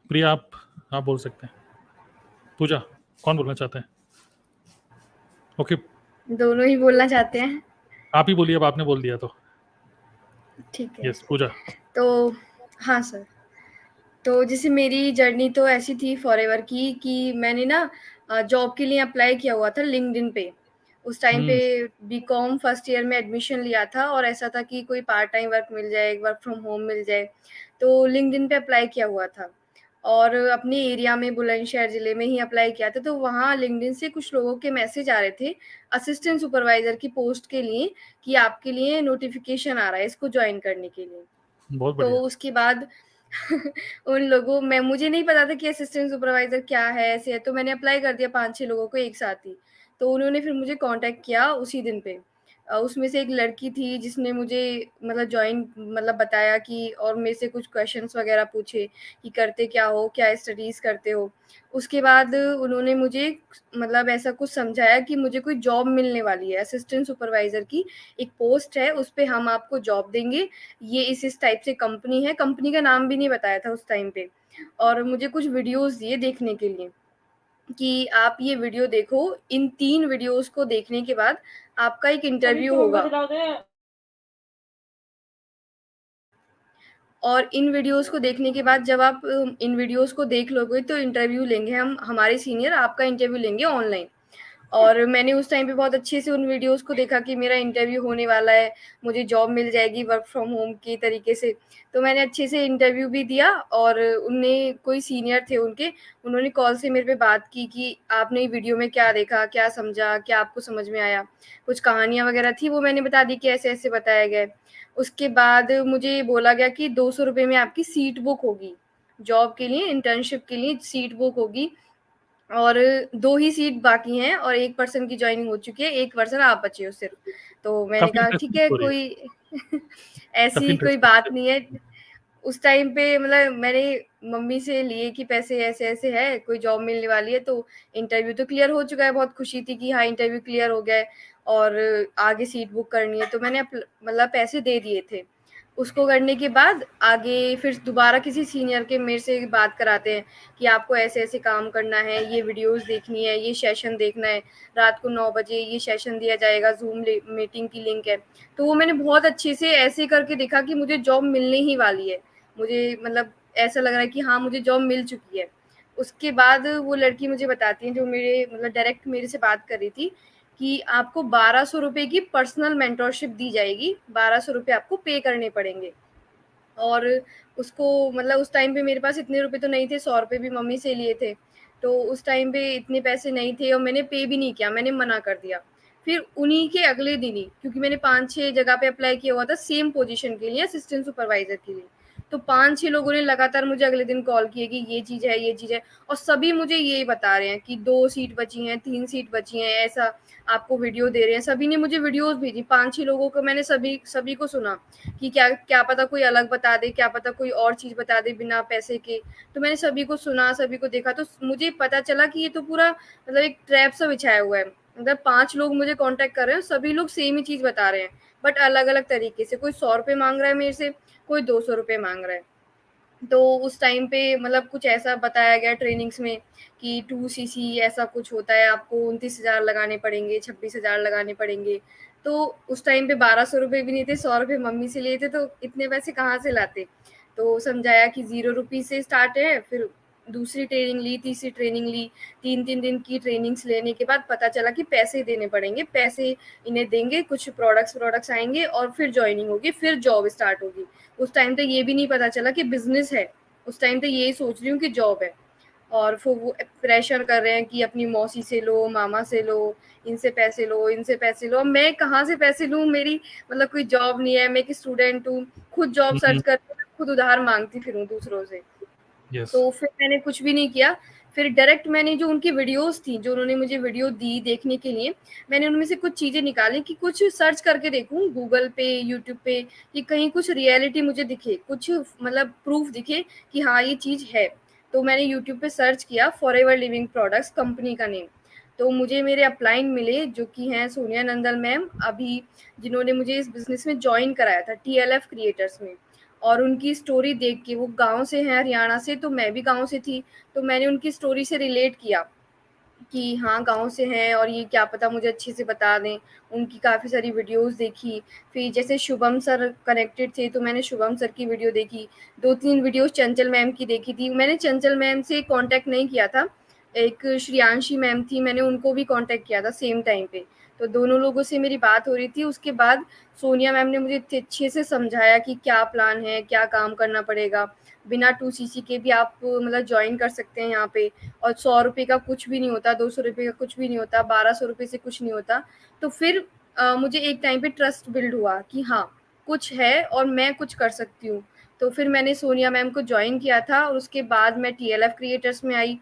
प्रिया आप बोल सकते हैं। पूजा, कौन बोलना चाहते हैं? ओके, दोनों ही बोलना चाहते हैं। आप ही बोलिए, अब आपने बोल दिया तो ठीक है। यस पूजा। तो हाँ सर, तो जैसे मेरी जर्नी तो ऐसी थी फॉरएवर की कि मैंने ना जॉब के लिए अप्लाई किया हुआ था लिंक्डइन पे। उस टाइम पे बीकॉम फर्स्ट ईयर में एडमिशन लिया था और ऐसा था कि कोई पार्ट टाइम वर्क मिल जाए, वर्क फ्रॉम होम मिल जाए, तो लिंक्डइन पे अप्लाई किया हुआ था और अपने एरिया में बुलंदशहर ज़िले में ही अप्लाई किया था। तो वहाँ लिंक्डइन से कुछ लोगों के मैसेज आ रहे थे असिस्टेंट सुपरवाइज़र की पोस्ट के लिए कि आपके लिए नोटिफिकेशन आ रहा है इसको जॉइन करने के लिए। बहुत तो बढ़िया। उसके बाद उन लोगों में मुझे नहीं पता था कि असिस्टेंट सुपरवाइज़र क्या है, ऐसे है, तो मैंने अप्लाई कर दिया 5-6 लोगों को एक साथ ही। तो उन्होंने फिर मुझे कॉन्टैक्ट किया उसी दिन पे। उसमें से एक लड़की थी जिसने मुझे मतलब जॉइन मतलब बताया कि और मेरे से कुछ क्वेश्चंस वगैरह पूछे कि करते क्या हो, क्या स्टडीज़ करते हो। उसके बाद उन्होंने मुझे मतलब ऐसा कुछ समझाया कि मुझे कोई जॉब मिलने वाली है, असिस्टेंट सुपरवाइज़र की एक पोस्ट है, उस पे हम आपको जॉब देंगे। ये इस टाइप से कंपनी है, कंपनी का नाम भी नहीं बताया था उस टाइम पे। और मुझे कुछ वीडियोज़ दिए देखने के लिए कि आप ये वीडियो देखो, इन 3 वीडियोज़ को देखने के बाद आपका एक इंटरव्यू होगा। और इन वीडियोज़ को देखने के बाद जब आप इन वीडियोज़ को देख लोगे तो इंटरव्यू लेंगे हम, हमारे सीनियर आपका इंटरव्यू लेंगे ऑनलाइन। और मैंने उस टाइम पे बहुत अच्छे से उन वीडियोस को देखा कि मेरा इंटरव्यू होने वाला है, मुझे जॉब मिल जाएगी वर्क फ्रॉम होम के तरीके से। तो मैंने अच्छे से इंटरव्यू भी दिया और उनने कोई सीनियर थे उनके, उन्होंने कॉल से मेरे पे बात की कि आपने वीडियो में क्या देखा, क्या समझा, क्या आपको समझ में आया। कुछ कहानियाँ वगैरह थी वो मैंने बता दी कि ऐसे-ऐसे बताया गया है। उसके बाद मुझे बोला गया कि ₹200 में आपकी सीट बुक होगी। जॉब के लिए, इंटर्नशिप के लिए सीट बुक होगी और 2 ही सीट बाकी हैं और 1 पर्सन की जॉइनिंग हो चुकी है, 1 पर्सन आप बचे हो सिर्फ। तो मैंने काफ़ी कहा ठीक इंटरेस्टिंग है, स्टोरी है, कोई काफ़ी ऐसी कोई इंटरेस्टिंग बात है। नहीं है। उस टाइम पे मतलब मैंने मम्मी से लिए कि पैसे ऐसे-ऐसे है, कोई जॉब मिलने वाली है, तो इंटरव्यू तो क्लियर हो चुका है, बहुत खुशी थी कि हाँ, इंटरव्यू क्लियर हो गया है और आगे सीट बुक करनी है, तो मैंने मतलब पैसे दे दिए थे। उसको करने के बाद आगे फिर दोबारा किसी सीनियर के मेरे से बात कराते हैं कि आपको ऐसे-ऐसे काम करना है, ये वीडियोज़ देखनी है, ये सेशन देखना है, रात को 9 बजे ये सेशन दिया जाएगा, ज़ूम मीटिंग की लिंक है। तो वो मैंने बहुत अच्छे से ऐसे करके देखा कि मुझे जॉब मिलने ही वाली है। मुझे मतलब ऐसा लग रहा है कि हाँ, मुझे जॉब मिल चुकी है। उसके बाद वो लड़की मुझे बताती है जो मेरे मतलब डायरेक्ट मेरे से बात कर रही थी कि आपको ₹1200 की पर्सनल मेंटरशिप दी जाएगी, ₹1200 आपको पे करने पड़ेंगे। और उसको मतलब उस टाइम पे मेरे पास इतने रुपए तो नहीं थे, ₹100 भी मम्मी से लिए थे। तो उस टाइम पे इतने पैसे नहीं थे और मैंने पे भी नहीं किया, मैंने मना कर दिया। फिर उन्हीं के अगले दिन ही क्योंकि मैंने 5-6 जगह पे अप्लाई किया हुआ था सेम पोज़ीशन के लिए, असिस्टेंट सुपरवाइज़र के लिए। तो 5-6 लोगों ने लगातार मुझे अगले दिन कॉल किए कि ये चीज़ है और सभी मुझे यही बता रहे हैं कि 2 सीट बची हैं, 3 सीट बची हैं, ऐसा आपको वीडियो दे रहे हैं। सभी ने मुझे वीडियोज़ भेजी, 5-6 लोगों को मैंने सभी को सुना कि क्या क्या पता कोई अलग बता दे, क्या पता कोई और चीज़ बता दे बिना पैसे के। तो मैंने सभी को सुना, सभी को देखा तो मुझे पता चला कि ये तो पूरा मतलब एक ट्रैप सा बिछाया हुआ है। मतलब 5 लोग मुझे कॉन्टैक्ट कर रहे हैं, सभी लोग सेम ही चीज़ बता रहे हैं, बट अलग-अलग तरीके से। कोई ₹100 माँग रहा है मेरे से, कोई ₹200 माँग रहा है। तो उस टाइम पे मतलब कुछ ऐसा बताया गया ट्रेनिंग्स में कि 2 सीसी ऐसा कुछ होता है, आपको 29,000 लगाने पड़ेंगे, 26,000 लगाने पड़ेंगे। तो उस टाइम पे ₹1200 भी नहीं थे, ₹100 मम्मी से लिए थे, तो इतने पैसे कहाँ से लाते? तो समझाया कि ₹0 से स्टार्ट है, फिर दूसरी ट्रेनिंग ली, तीसरी ट्रेनिंग ली, 3-3 दिन की ट्रेनिंग्स लेने के बाद पता चला कि पैसे देने पड़ेंगे, पैसे इन्हें देंगे, कुछ प्रोडक्ट्स आएँगे और फिर जॉइनिंग होगी, फिर जॉब स्टार्ट होगी। उस टाइम तो ये भी नहीं पता चला कि बिज़नेस है, उस टाइम तो यही सोच रही हूँ कि जॉब है। और फिर वो प्रेशर कर रहे हैं कि अपनी मौसी से लो, मामा से लो, इनसे पैसे लो, इनसे पैसे लो। अब मैं कहाँ से पैसे लूँ? मेरी मतलब कोई जॉब नहीं है, मैं एक स्टूडेंट हूँ, खुद जॉब हुँ, सर्च हुँ। करके मैं खुद उधार माँगती फिरूँ दूसरों से। यस। तो फिर मैंने कुछ भी नहीं किया, फिर डायरेक्ट मैंने जो उनकी वीडियोज़ थी, जो उन्होंने मुझे वीडियो दी देखने के लिए, मैंने उनमें से कुछ चीज़ें निकाली कि कुछ सर्च करके देखूँ गूगल पे, यूट्यूब पे कि कहीं कुछ रियलिटी मुझे दिखे, कुछ मतलब प्रूफ़ दिखे कि हाँ, ये चीज़ है। तो मैंने यूट्यूब पे सर्च किया फॉरएवर लिविंग प्रोडक्ट्स कंपनी का नेम। तो मुझे मेरे अपलाइन मिले जो कि हैं सोनिया नंदन मैम, अभी जिन्होंने मुझे इस बिज़नेस में जॉइन कराया था टीएलएफ क्रिएटर्स में। और उनकी स्टोरी देख के वो गाँव से हैं हरियाणा से, तो मैं भी गाँव से थी, तो मैंने उनकी स्टोरी से रिलेट किया कि हाँ, गाँव से हैं और ये क्या पता मुझे अच्छे से बता दें। उनकी काफ़ी सारी वीडियोज़ देखी, फिर जैसे शुभम सर कनेक्टेड थे, तो मैंने शुभम सर की वीडियो देखी, 2-3 वीडियोज़ चंचल मैम की देखी थी। मैंने चंचल मैम से कॉन्टैक्ट नहीं किया था, एक श्रेयांशी मैम थी, मैंने उनको भी कॉन्टैक्ट किया था सेम टाइम पे। तो दोनों लोगों से मेरी बात हो रही थी, उसके बाद सोनिया मैम ने मुझे इतने अच्छे से समझाया कि क्या प्लान है, क्या काम करना पड़ेगा। बिना 2 सीसी के भी आप मतलब जॉइन कर सकते हैं यहाँ पे और ₹100 का कुछ भी नहीं होता, ₹200 का कुछ भी नहीं होता, ₹1200 से कुछ नहीं होता। तो फिर मुझे एक टाइम पे ट्रस्ट बिल्ड हुआ कि हाँ, कुछ है और मैं कुछ कर सकती हूँ। तो फिर मैंने सोनिया मैम को जॉइन किया था और उसके बाद मैं टीएलएफ क्रिएटर्स में आई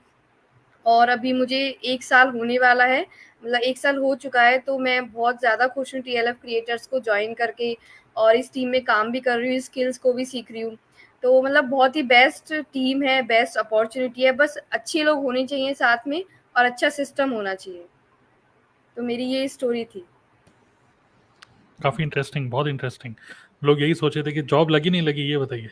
और अभी मुझे 1 साल होने वाला है, मतलब 1 साल हो चुका है, तो मैं बहुत ज़्यादा खुश हूँ टीएलएफ क्रिएटर्स को जॉइन करके और इस टीम में काम भी कर रही हूँ, स्किल्स को भी सीख रही हूँ। तो मतलब बहुत ही बेस्ट टीम है, बेस्ट अपॉर्च्युनिटी है, बस अच्छे लोग होने चाहिए साथ में और अच्छा सिस्टम होना चाहिए। तो मेरी ये स्टोरी थी। काफ़ी इंटरेस्टिंग, बहुत इंटरेस्टिंग। लोग यही सोच रहे थे कि जॉब लगी नहीं लगी ये बताइए।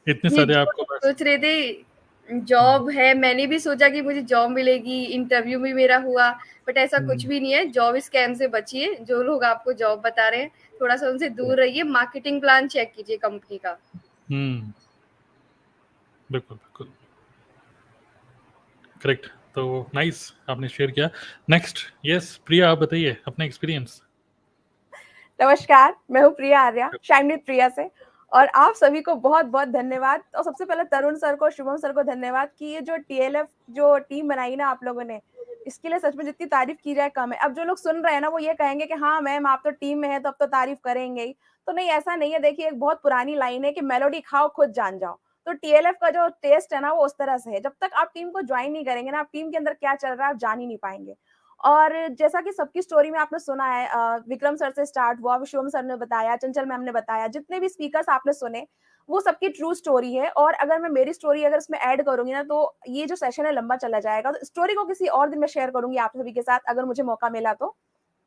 इतने ये सारे जो आपको बस सोच रहे थे जॉब है, मैंने भी सोचा कि मुझे जॉब मिलेगी, इंटरव्यू भी मेरा हुआ, बट ऐसा कुछ हुँ, भी नहीं है। जॉब स्कैम से बचिए, जो लोग आपको जॉब बता रहे हैं, थोड़ा-सा उनसे दूर रहिए, मार्केटिंग प्लान चेक कीजिए कंपनी का। हुँ, बिल्कुल, बिल्कुल। करेक्ट। तो नाइस, आपने शेयर किया। नेक्स्ट, यस प्रिया, आप बताइए अपना एक्सपीरियंस। नमस्कार, मैं हूँ प्रिया आर्या, शाइन विद प्रिया से, और आप सभी को बहुत-बहुत धन्यवाद। और सबसे पहले तरुण सर को, शुभम सर को धन्यवाद कि ये जो टीएलएफ जो टीम बनाई ना आप लोगों ने, इसके लिए सच में जितनी तारीफ की जाए कम है। अब जो लोग सुन रहे हैं ना, वो ये कहेंगे कि हाँ मैम आप तो टीम में हैं तो अब तो तारीफ करेंगे ही। तो नहीं, ऐसा नहीं है। देखिए, एक बहुत पुरानी लाइन है कि मेलोडी खाओ खुद जान जाओ। तो टीएलएफ का जो टेस्ट है ना, वो उस तरह से है। जब तक आप टीम को ज्वाइन नहीं करेंगे ना, आप टीम के अंदर क्या चल रहा है आप जान ही नहीं पाएंगे। और जैसा कि सबकी स्टोरी में आपने सुना है, विक्रम सर से स्टार्ट हुआ, शिवम सर ने बताया, चंचल मैम ने बताया, जितने भी स्पीकर्स आपने सुने वो सबकी ट्रू स्टोरी है। और अगर मैं मेरी स्टोरी अगर इसमें ऐड करूंगी ना, तो ये जो सेशन है लंबा चला जाएगा। तो स्टोरी को किसी और दिन में शेयर करूंगी आप सभी के साथ, अगर मुझे मौका मिला तो।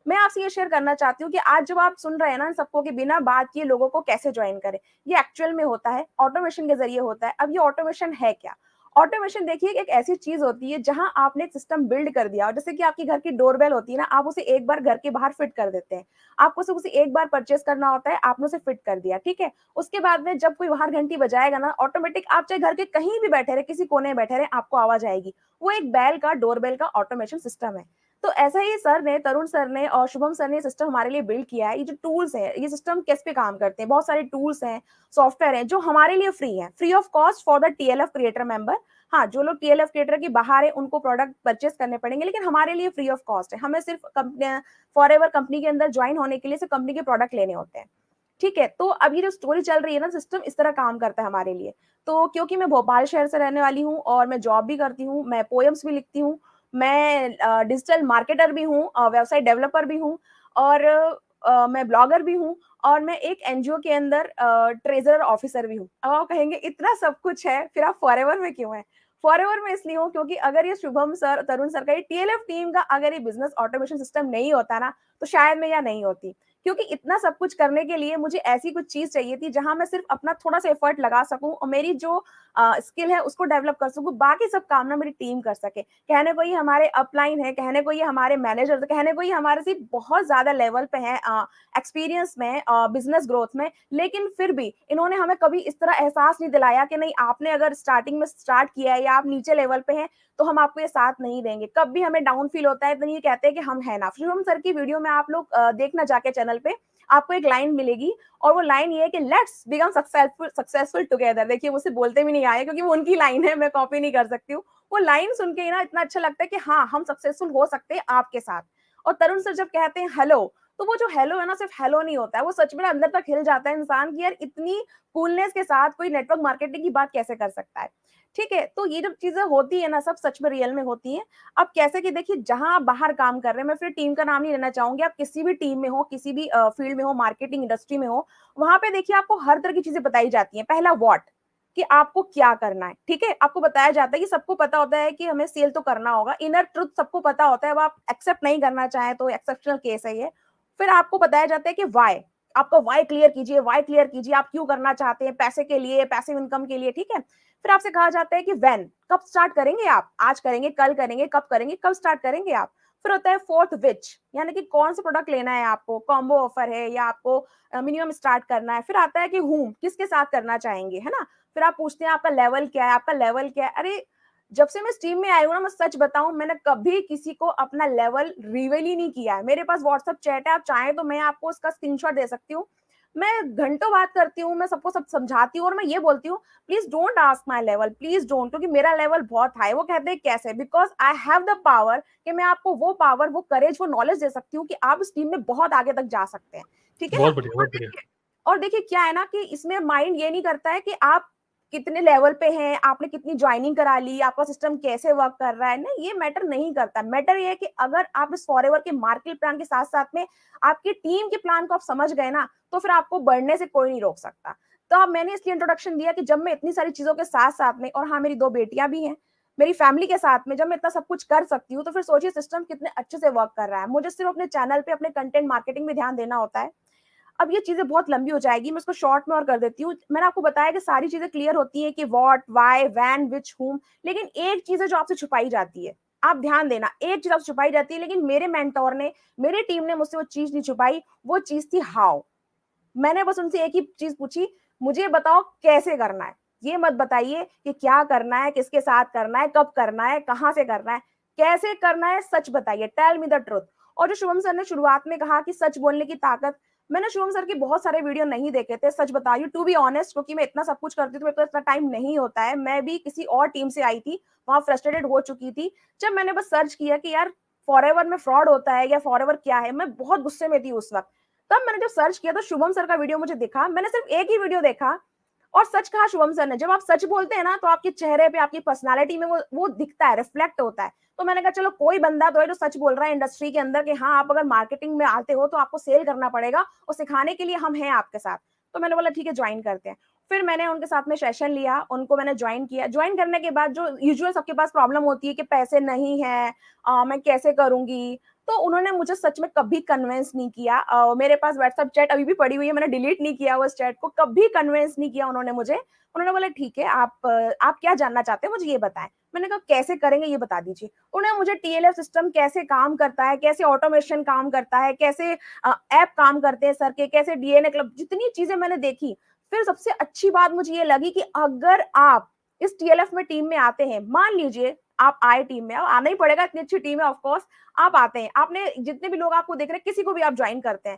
मैं आपसे ये शेयर करना चाहती हूँ कि आज जब आप सुन रहे हैं ना सबको कि बिना बात किए लोगों को कैसे ज्वाइन करें, ये एक्चुअल में होता है, ऑटोमेशन के जरिए होता है। अब ये ऑटोमेशन है क्या? ऑटोमेशन देखिए एक ऐसी चीज होती है जहां आपने एक सिस्टम बिल्ड कर दिया, और जैसे कि आपकी घर की डोरबेल होती है ना, आप उसे एक बार घर के बाहर फिट कर देते हैं। आपको सिर्फ उसे एक बार परचेस करना होता है, आपने उसे फिट कर दिया, ठीक है। उसके बाद में जब कोई बाहर घंटी बजाएगा ना, ऑटोमेटिक आप चाहे घर के कहीं भी बैठे रहे, किसी कोने में बैठे रहे, आपको आवाज आएगी। वो एक बेल का, डोरबेल का ऑटोमेशन सिस्टम है। तो ऐसा ही सर ने, तरुण सर ने और शुभम सर ने सिस्टम हमारे लिए बिल्ड किया है। ये जो टूल्स है, ये सिस्टम किस पे काम करते हैं, बहुत सारे टूल्स हैं, सॉफ्टवेयर हैं जो हमारे लिए फ्री है, free of cost for the TLF creator member. हाँ, जो लोग टीएलएफ क्रिएटर के बाहर है उनको प्रोडक्ट परचेस करने पड़ेंगे, लेकिन हमारे लिए फ्री ऑफ कॉस्ट है। हमें सिर्फ कंपनी फॉरएवर कंपनी के अंदर ज्वाइन होने के लिए सिर्फ कंपनी के प्रोडक्ट लेने होते हैं, ठीक है। तो अभी जो स्टोरी चल रही है ना, सिस्टम इस तरह काम करता है हमारे लिए। तो क्योंकि मैं भोपाल शहर से रहने वाली हूँ और मैं जॉब भी करती हूँ, मैं पोएम्स भी लिखती हूँ, मैं डिजिटल मार्केटर भी हूँ, वेबसाइट डेवलपर भी हूँ, और मैं ब्लॉगर भी हूँ, और मैं एक एनजीओ के अंदर ट्रेजरर ऑफिसर भी हूँ। अब आप कहेंगे इतना सब कुछ है, फिर आप फॉरएवर में क्यों हैं? फॉरएवर में इसलिए हूँ क्योंकि अगर ये शुभम सर, तरुण सर का, ये टीएलएफ टीम का अगर ये बिजनेस ऑटोमेशन सिस्टम नहीं होता ना, तो शायद मैं यहाँ नहीं होती। क्योंकि इतना सब कुछ करने के लिए मुझे ऐसी कुछ चीज चाहिए थी जहां मैं सिर्फ अपना थोड़ा सा एफर्ट लगा सकूं और मेरी जो स्किल है उसको डेवलप कर सकूं, बाकी सब काम ना मेरी टीम कर सके। कहने को ये हमारे अपलाइन है, कहने को ये हमारे मैनेजर, कहने को ये हमारे से बहुत ज्यादा लेवल पे है एक्सपीरियंस में, बिजनेस ग्रोथ में, लेकिन फिर भी इन्होंने हमें कभी इस तरह एहसास नहीं दिलाया कि नहीं, आपने अगर स्टार्टिंग में स्टार्ट किया है या आप नीचे लेवल पे हैं तो हम आपको ये साथ नहीं देंगे। कब भी हमें डाउन फील होता है तो ये कहते हैं कि हम है ना। शिवम सर की वीडियो में आप लोग देखना जाके चैनल पे, आपको एक लाइन मिलेगी, और वो लाइन ये है कि लेट्स बिकम सक्सेसफुल टुगेदर। देखिए, मुझसे बोलते भी नहीं आए क्योंकि वो उनकी लाइन है, मैं कॉपी नहीं कर सकती हूँ। वो लाइन सुन के ही ना इतना अच्छा लगता है कि हाँ, हम सक्सेसफुल हो सकते हैं आपके साथ। और तरुण सर जब कहते हैं हेलो, तो वो जो हेलो है ना, सिर्फ हेलो नहीं होता है, वो सच में अंदर तक हिल जाता है इंसान की, यार इतनी कूलनेस के साथ कोई नेटवर्क मार्केटिंग की बात कैसे कर सकता है, ठीक है। तो ये जो चीजें होती है ना, सब सच में रियल में होती है। अब कैसे कि देखिए, जहां आप बाहर काम कर रहे हैं, मैं फिर टीम का नाम नहीं लेना चाहूंगी, आप किसी भी टीम में हो, किसी भी फील्ड में हो, मार्केटिंग इंडस्ट्री में हो, वहां पे देखिए आपको हर तरह की चीजें बताई जाती हैं। पहला व्हाट, कि आपको क्या करना है, ठीक है। आपको बताया जाता है कि सबको पता होता है कि हमें सेल तो करना होगा, इनर ट्रुथ सबको पता होता है, अब आप एक्सेप्ट नहीं करना चाहें तो एक्सेप्शनल केस है ये। फिर आपको बताया जाता है कि वाई, आपका वाई क्लियर कीजिए, वाई क्लियर कीजिए, आप क्यों करना चाहते हैं, पैसे के लिए, पैसिव इनकम के लिए, ठीक है। फिर आपसे कहा जाता है कि व्हेन, कब स्टार्ट करेंगे आप, आज करेंगे, कल करेंगे, कब करेंगे, कब स्टार्ट करेंगे आप। फिर होता है फोर्थ विच, यानी कि कौन सा प्रोडक्ट लेना है आपको, कॉम्बो ऑफर है या आपको मिनिमम स्टार्ट करना है। फिर आता है कि हुम, किसके साथ करना चाहेंगे, है ना। फिर आप पूछते हैं आपका लेवल क्या है, आपका लेवल क्या है। अरे जब से मैं स्ट्रीम में आई हूँ ना, मैं सच बताऊं, मैंने कभी किसी को अपना लेवल रिवील ही नहीं किया है। मेरे पास व्हाट्सएप चैट है, आप चाहें तो मैं आपको उसका स्क्रीनशॉट दे सकती हूँ। मैं घंटों बात करती हूँ, मैं सबको सब समझाती हूँ, और मैं ये बोलती हूँ please don't ask my level, please don't, क्योंकि मेरा लेवल बहुत हाई। वो कहते हैं कैसे, because I have the power, कि मैं आपको वो पावर, वो करेज, वो नॉलेज दे सकती हूँ कि आप इस टीम में बहुत आगे तक जा सकते हैं, ठीक है। बहुत बढ़िया, बहुत बढ़िया। और देखिए क्या है ना, कि इसमें माइंड ये नहीं करता है कि आप कितने लेवल पे हैं, आपने कितनी ज्वाइनिंग करा ली, आपका सिस्टम कैसे वर्क कर रहा है, नहीं, ये मैटर नहीं करता। मैटर ये है कि अगर आप इस फॉरएवर के मार्केट प्लान के साथ साथ में आपकी टीम के प्लान को आप समझ गए ना, तो फिर आपको बढ़ने से कोई नहीं रोक सकता। तो अब मैंने इसलिए इंट्रोडक्शन दिया कि जब मैं इतनी सारी चीजों के साथ साथ में, और हाँ मेरी 2 बेटियां भी हैं, मेरी फैमिली के साथ में जब मैं इतना सब कुछ कर सकती हूँ, तो फिर सोचिए सिस्टम कितने अच्छे से वर्क कर रहा है। मुझे सिर्फ अपने चैनल पे, अपने कंटेंट मार्केटिंग में ध्यान देना होता है। अब ये चीजें बहुत लंबी हो जाएगी, मैं इसको शॉर्ट में और कर देती हूँ। मैंने आपको बताया कि सारी चीजें क्लियर होती हैं कि व्हाट, व्हाई, व्हेन, व्हिच, हुम, लेकिन एक चीज है जो आपसे छुपाई जाती है। आप ध्यान देना, एक चीज आपसे छुपाई जाती है, लेकिन मेरे मेंटोर ने, मेरी टीम ने मुझसे वो चीज नहीं छुपाई। वो चीज थी हाउ। मैंने बस उनसे एक ही चीज पूछी, मुझे बताओ कैसे करना है, ये मत बताइए कि क्या करना है, किसके साथ करना है, कब करना है, कहां से करना है। कैसे करना है सच बताइए, टेल मी द ट्रुथ। और जो शुभम सर ने शुरुआत में कहा कि सच बोलने की ताकत, मैंने शुभम सर के बहुत सारे वीडियो नहीं देखे थे, सच बता रही हूँ, टू बी ऑनेस्ट, क्योंकि मैं इतना सब कुछ करती हूँ तो मेरे पास इतना टाइम नहीं होता है। मैं भी किसी और टीम से आई थी, वहां फ्रस्ट्रेटेड हो चुकी थी। जब मैंने बस सर्च किया कि यार फॉरएवर में फ्रॉड होता है या फॉरएवर क्या है, मैं बहुत गुस्से में थी उस वक्त। तब मैंने जब सर्च किया तो शुभम सर का वीडियो मुझे दिखा, मैंने सिर्फ एक ही वीडियो देखा और सच कहा शुभम सर ने। जब आप सच बोलते हैं ना तो आपके चेहरे पे, आपकी पर्सनालिटी में वो दिखता है, रिफ्लेक्ट होता है। तो मैंने कहा चलो कोई बंदा तो है जो सच बोल रहा है इंडस्ट्री के अंदर कि हाँ आप अगर मार्केटिंग में आते हो तो आपको सेल करना पड़ेगा और सिखाने के लिए हम हैं आपके साथ। तो मैंने बोला ठीक है ज्वाइन करते हैं। फिर मैंने उनके साथ में सेशन लिया, उनको मैंने ज्वाइन किया। ज्वाइन करने के बाद जो यूजुअल सबके पास प्रॉब्लम होती है कि पैसे नहीं है, मैं कैसे करूंगी, तो उन्होंने मुझे सच में कभी कन्विंस नहीं किया। मेरे पास व्हाट्सएप चैट अभी भी पड़ी हुई है, मैंने डिलीट नहीं किया उस चैट को, कभी कन्विंस नहीं किया उन्होंने मुझे। उन्होंने बोला ठीक है आप क्या जानना चाहते हैं मुझे ये बताएं। मैंने कहा कैसे करेंगे ये बता दीजिए। उन्होंने मुझे टीएलएफ सिस्टम कैसे काम करता है, कैसे ऑटोमेशन काम करता है, कैसे ऐप काम करते हैं सर के, कैसे डीएनए क्लब, जितनी चीजें मैंने देखी। फिर सबसे अच्छी बात मुझे ये लगी कि अगर आप इस टीएलएफ में टीम में आते हैं, मान लीजिए आप आए टीम में, आना ही पड़ेगा, इतनी अच्छी टीम है ऑफ कोर्स, आप आते हैं, आपने जितने भी लोग आपको देख रहे हैं किसी को भी आप ज्वाइन करते हैं,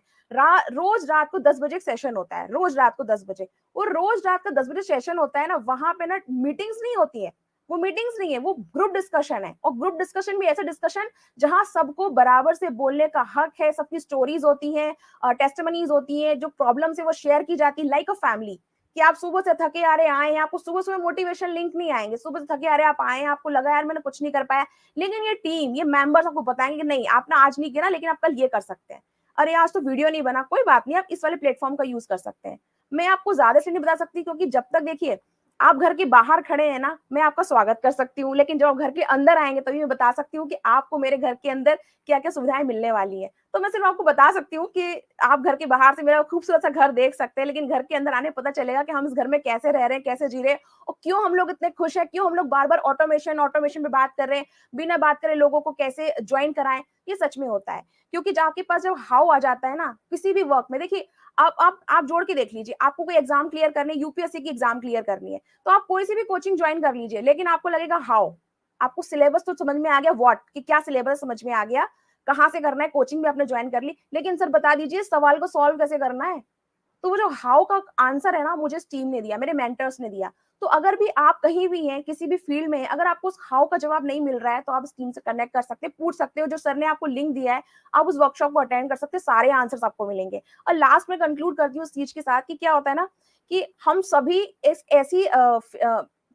रोज रात को 10 बजे सेशन होता है, रोज रात को 10 बजे। वो रोज रात का 10 बजे सेशन होता है ना, वहां पे ना मीटिंग्स नहीं होती है, वो मीटिंग्स नहीं है, वो ग्रुप डिस्कशन है। और ग्रुप डिस्कशन भी ऐसा डिस्कशन जहां सबको बराबर से बोलने का हक है, सबकी स्टोरीज होती हैं, टेस्टिमनीज होती हैं, जो प्रॉब्लम है वो शेयर की जाती है लाइक अ फैमिली। कि आप सुबह से थके आ रहे आए हैं, आपको सुबह सुबह मोटिवेशन लिंक नहीं आएंगे, सुबह से थके आ रहे आप आए हैं, आपको लगा यार मैंने कुछ नहीं कर पाया, लेकिन ये टीम, ये मेंबर्स आपको बताएंगे कि नहीं आपने आज नहीं किया ना, लेकिन आप कल ये कर सकते हैं। अरे आज तो वीडियो नहीं बना, कोई बात नहीं, आप इस वाले प्लेटफॉर्म का यूज कर सकते हैं। मैं आपको ज्यादा से नहीं बता सकती, क्योंकि जब तक देखिए आप घर के बाहर खड़े हैं ना, मैं आपका स्वागत कर सकती हूँ, लेकिन जब आप घर के अंदर आएंगे तभी मैं बता सकती हूँ कि आपको मेरे घर के अंदर क्या क्या सुविधाएं मिलने वाली है। तो मैं सिर्फ आपको बता सकती हूँ कि आप घर के बाहर से मेरा खूबसूरत सा घर देख सकते हैं, लेकिन घर के अंदर आने पता चलेगा कि हम इस घर में कैसे रह रहे हैं, कैसे जी रहे हैं, और क्यों हम लोग इतने खुश हैं, क्यों हम लोग बार बार ऑटोमेशन पे बात कर रहे हैं, बिना बात करे लोगों को कैसे ज्वाइन कराएं। ये सच में होता है, क्योंकि जब आपके पास जब हाउ आ जाता है ना किसी भी वर्क में, देखिए आप जोड़ के देख लीजिए, आपको कोई एग्जाम क्लियर करनी है, यूपीएससी की एग्जाम क्लियर करनी है, तो आप कोई सी भी कोचिंग ज्वाइन कर लीजिए, लेकिन आपको लगेगा हाउ, आपको सिलेबस तो समझ में आ गया, व्हाट कि क्या सिलेबस समझ में आ गया, कहाँ से करना है, कोचिंग भी आपने ज्वाइन कर ली, लेकिन सर बता दीजिए सवाल को सॉल्व कैसे करना है। तो वो जो हाउ का आंसर है ना, मुझे इस टीम ने दिया, मेरे मेंटर्स ने दिया। तो अगर भी आप कहीं भी हैं, किसी भी फील्ड में, अगर आपको उस हाउ का जवाब नहीं मिल रहा है, तो आप इस टीम से कनेक्ट कर सकते हैं, पूछ सकते हो, जो सर ने आपको लिंक दिया है आप उस वर्कशॉप को अटेंड कर सकते हैं, सारे आंसर्स आपको मिलेंगे। और लास्ट में कंक्लूड करती हूँ उस चीज के साथ कि क्या होता है ना, कि हम सभी इस ऐसी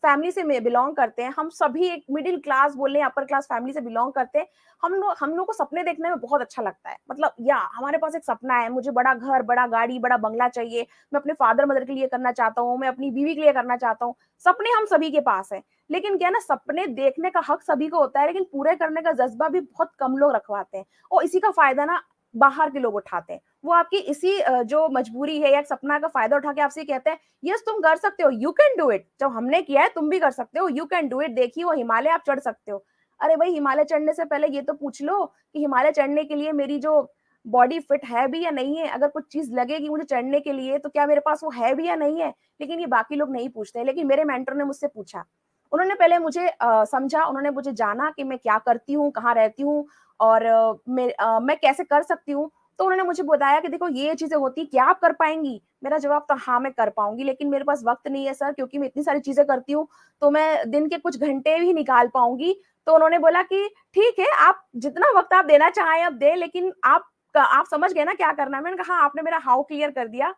फैमिली से बिलोंग करते हैं, हम सभी एक मिडिल क्लास बोल रहे हैं, अपर क्लास फैमिली से बिलोंग करते हैं। हम लोग को सपने देखने में बहुत अच्छा लगता है, मतलब या हमारे पास एक सपना है, मुझे बड़ा घर, बड़ा गाड़ी, बड़ा बंगला चाहिए, मैं अपने फादर मदर के लिए करना चाहता हूँ, मैं अपनी बीवी के लिए करना चाहता हूँ। सपने हम सभी के पास है, लेकिन क्या ना, सपने देखने का हक सभी को होता है, लेकिन पूरे करने का जज्बा भी बहुत कम लोग रखवाते हैं, और इसी का फायदा ना बाहर के लोग उठाते हैं। वो आपकी इसी जो मजबूरी है या सपना का फायदा उठा के आपसे कहते हैं यस तुम कर सकते हो, यू कैन डू इट, जब हमने किया है तुम भी कर सकते हो, यू कैन डू इट, देखिए वो हिमालय आप चढ़ सकते हो। अरे भाई हिमालय चढ़ने से पहले ये तो पूछ लो कि हिमालय चढ़ने के लिए मेरी जो बॉडी फिट है भी या नहीं है, अगर कुछ चीज लगेगी मुझे चढ़ने के लिए तो क्या मेरे पास वो है भी या नहीं है। लेकिन ये बाकी लोग नहीं पूछते, लेकिन मेरे मेंटर ने मुझसे पूछा, उन्होंने पहले मुझे समझा, उन्होंने मुझे जाना कि मैं क्या करती हूँ, कहाँ रहती हूँ, और मैं कैसे कर सकती हूँ। तो उन्होंने मुझे बताया कि देखो ये चीजें होती, क्या आप कर पाएंगी? मेरा जवाब था हाँ मैं कर पाऊंगी, लेकिन मेरे पास वक्त नहीं है सर, क्योंकि मैं इतनी सारी चीजें करती हूँ, तो मैं दिन के कुछ घंटे ही निकाल पाऊंगी। तो उन्होंने बोला कि ठीक है, आप जितना वक्त आप देना चाहें आप दे, लेकिन आप समझ गए ना क्या करना है। मैंने कहा हाँ, आपने मेरा हाउ क्लियर कर दिया।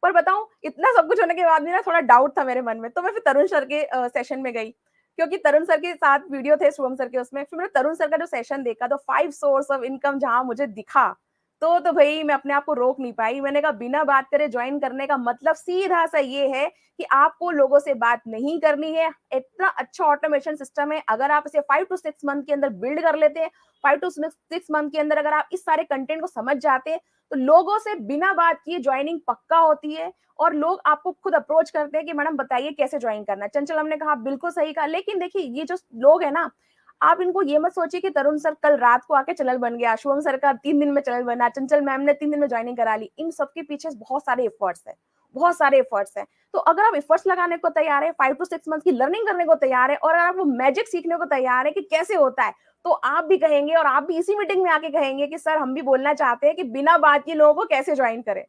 पर बताऊं, इतना सब कुछ होने के बाद भी ना थोड़ा डाउट था मेरे मन में, तो मैं फिर तरुण सर के सेशन में गई, क्योंकि तरुण सर के साथ वीडियो थे शुभम सर के, उसमें फिर मैंने तरुण सर का जो सेशन देखा, तो 5 सोर्स ऑफ इनकम जहां मुझे दिखा, तो भाई मैं अपने आप को रोक नहीं पाई। मैंने कहा बिना बात करे ज्वाइन करने का मतलब सीधा सा ये है कि आपको लोगों से बात नहीं करनी है। इतना अच्छा ऑटोमेशन सिस्टम है, अगर आप इसे 5 to 6 मंथ के अंदर बिल्ड कर लेते हैं, 5 to 6 मंथ के अंदर अगर आप इस सारे कंटेंट को समझ जाते हैं, तो लोगों से बिना बात किए ज्वाइनिंग पक्का होती है, और लोग आपको खुद अप्रोच करते हैं कि मैडम बताइए कैसे ज्वाइन करना है। चंचल हमने कहा बिल्कुल सही कहा, लेकिन देखिए ये जो लोग है ना, आप इनको ये मत सोचिए कि तरुण सर कल रात को आके चैनल बन गया, शुभम सर का 3 दिन में चैनल बना, चंचल मैम ने 3 दिन में ज्वाइनिंग करा ली। इन सबके पीछे बहुत सारे एफर्ट्स है, बहुत सारे एफर्ट्स हैं। तो अगर आप एफर्ट्स लगाने को तैयार है, 5 to 6 मंथ की लर्निंग करने को तैयार है, और अगर आप वो मैजिक सीखने को तैयार है कि कैसे होता है, तो आप भी कहेंगे और आप भी इसी मीटिंग में आके कहेंगे कि सर हम भी बोलना चाहते हैं कि बिना बात के लोगों को कैसे ज्वाइन करें।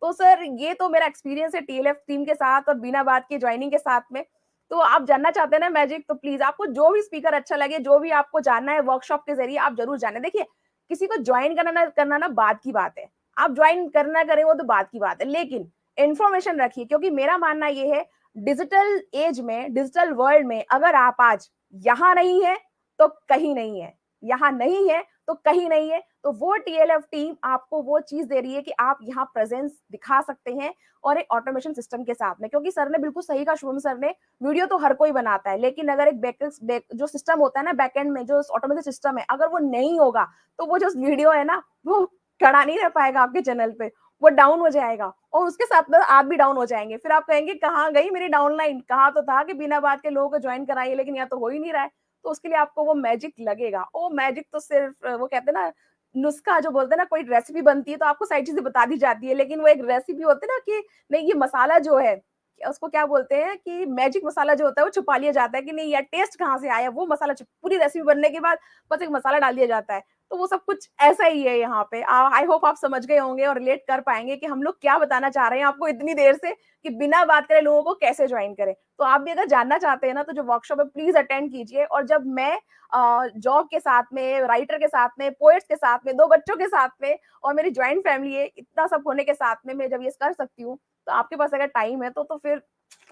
तो सर ये तो मेरा एक्सपीरियंस है टीएलएफ टीम के साथ और बिना बात के ज्वाइनिंग के साथ में। तो आप जानना चाहते हैं ना मैजिक, तो प्लीज आपको जो भी स्पीकर अच्छा लगे, जो भी आपको जानना है वर्कशॉप के जरिए आप जरूर जाने। देखिए किसी को ज्वाइन करना ना बात की बात है, आप ज्वाइन करना करें वो तो बात की बात है, लेकिन इन्फॉर्मेशन रखिए, क्योंकि मेरा मानना ये है डिजिटल एज में, डिजिटल वर्ल्ड में अगर आप आज यहाँ नहीं है तो कहीं नहीं है, यहाँ नहीं है तो कहीं नहीं है। तो वो टीएलएफ टीम आपको वो चीज दे रही है कि आप यहाँ प्रेजेंस दिखा सकते हैं और एक ऑटोमेशन सिस्टम के साथ में। क्योंकि सर ने बिल्कुल सही कहा, शुभम सर ने, वीडियो तो हर कोई बनाता है, लेकिन अगर एक जो सिस्टम होता है ना बैकएंड में, जो ऑटोमेशन सिस्टम है, अगर वो नहीं होगा तो वो जो वीडियो है ना वो खड़ा नहीं रह पाएगा आपके चैनल पे, वो डाउन हो जाएगा और उसके साथ में आप भी डाउन हो जाएंगे। फिर आप कहेंगे कहाँ गई मेरी डाउनलाइन, कहाँ तो था कि बिना बात के लोगों को ज्वाइन कराइए, लेकिन यहाँ तो हो ही नहीं रहा है। तो उसके लिए आपको वो मैजिक लगेगा। वो मैजिक तो सिर्फ वो कहते हैं ना नुस्खा, जो बोलते हैं ना कोई रेसिपी बनती है तो आपको सारी चीजें बता दी जाती है, लेकिन वो एक रेसिपी होती है ना कि नहीं ये मसाला जो है उसको क्या बोलते हैं कि मैजिक मसाला जो होता है वो छुपा लिया जाता है कि नहीं यार टेस्ट कहाँ से आया, वो मसाला पूरी रेसिपी बनने के बाद बस एक मसाला डाल दिया जाता है। तो वो सब कुछ ऐसा ही है यहाँ पे। आई होप आप समझ गए होंगे और रिलेट कर पाएंगे कि हम लोग क्या बताना चाह रहे हैं आपको इतनी देर से, कि बिना बात करे लोगों को कैसे ज्वाइन करें। तो आप भी अगर जानना चाहते हैं ना तो जो वर्कशॉप है प्लीज अटेंड कीजिए। और जब मैं जॉब के साथ में, राइटर के साथ में, पोएट्स के साथ में, 2 बच्चों के साथ में और मेरी ज्वाइंट फैमिली है, इतना सब होने के साथ में मैं जब ये कर सकती हूँ, तो आपके पास अगर टाइम है तो फिर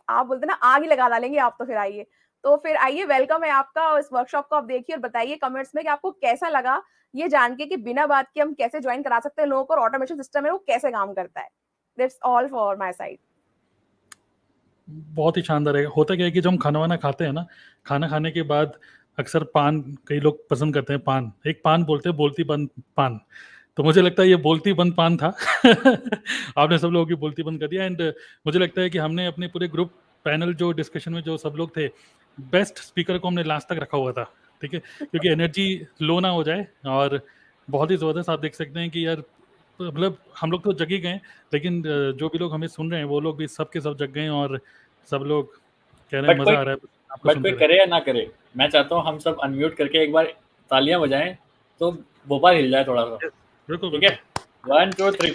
आप बोलते ना आग ही लगा डालेंगे आप। तो फिर आइए, तो फिर आइए, वेलकम है आपका। इस वर्कशॉप को आप देखिए और बताइए कमेंट्स में कि आपको कैसा लगा ये जान के कि बिना बात के हम कैसे ज्वाइन करा सकते हैं लोगों को और ऑटोमेशन सिस्टम है वो कैसे काम करता है। That's all for my side. बहुत ही शानदार है। होता क्या है कि जब हम खाना वाना खाते हैं ना, खाना खाने के बाद अक्सर पान, कई लोग पसंद करते हैं पान, एक पान बोलते हैं बोलती बंद पान। तो मुझे लगता है ये बोलती बंद पान था आपने सब लोगों की बोलती बंद कर दिया। एंड मुझे लगता है कि हमने अपने पूरे ग्रुप पैनल जो डिस्कशन में जो सब लोग थे, बेस्ट स्पीकर को हमने लास्ट तक रखा हुआ था, ठीक है, क्योंकि एनर्जी लो ना हो जाए। और बहुत ही ज़बरदस्त आप देख सकते हैं कि यार मतलब हम लोग तो जग ही गए, लेकिन जो भी लोग हमें सुन रहे हैं वो लोग भी सब के सब जग गए और सब लोग कह रहे हैं मजा आ रहा है आपको बट कोई करे या ना करे, मैं चाहता हूँ हम सब अनम्यूट करके एक बार तालियां बजाएं तो भोपाल हिल जाए थोड़ा सा। बिल्कुल ठीक है, 1 2 3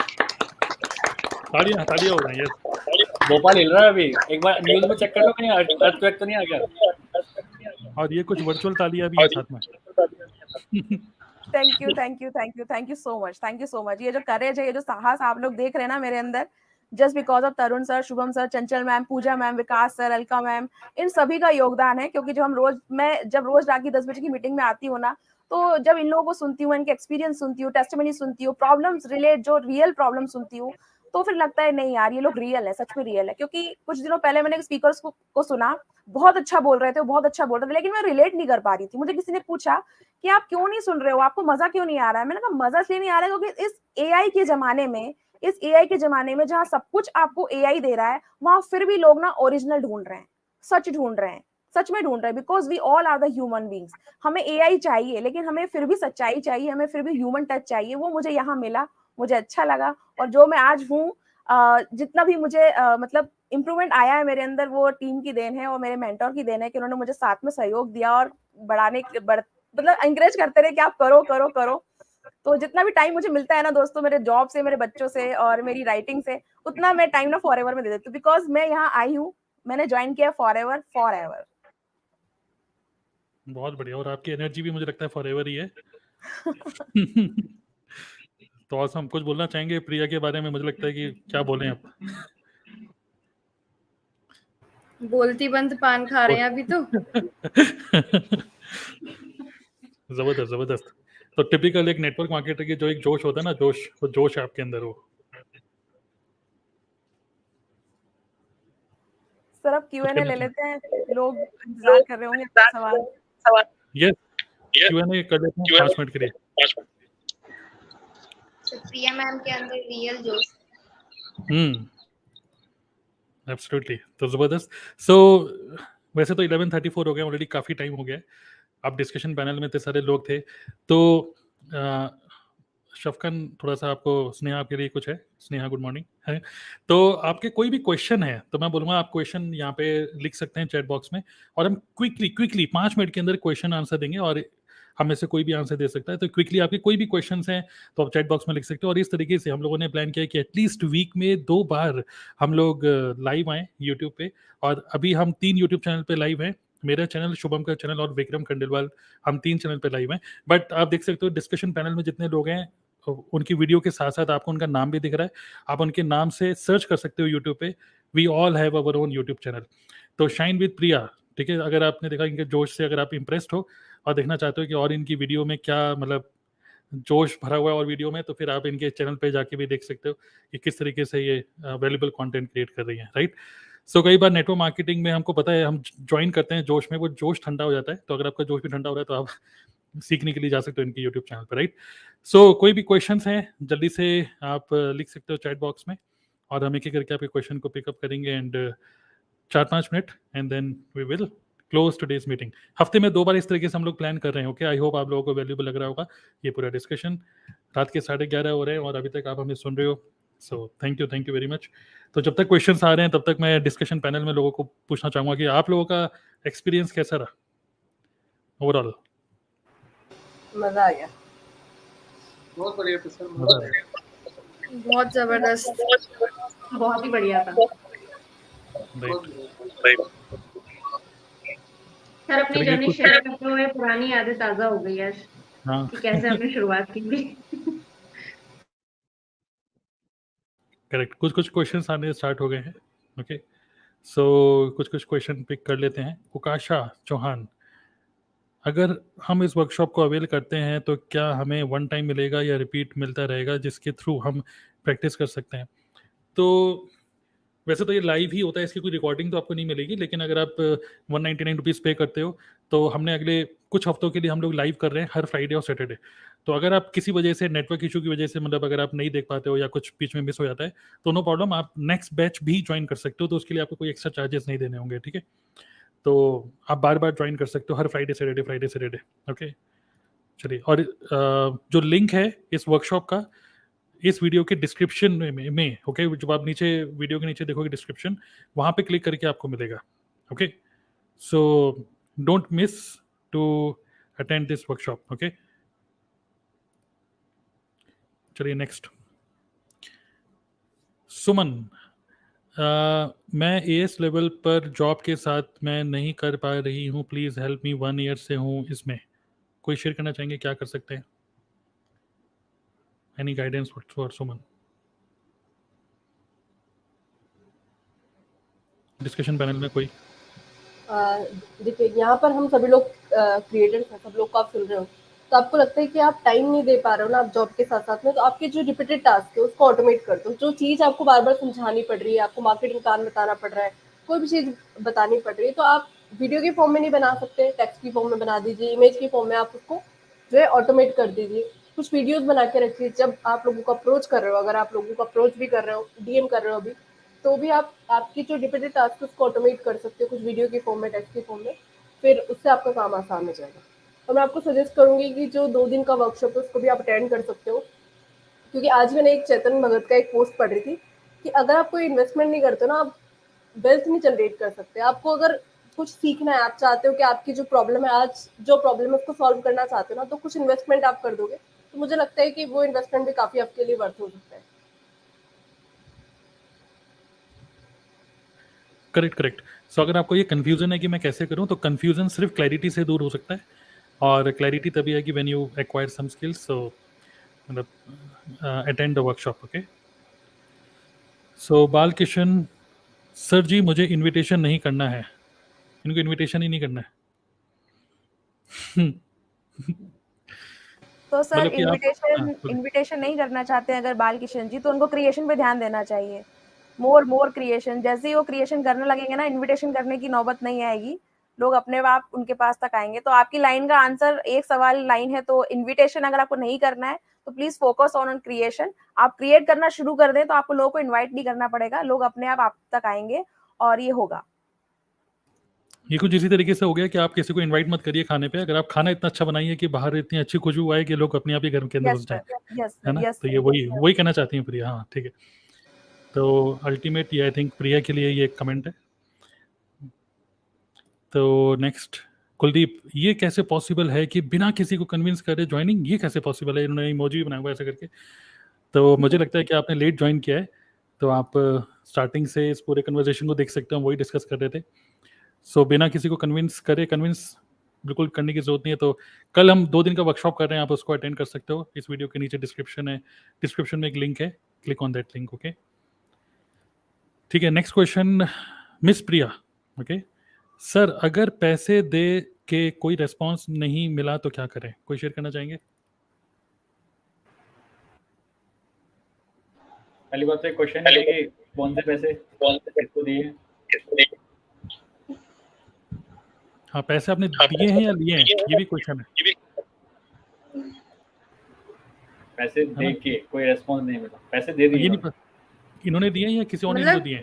तालियां हो रही हैं। भोपाल हिल रहा है अभी। एक बार न्यूज में चेक कर लो कहीं अर्थक्वेक तो नहीं आ गया। और ये कुछ वर्चुअल तालियां भी हैं साथ में। Thank you so much. ये जो करेज है, ये जो साहस आप लोग देख रहे हैं ना मेरे अंदर, just because of Tarun sir, Shubham sir, Chanchal ma'am, Puja ma'am, Vikas sir, Alka ma'am, इन सभी का योगदान है। क्योंकि जब रोज रात की 10 बजे की मीटिंग में आती हूँ ना, तो जब इन लोगों को सुनती हूँ, इनके एक्सपीरियंस सुनती हूँ, टेस्टिमनी सुनती हूँ, प्रॉब्लम्स रिलेट, जो रियल प्रॉब्लम सुनती हूँ, तो फिर लगता है नहीं यार ये लोग रियल है, सच में रियल है। क्योंकि कुछ दिनों पहले मैंने स्पीकर्स को सुना, बहुत अच्छा बोल रहे थे, बहुत अच्छा बोल रहे थे, लेकिन मैं रिलेट नहीं कर पा रही थी। मुझे किसी ने पूछा कि आप क्यों नहीं सुन रहे हो, आपको मजा क्यों नहीं आ रहा है? मैंने कहा मजा इसलिए नहीं आ रहा है क्योंकि इस एआई के जमाने में जहाँ सब कुछ आपको एआई दे रहा है, वहां फिर भी लोग ना ओरिजिनल ढूंढ रहे हैं, सच ढूंढ रहे हैं, सच में ढूंढ रहे हैं। Because we all are the human beings. हमें एआई चाहिए लेकिन हमें फिर भी सच्चाई चाहिए, हमें फिर भी ह्यूमन टच चाहिए। वो मुझे यहाँ मिला, मुझे अच्छा लगा। और जो मैं आज हूँ, जितना भी मुझे मतलब इम्प्रूवमेंट आया है मेरे अंदर, वो टीम की देन है और मेरे मेंटर की देन है कि उन्होंने मुझे साथ में सहयोग दिया और मतलब एंकरेज करते रहे कि आप करो करो करो। तो जितना भी टाइम मुझे मिलता है ना दोस्तों, मेरे जॉब से, मेरे बच्चों से और मेरी राइटिंग से, उतना मैं टाइम ना फॉरएवर में दे देती हूँ। बिकॉज मैं यहाँ आई हूँ, मैंने ज्वाइन किया फॉरएवर। बहुत बढ़िया। और आपकी एनर्जी भी मुझे लगता है फॉरएवर ही है। तो और हम कुछ बोलना चाहेंगे प्रिया के बारे में? मुझे लगता है कि क्या बोलें आप। बोलती बंद पान खा रहे हैं अभी तो। जबरदस्त। तो टिपिकल एक नेटवर्क मार्केटर की जो एक जोश होता है ना, वो जोश है आपके अंदर। वो सर अब Q&A ले लेते हैं, लोग इंतजार कर रहे होंगे सवाल। यस, Q&A कर लेते हैं 5 मिनट के लिए। प्रिया मैम के अंदर रियल जोश। एब्सोल्युटली। तो जबरदस्त। सो वैसे तो 11:34 हो गए ऑलरेडी, काफ़ी टाइम हो गया है। आप डिस्कशन पैनल में इतने सारे लोग थे, तो शफकन, थोड़ा सा आपको, स्नेहा आपके लिए कुछ है? स्नेहा गुड मॉर्निंग है। तो आपके कोई भी क्वेश्चन है तो मैं बोलूँगा आप क्वेश्चन यहाँ पे लिख सकते हैं चैट बॉक्स में, और हम क्विकली 5 मिनट के अंदर क्वेश्चन आंसर देंगे, और हम में से कोई भी आंसर दे सकता है। तो क्विकली आपके कोई भी क्वेश्चंस हैं तो आप चैट बॉक्स में लिख सकते हो। और इस तरीके से हम लोगों ने प्लान किया कि एटलीस्ट वीक में 2 बार हम लोग लाइव आएँ यूट्यूब पे। और अभी हम 3 यूट्यूब चैनल पे लाइव हैं, मेरा चैनल, शुभम का चैनल और विक्रम खंडेलवाल, हम 3 चैनल पे लाइव हैं। बट आप देख सकते हो डिस्कशन पैनल में जितने लोग हैं उनकी वीडियो के साथ साथ आपको उनका नाम भी दिख रहा है, आप उनके नाम से सर्च कर सकते हो यूट्यूब पे। We all have our own YouTube channel. तो शाइन विद प्रिया, ठीक है, अगर आपने देखा इनके जोश से, अगर आप इंप्रेस्ड हो और देखना चाहते हो कि और इनकी वीडियो में क्या मतलब जोश भरा हुआ है और वीडियो में, तो फिर आप इनके चैनल पे जाके भी देख सकते हो कि किस तरीके से ये वैल्यूबल कंटेंट क्रिएट कर रही हैं, राइट। सो कई बार नेटवर्क मार्केटिंग में हमको पता है, हम ज्वाइन करते हैं जोश में, वो जोश ठंडा हो जाता है। तो अगर आपका जोश भी ठंडा हो रहा है तो आप सीखने के लिए जा सकते हो इनके यूट्यूब चैनल पर, राइट। सो कोई भी क्वेश्चंस हैं जल्दी से आप लिख सकते हो चैट बॉक्स में, और हम एक एक करके आपके क्वेश्चन को पिकअप करेंगे and 4-5 minute and then we will close today's meeting. हफ्ते में 2 बार इस तरीके से हम लोग प्लान कर रहे हैं। ओके, आई होप आप लोगों को वैल्यूबल लग रहा होगा ये पूरा डिस्कशन। रात के 11:30 हो रहे हैं और अभी तक आप हमें सुन रहे हो, so thank you very much. तो जब तक क्वेश्चंस आ रहे हैं तब तक मैं डिस्कशन पैनल में लोगों को पूछना चाहूँगा कि आप लोगों का एक्सपीरियंस कैसा रहा ओवरऑल? मजा आ गया, बहुत बढ़िया था सर, मजा आ रहा है? बहुत जबरदस्त, बहुत ही बढ़िया था राइट। सर। अपनी चलिए, जर्नी कुछ शेयर करते हुए पुरानी यादें ताजा हो गई आज हाँ कि कैसे हमने शुरुआत की थी। करेक्ट, कुछ क्वेश्चंस आने स्टार्ट हो गए हैं। ओके, सो कुछ क्वेश्चन पिक कर लेते हैं। उकाशा चौहान, अगर हम इस वर्कशॉप को अवेल करते हैं तो क्या हमें वन टाइम मिलेगा या रिपीट मिलता रहेगा जिसके थ्रू हम प्रैक्टिस कर सकते हैं? तो वैसे तो ये लाइव ही होता है, इसकी कोई रिकॉर्डिंग तो आपको नहीं मिलेगी, लेकिन अगर आप 199 रुपीज़ पे करते हो तो हमने अगले कुछ हफ्तों के लिए हम लोग लाइव कर रहे हैं हर फ्राइडे और सैटरडे। तो अगर आप किसी वजह से, नेटवर्क इशू की वजह से, मतलब अगर आप नहीं देख पाते हो या कुछ बीच में मिस हो जाता है तो नो प्रॉब्लम, आप नेक्स्ट बैच भी ज्वाइन कर सकते हो। तो उसके लिए आपको कोई एक्स्ट्रा चार्जेस नहीं देने होंगे, ठीक है। तो आप बार बार ज्वाइन कर सकते हो हर फ्राइडे सैटरडे। ओके, चलिए। और जो लिंक है इस वर्कशॉप का इस वीडियो के डिस्क्रिप्शन में ओके, जब आप नीचे वीडियो के नीचे देखोगे डिस्क्रिप्शन, वहाँ पे क्लिक करके आपको मिलेगा। Okay, so don't miss to attend this workshop. Okay, चलिए नेक्स्ट। सुमन, मैं एएस लेवल पर जॉब के साथ मैं नहीं कर पा रही हूँ, प्लीज़ हेल्प मी, 1 ईयर से हूँ इसमें, कोई शेयर करना चाहेंगे क्या कर सकते हैं? Any guidance for Suman? Discussion panel में कोई? देखिए यहाँ पर हम सभी लोग क्रिएटर्स हैं, सब लोग को आप सुन रहे हो, तो आपको लगता है कि आप टाइम नहीं दे पा रहे हो ना आप जॉब के साथ साथ में, तो आपके जो रिपीटेड टास्क है उसको ऑटोमेट कर दो। जो चीज़ आपको बार बार समझानी पड़ रही है, आपको मार्केटिंग प्लान बताना पड़ रहा है, कोई भी चीज़ बतानी पड़ रही है, तो आप वीडियो के फॉर्म में नहीं बना सकते, टेक्स्ट की फॉर्म में बना दीजिए, इमेज की फॉर्म में आप उसको जो है ऑटोमेट कर दीजिए। कुछ वीडियोज बना के रखिए, जब आप लोगों को अप्रोच कर रहे हो, अगर आप लोगों को अप्रोच भी कर रहे हो, डीएम कर रहे हो अभी, तो भी आप आपकी जो रिपीटेड टास्क है उसको ऑटोमेट कर सकते हो कुछ वीडियो के फॉर्म में, टेक्स्ट के फॉर्म में, फिर उससे आपका काम आसान हो जाएगा। और मैं आपको सजेस्ट करूंगी कि जो 2 दिन का वर्कशॉप है उसको भी आप अटेंड कर सकते हो, क्योंकि आज मैंने एक चेतन भगत का एक पोस्ट पढ़ रही थी कि अगर आप कोई इन्वेस्टमेंट नहीं करते ना, आप वेल्थ नहीं जनरेट कर सकते। आपको अगर कुछ सीखना है, आप चाहते हो कि आपकी जो प्रॉब्लम है, आज जो प्रॉब्लम है उसको सॉल्व करना चाहते हो ना, तो कुछ इन्वेस्टमेंट आप कर दोगे, तो मुझे लगता है कि वो इन्वेस्टमेंट भी काफ़ी आपके लिए वर्थ हो सकता है। करेक्ट। सो अगर आपको ये कन्फ्यूजन है कि मैं कैसे करूं, तो कन्फ्यूजन सिर्फ क्लैरिटी से दूर हो सकता है, और क्लैरिटी तभी है कि when you acquire some skills. So मतलब attend the workshop. Okay, so Bal Kishan sir जी, मुझे इनविटेशन नहीं करना है, इनको इनविटेशन ही नहीं करना है। तो सर मतलब कि आप इनविटेशन नहीं करना चाहते हैं अगर बाल किशन जी, तो उनको क्रिएशन पे ध्यान देना चाहिए। मोर क्रिएशन, जैसे ही वो क्रिएशन करने लगेंगे ना, इनविटेशन करने की नौबत नहीं आएगी, लोग अपने आप उनके पास तक आएंगे। तो आपकी लाइन का आंसर, एक सवाल लाइन है, तो इनविटेशन अगर आपको नहीं करना है तो प्लीज फोकस ऑन क्रिएशन। आप क्रिएट करना शुरू कर दें तो आपको लोगों को इन्वाइट नहीं करना पड़ेगा, लोग अपने आप तक आएंगे और ये होगा। ये कुछ इसी तरीके से हो गया कि आप किसी को इनवाइट मत करिए खाने पे, अगर आप खाना इतना अच्छा बनाइए कि बाहर इतनी अच्छी खुशबू आए कि लोग अपने आप ही घर के अंदर घुस जाए, है ना? तो ये वही कहना चाहती हैं प्रिया। हाँ ठीक है, तो अल्टीमेट ये आई थिंक प्रिया के लिए ये कमेंट है। तो नेक्स्ट कुलदीप, ये कैसे पॉसिबल है कि बिना किसी को कन्विंस करे ज्वाइनिंग, ये कैसे पॉसिबल है? इन्होंने इमोजी भी बनाया हुआ ऐसा करके। तो मुझे लगता है कि आपने लेट ज्वाइन किया है, तो आप स्टार्टिंग से इस पूरे कन्वर्सेशन को देख सकते हो, वही डिस्कस कर रहे थे। सो बिना किसी को कन्विंस बिल्कुल करने की जरूरत नहीं है। तो कल हम 2 दिन का वर्कशॉप कर रहे हैं, आप उसको अटेंड कर सकते हो। इस वीडियो के नीचे डिस्क्रिप्शन में एक लिंक है, click on that link. Okay ठीक है, नेक्स्ट क्वेश्चन मिस प्रिया। ओके सर, अगर पैसे दे के कोई रेस्पॉन्स नहीं मिला तो क्या करें? कोई शेयर करना चाहेंगे? पहली बात तो एक क्वेश्चन है कि कौन से पैसे किसको दिए? हाँ, पैसे आपने दिए हैं या लिए हैं, ये भी क्वेश्चन है। पैसे दे के कोई रेस्पॉन्स नहीं मिला, पैसे दे दिए? इन्होंने दिए या किसी और ने इनको दिए?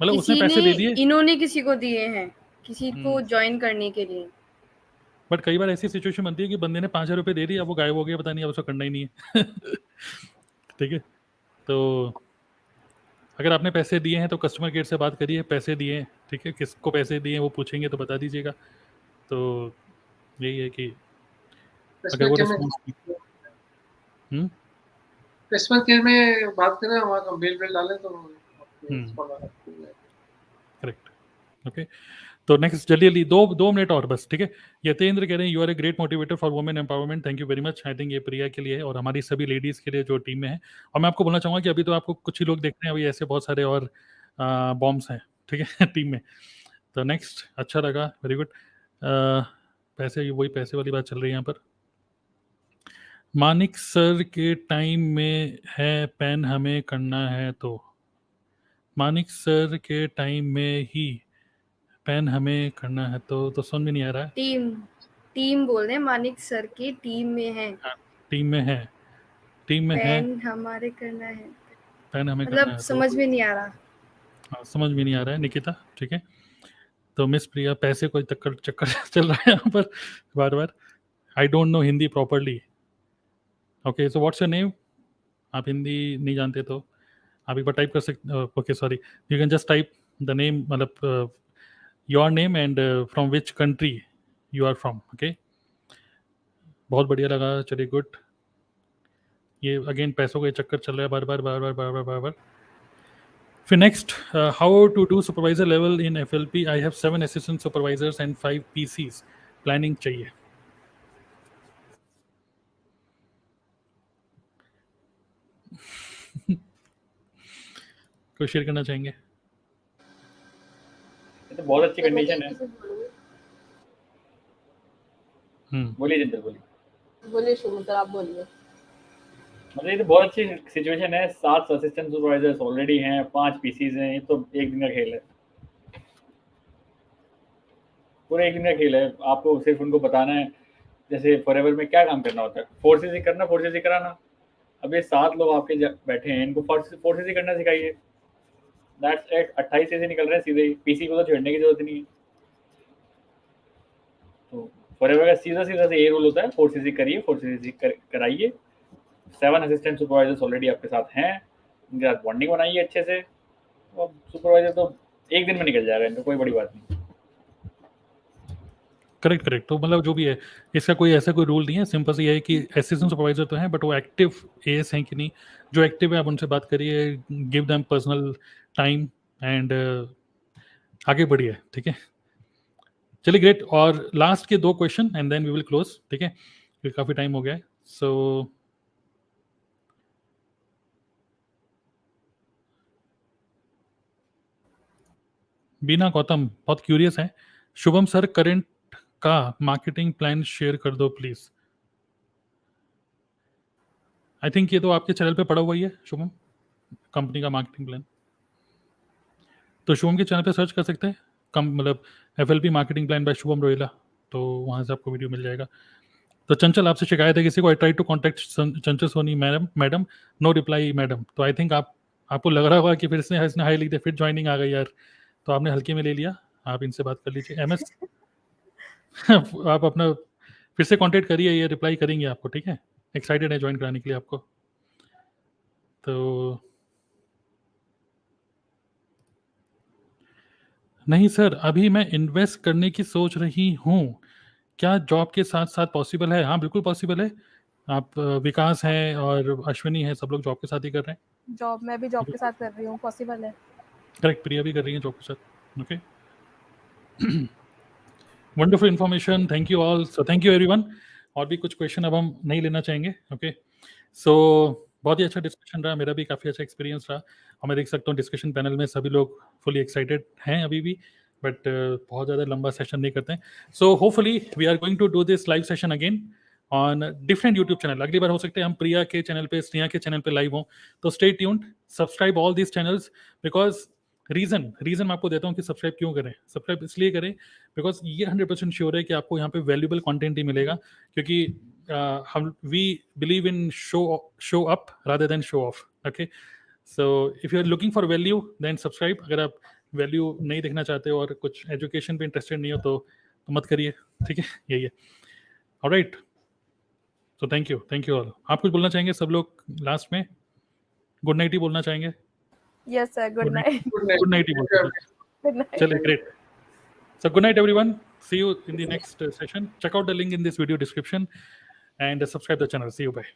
मतलब उसने पैसे दे दिए, इन्होंने किसी को दिए हैं, किसी को ज्वाइन करने के लिए। बट कई बार ऐसी सिचुएशन बनती है कि बंदे ने 5,000 रुपये दे दिए, अब वो गायब हो गया, पता नहीं अब उसको करना ही नहीं है। ठीक है, तो अगर आपने पैसे दिए हैं तो कस्टमर केयर से बात करिए, पैसे दिए हैं, ठीक है, किसको पैसे दिए वो पूछेंगे तो बता दीजिएगा। तो यही है कि अगर वो कस्टमर केयर में बात करें, वहाँ बिल डालें तो करेक्ट। ओके, तो नेक्स्ट जल्दी 2 मिनट और बस, ठीक है। यतेंद्र कह रहे हैं you are a great motivator for women empowerment, thank you very much. I think ये प्रिया के लिए है और हमारी सभी लेडीज़ के लिए जो टीम में है। और मैं आपको बोलना चाहूँगा कि अभी तो आपको कुछ ही लोग देख रहे हैं, अभी ऐसे बहुत सारे और बॉम्ब्स हैं, ठीक है, टीम में। तो नेक्स्ट, अच्छा लगा, वेरी गुड। पैसे, वही पैसे वाली बात चल रही है यहाँ पर। मानिक सर के टाइम में है पेन हमें करना है, तो मानिक सर के टाइम में ही पेन हमें करना है, तो समझ में नहीं आ रहा है। टीम बोल रहे हैं, मानिक सर की टीम में है। टीम में है पेन हमारे करना है, पेन हमें करना है, मतलब समझ में नहीं आ रहा। हाँ, समझ में नहीं आ रहा है निकिता, ठीक है। तो मिस प्रिया, पैसे कोई चक्कर चल रहा है यहाँ पर बार बार। I don't know Hindi properly. Okay, so what's your name? आप हिंदी नहीं जानते तो आप एक बार टाइप कर सकते। Okay sorry, you can just type the name, मतलब your name and from which country you are from. Okay, बहुत बढ़िया लगा, चलिए गुड। ये अगेन पैसों का चक्कर चल रहा है बार बार। फिर next, how to do supervisor level in FLP? I have 7 assistant supervisors and 5 PCs, planning चाहिए। कोई शेयर करना चाहेंगे? ये तो बहुत अच्छी कंडीशन है। बोलिए जिंदर, बोलिए शुभम सर, आप बोलिए। मतलब ये तो बहुत अच्छी सिचुएशन है। 7 असिस्टेंट सुपरवाइजर्स ऑलरेडी हैं, 5 PCs हैं, ये तो एक दिन का खेल है, पूरे एक दिन का खेल है। आपको सिर्फ उनको बताना है, जैसे फॉरएवर में क्या काम करना होता है, 4CC करना, 4CC कराना। अब ये 7 लोग आपके बैठे हैं, इनको 4CC करना सिखाइए। That's it. 28 CC निकल रहे हैं सीधे ही, PC को तो छेड़ने की जरूरत नहीं है। तो फॉरएवर का सीधा से ये रूल होता है, 4CC करिए, 4CC कराइए। 7 असिस्टेंट सुपरवाइजर्स ऑलरेडी आपके साथ हैं, उनके साथ बॉन्डिंग बनाइए अच्छे से, और सुपरवाइजर तो एक दिन में निकल जाएगा, इनको कोई बड़ी बात नहीं। करेक्ट। तो मतलब जो भी है, इसका कोई ऐसा कोई रूल नहीं है, सिंपल से ये है कि असिस्टेंट सुपरवाइजर तो हैं, बट वो एक्टिव AS हैं कि नहीं। जो एक्टिव है आप उनसे बात करिए, give them personal time and आगे बढ़िए, ठीक है। चलिए ग्रेट। और लास्ट के 2 question and then we will close, ठीक है, क्योंकि काफ़ी टाइम हो गया है। सो बीना गौतम बहुत क्यूरियस है। शुभम सर, करंट का मार्केटिंग प्लान शेयर कर दो प्लीज। आई थिंक ये तो आपके चैनल पे पड़ा हुआ ही है शुभम, कंपनी का मार्केटिंग प्लान। तो शुभम के चैनल पे सर्च कर सकते हैं, मतलब FLP marketing plan by Shubham Rohila, तो वहाँ से आपको वीडियो मिल जाएगा। तो चंचल, आपसे शिकायत है किसी को, I try to contact Chanchal Soni madam, no reply madam. तो आई थिंक आपको लग रहा होगा कि फिर इसने हाई लिख दिया, फिर ज्वाइनिंग आ गई यार, तो आपने हल्के में ले लिया। आप इनसे बात कर लीजिए। MS आप अपना फिर से कांटेक्ट करिए, ये रिप्लाई करेंगे आपको, ठीक है? एक्साइटेड है ज्वाइन कराने के लिए आपको। तो नहीं सर, अभी मैं इन्वेस्ट करने की सोच रही हूँ, क्या जॉब के साथ साथ पॉसिबल है? हाँ बिल्कुल पॉसिबल है। आप विकास हैं और अश्विनी है, सब लोग जॉब के साथ ही कर रहे हैं। मैं भी जॉब के साथ कर रही हूँ, पॉसिबल है। करेक्ट, प्रिया भी कर रही है जॉब के साथ। Okay, wonderful information, thank you all. So thank you everyone. और भी कुछ क्वेश्चन अब हम नहीं लेना चाहेंगे। ओके, सो बहुत ही अच्छा डिस्कशन रहा, मेरा भी काफ़ी अच्छा एक्सपीरियंस रहा, और मैं देख सकता हूँ डिस्कशन पैनल में सभी लोग फुली एक्साइटेड हैं अभी भी, बट बहुत ज़्यादा लंबा सेशन नहीं करते हैं। So hopefully we are going to do this live session again on different YouTube channel. अगली बार हो सकते हैं हम प्रिया के चैनल पे, स्नेहा के चैनल पे लाइव हों, तो stay tuned, subscribe all these channels, because reason मैं आपको देता हूँ कि सब्सक्राइब क्यों करें। सब्सक्राइब इसलिए करें बिकॉज ये 100% श्योर है कि आपको यहाँ पे वैल्यूबल कंटेंट ही मिलेगा, क्योंकि हम we believe in show up rather than show off. Okay, so if you are looking for value then subscribe. अगर आप वैल्यू नहीं देखना चाहते और कुछ एजुकेशन पे इंटरेस्टेड नहीं हो तो मत करिए, ठीक है? यही है। Alright, so thank you all. आप कुछ बोलना चाहेंगे सब लोग लास्ट में? गुड नाइट ही बोलना चाहेंगे? Yes sir, good night. Good night ही बोलते हैं। Good night. चलिए, great. So good night everyone, see you in the next session. Check out the link in this video description and subscribe the channel. See you, bye.